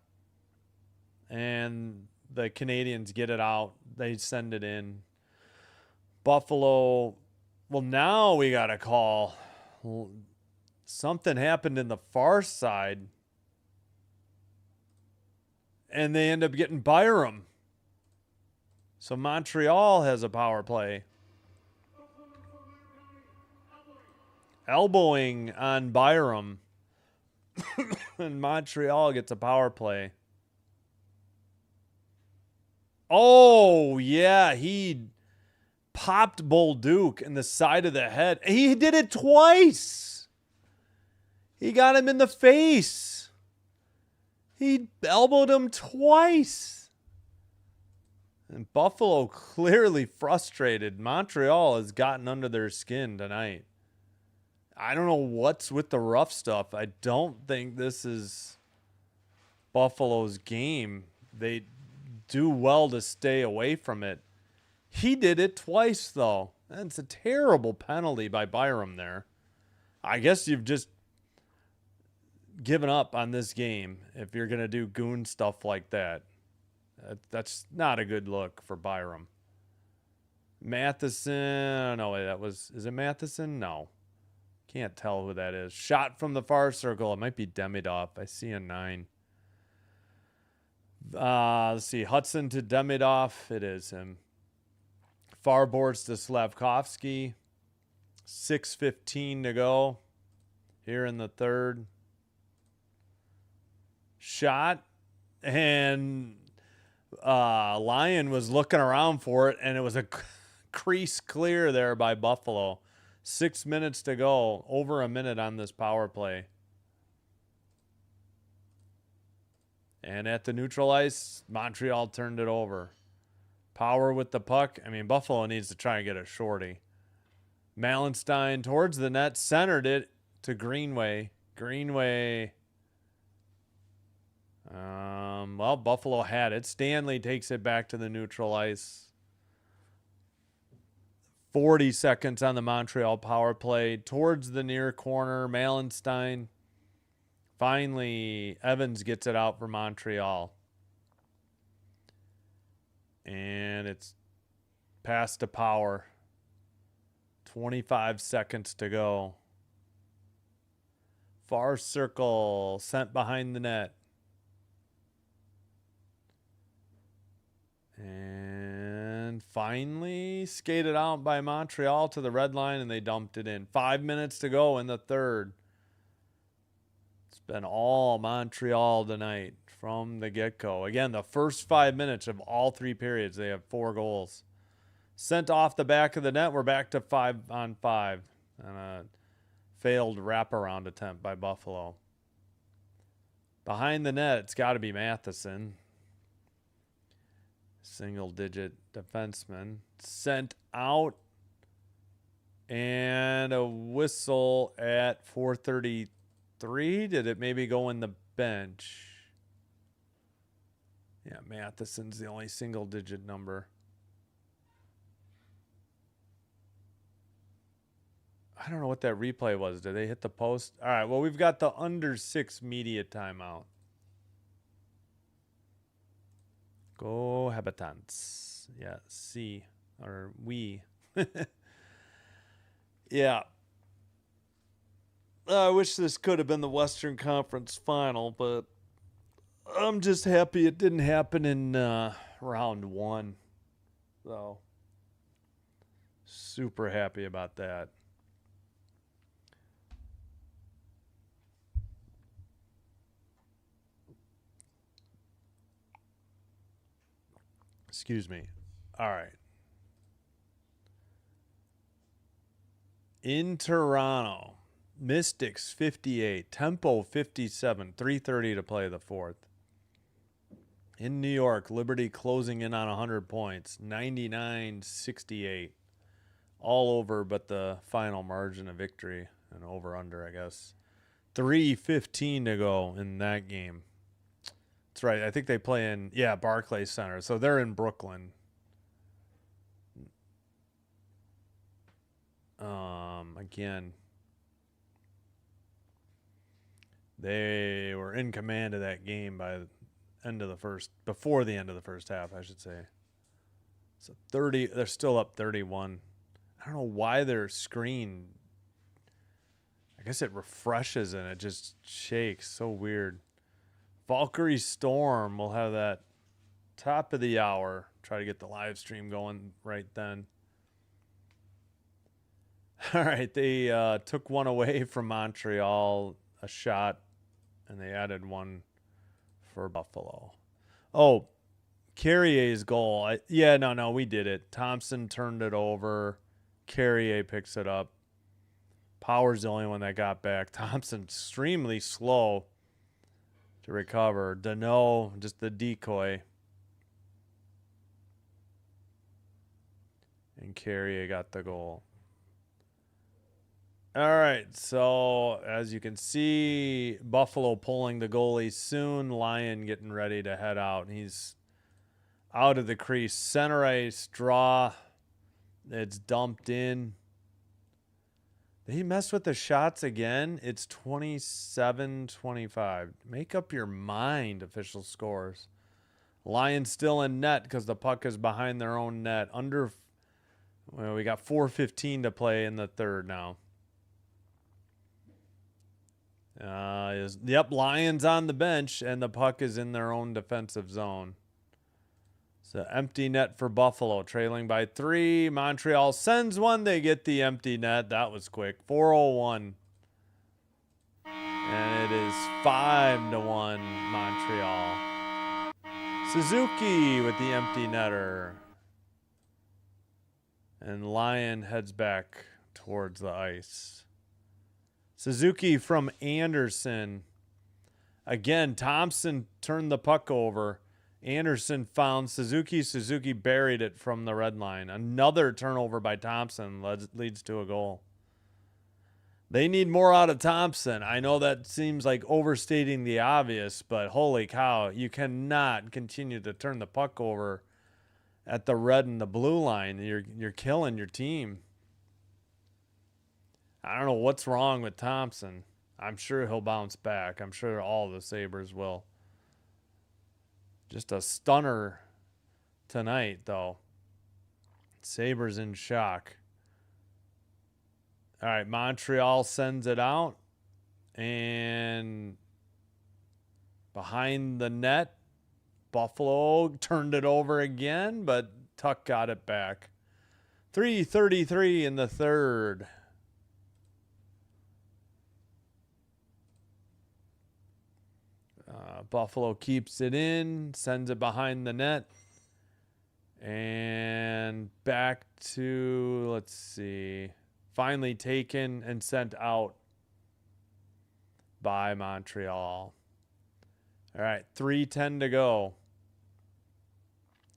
And the Canadiens get it out. They send it in. Buffalo. Well, now we got a call. Something happened in the far side. And they end up getting Byram. So Montreal has a power play. Elbowing on Byram. And Montreal gets a power play. Oh, yeah. He popped Bolduc in the side of the head. He did it twice. He got him in the face. He elbowed him twice. And Buffalo clearly frustrated. Montreal has gotten under their skin tonight. I don't know what's with the rough stuff. I don't think this is Buffalo's game. They do well to stay away from it. He did it twice, though. That's a terrible penalty by Byram there. I guess you've just given up on this game if you're going to do goon stuff like that. That's not a good look for Byram. Matheson. No, wait, that was... Is it Matheson? No. Can't tell who that is. Shot from the far circle. It might be Demidov. I see a 9. Let's see. Hudson to Demidov. It is him. Far boards to Slavkovsky. 6:15 to go here in the third. shot, and Lion was looking around for it, and it was a crease clear there by Buffalo. 6 minutes to go, over a minute on this power play. And at the neutral ice, Montreal turned it over. Power with the puck. I mean, Buffalo needs to try and get a shorty. Malenstein towards the net, centered it to Greenway. Greenway. Well, Buffalo had it. Stanley takes it back to the neutral ice. 40 seconds on the Montreal power play. Towards the near corner, Malenstein. Finally, Evans gets it out for Montreal. And it's past to Power. 25 seconds to go. Far circle sent behind the net. And finally skated out by Montreal to the red line, and they dumped it in. 5 minutes to go in the third. It's been all Montreal tonight from the get-go. Again, the first 5 minutes of all three periods, they have 4 goals. Sent off the back of the net. We're back to 5-on-5. And a failed wraparound attempt by Buffalo. Behind the net, it's got to be Matheson. Single-digit defenseman. Sent out. And a whistle at 4:33. Did it maybe go in the bench? Yeah, Matheson's the only single-digit number. I don't know what that replay was. Did they hit the post? All right, well, we've got the under 6 media timeout. Go Habitants. Yeah, C. Or we. Yeah. I wish this could have been the Western Conference Final, but I'm just happy it didn't happen in round 1. So, super happy about that. Excuse me. All right. In Toronto, Mystics 58, Tempo 57, 3:30 to play the fourth. In New York, Liberty closing in on 100 points, 99-68. All over but the final margin of victory, and over-under, I guess. 3:15 to go in that game. That's right. I think they play in, Barclays Center. So they're in Brooklyn. Again, they were in command of that game by the end of the first, before the end of the first half, I should say. So 30, they're still up 31. I don't know why their screen, I guess it refreshes and it just shakes. So weird. Valkyrie Storm will have that top of the hour. Try to get the live stream going right then. All right, they took one away from Montreal, a shot, and they added one for Buffalo. Oh, Carrier's goal. No, we did it. Thompson turned it over. Carrier picks it up. Power's the only one that got back. Thompson extremely slow to recover. Deneau, just the decoy. And Carrier got the goal. All right, so as you can see, Buffalo pulling the goalie soon. Lion getting ready to head out. He's out of the crease. Center ice draw. It's dumped in. They messed with the shots again. It's 27-25. Make up your mind, official scores. Lions still in net because the puck is behind their own net. We got 4:15 to play in the third now. Lions on the bench, and the puck is in their own defensive zone. So empty net for Buffalo, trailing by 3. Montreal sends one. They get the empty net. That was quick. 4:01. And it is 5-1 Montreal. Suzuki with the empty netter. And Lyon heads back towards the ice. Suzuki from Anderson. Again, Thompson turned the puck over. Anderson found Suzuki. Suzuki buried it from the red line. Another turnover by Thompson leads to a goal. They need more out of Thompson. I know that seems like overstating the obvious, but holy cow, you cannot continue to turn the puck over at the red and the blue line. You're killing your team. I don't know what's wrong with Thompson. I'm sure he'll bounce back. I'm sure all the Sabres will. Just a stunner tonight, though. Sabres in shock. All right, Montreal sends it out. And behind the net, Buffalo turned it over again, but Tuck got it back. 3:33 in the third. Buffalo keeps it in, sends it behind the net. And back to, let's see, finally taken and sent out by Montreal. All right, 3:10 to go.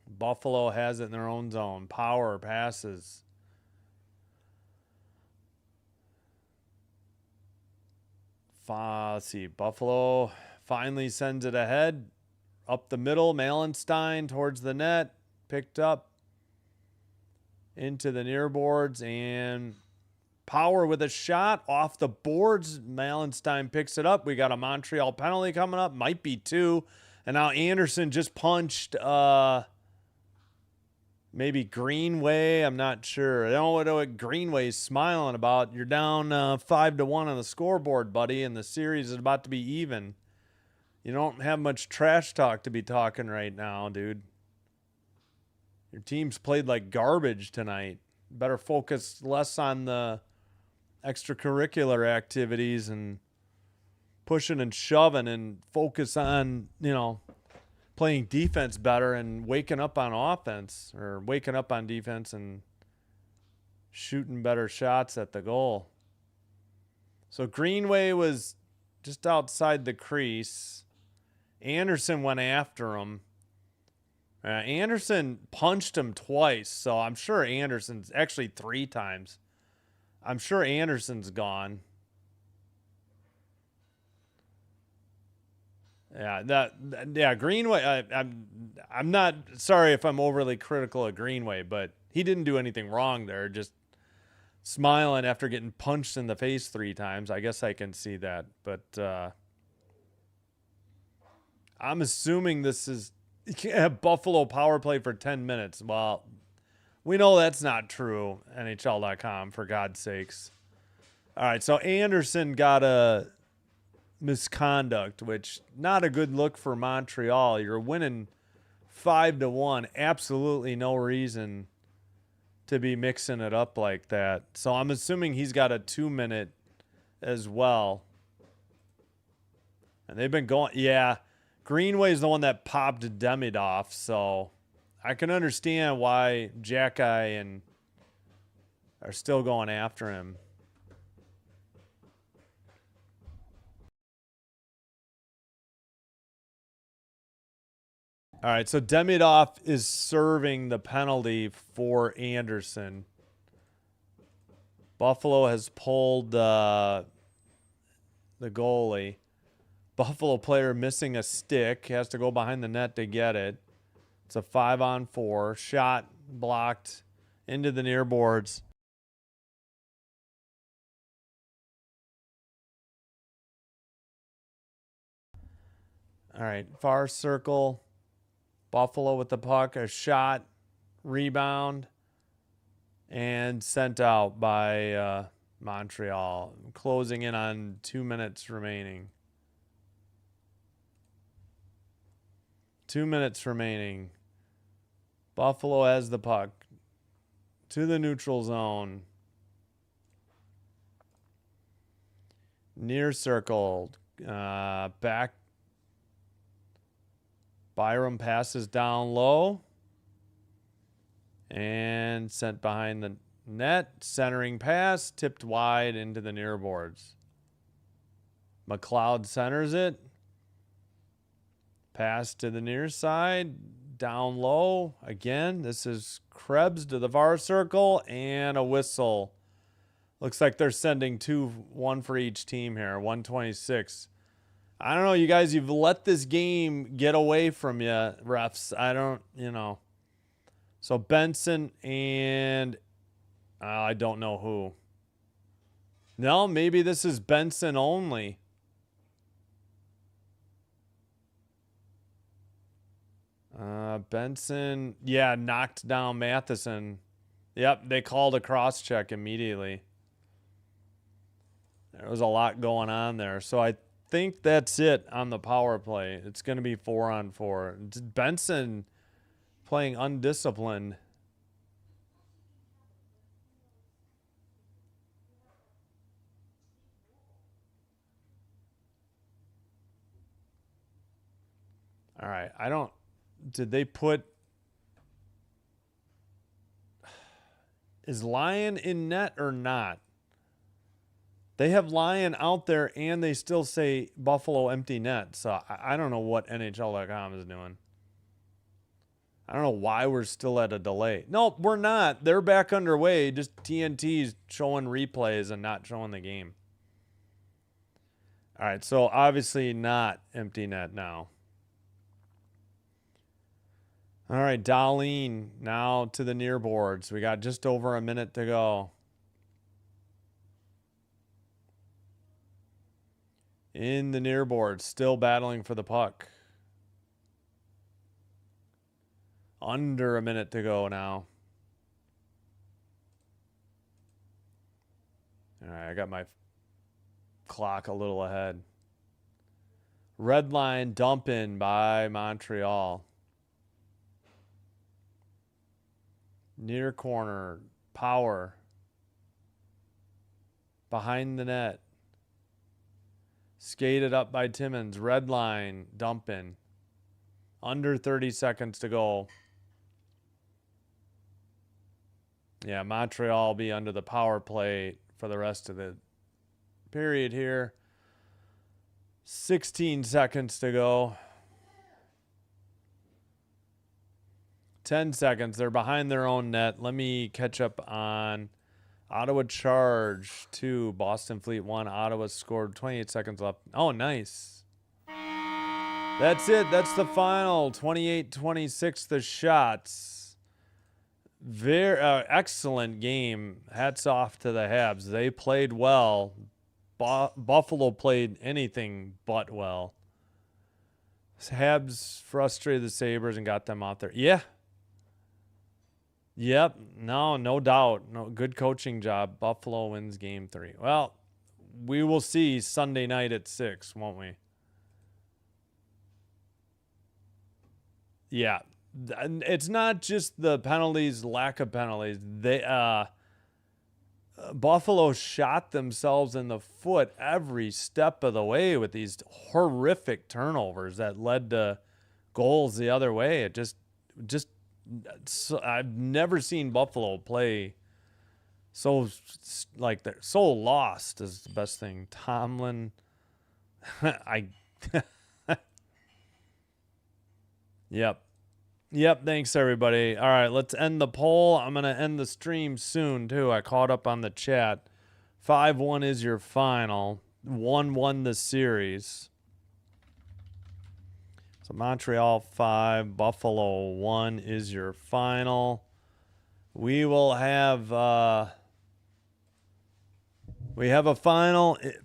Buffalo has it in their own zone. Power passes. Let's see, Buffalo finally sends it ahead. Up the middle, Malenstein towards the net. Picked up into the near boards. And Power with a shot off the boards. Malenstein picks it up. We got a Montreal penalty coming up. Might be two. And now Anderson just punched maybe Greenway. I'm not sure. I don't know what Greenway's smiling about. You're down 5-1 on the scoreboard, buddy, and the series is about to be even. You don't have much trash talk to be talking right now, dude. Your team's played like garbage tonight. Better focus less on the extracurricular activities and pushing and shoving and focus on, playing defense better and waking up on offense, or waking up on defense and shooting better shots at the goal. So Greenway was just outside the crease. Anderson went after him. Anderson punched him twice, so I'm sure Anderson's actually 3 times. I'm sure Anderson's gone. Yeah, Greenway. I'm not sorry if I'm overly critical of Greenway, but he didn't do anything wrong there. Just smiling after getting punched in the face 3 times. I guess I can see that, but I'm assuming this is Buffalo power play for 10 minutes. Well, we know that's not true. NHL.com, for God's sakes. All right, so Anderson got a misconduct, which not a good look for Montreal. You're winning 5-1. Absolutely no reason to be mixing it up like that. So I'm assuming he's got a 2-minute as well. And they've been going, yeah. Greenway's the one that popped Demidov, so I can understand why Jackeye and are still going after him. All right, so Demidov is serving the penalty for Anderson. Buffalo has pulled the goalie. Buffalo player missing a stick. Has to go behind the net to get it. It's a 5-on-4. Shot blocked into the near boards. All right, far circle. Buffalo with the puck. A shot, rebound, and sent out by Montreal. Closing in on 2 minutes remaining. 2 minutes remaining. Buffalo has the puck to the neutral zone. Near circle. Back. Byram passes down low. And sent behind the net. Centering pass. Tipped wide into the near boards. McLeod centers it. Pass to the near side. Down low. Again, this is Krebs to the far circle. And a whistle. Looks like they're sending one for each team here. 126. I don't know, you guys. You've let this game get away from you, refs. I don't, So Benson and I don't know who. No, maybe this is Benson only. Benson, yeah, knocked down Matheson. Yep, they called a cross-check immediately. There was a lot going on there. So I think that's it on the power play. It's going to be 4-on-4. Benson playing undisciplined. All right, did they put... Is Lyon in net or not? They have Lyon out there, and they still say Buffalo empty net. So I don't know what NHL.com is doing. I don't know why we're still at a delay. No, we're not. They're back underway. Just TNT's showing replays and not showing the game. All right, so obviously not empty net now. All right, Darlene now to the near boards. We got just over a minute to go. In the near boards, still battling for the puck. Under a minute to go now. All right, I got my clock a little ahead. Red line dump in by Montreal. Near corner, power. Behind the net. Skated up by Timmins. Red line, dump in. Under 30 seconds to go. Yeah, Montreal will be under the power play for the rest of the period here. 16 seconds to go. 10 seconds. They're behind their own net. Let me catch up on Ottawa Charge 2, Boston Fleet 1. Ottawa scored 28 seconds left. Oh, nice. That's it. That's the final. 28-26 the shots. Very excellent game. Hats off to the Habs. They played well. Buffalo played anything but well. Habs frustrated the Sabres and got them out there. Yeah. Yep. No doubt. No, good coaching job. Buffalo wins game 3. Well, we will see Sunday night at 6, won't we? Yeah. It's not just the penalties, lack of penalties. Buffalo shot themselves in the foot every step of the way with these horrific turnovers that led to goals the other way. It just I've never seen Buffalo play so like they're so lost is the best thing. Tomlin, Yep. Thanks everybody. All right, let's end the poll. I'm gonna end the stream soon too. I caught up on the chat. 5-1 is your final. 1-1 the series. So Montreal 5, Buffalo 1 is your final. We will have a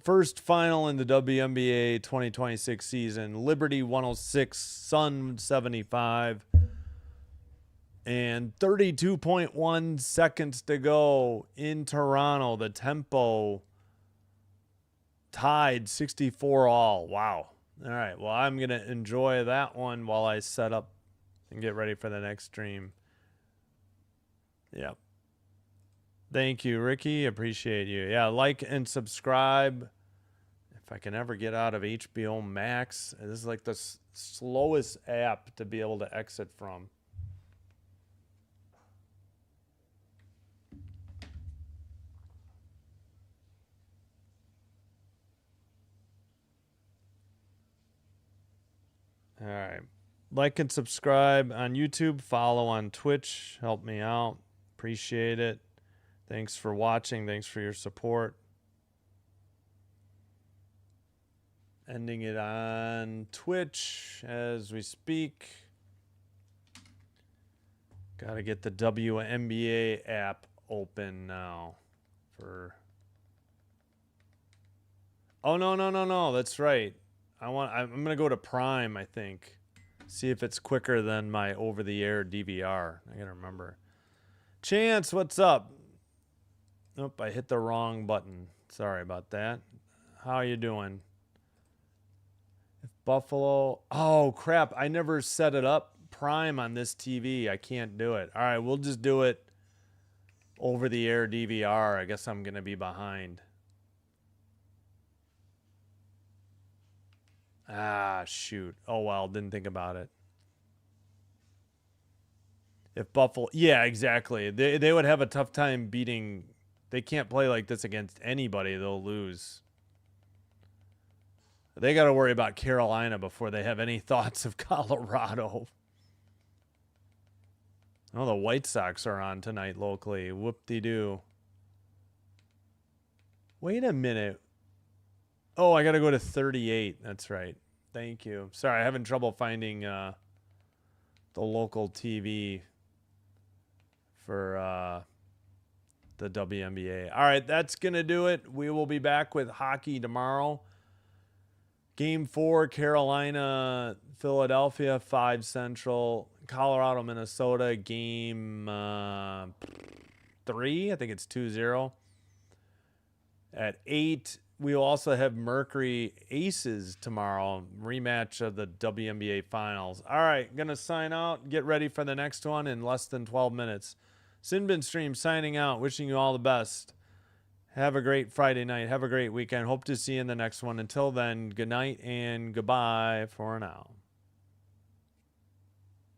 first final in the WNBA 2026 season. Liberty 106, Sun 75. And 32.1 seconds to go in Toronto. The tempo tied 64 all. Wow. All right. Well, I'm going to enjoy that one while I set up and get ready for the next stream. Yep. Thank you, Ricky. Appreciate you. Yeah, like and subscribe. If I can ever get out of HBO Max, this is like the slowest app to be able to exit from. All right. Like and subscribe on YouTube. Follow on Twitch. Help me out. Appreciate it. Thanks for watching. Thanks for your support. Ending it on Twitch as we speak. Got to get the WNBA app open now. Oh, no. That's right. I'm going to go to Prime, I think. See if it's quicker than my over-the-air DVR. I got to remember. Chance, what's up? Nope, I hit the wrong button. Sorry about that. How are you doing? If Buffalo... Oh, crap. I never set it up Prime on this TV. I can't do it. All right, we'll just do it over-the-air DVR. I guess I'm going to be behind. Ah, shoot. Oh, well, didn't think about it. If Buffalo... Yeah, exactly. They would have a tough time beating... They can't play like this against anybody. They'll lose. They got to worry about Carolina before they have any thoughts of Colorado. Oh, the White Sox are on tonight locally. Whoop-de-doo. Wait a minute. Oh, I got to go to 38. That's right. Thank you. Sorry, I'm having trouble finding the local TV for the WNBA. All right, that's going to do it. We will be back with hockey tomorrow. Game 4, Carolina, Philadelphia, 5 Central. Colorado, Minnesota, game 3. I think it's 2-0. At 8, we will also have Mercury Aces tomorrow. Rematch of the WNBA Finals. All right, going to sign out. Get ready for the next one in less than 12 minutes. Sinbin Stream signing out. Wishing you all the best. Have a great Friday night. Have a great weekend. Hope to see you in the next one. Until then, good night and goodbye for now.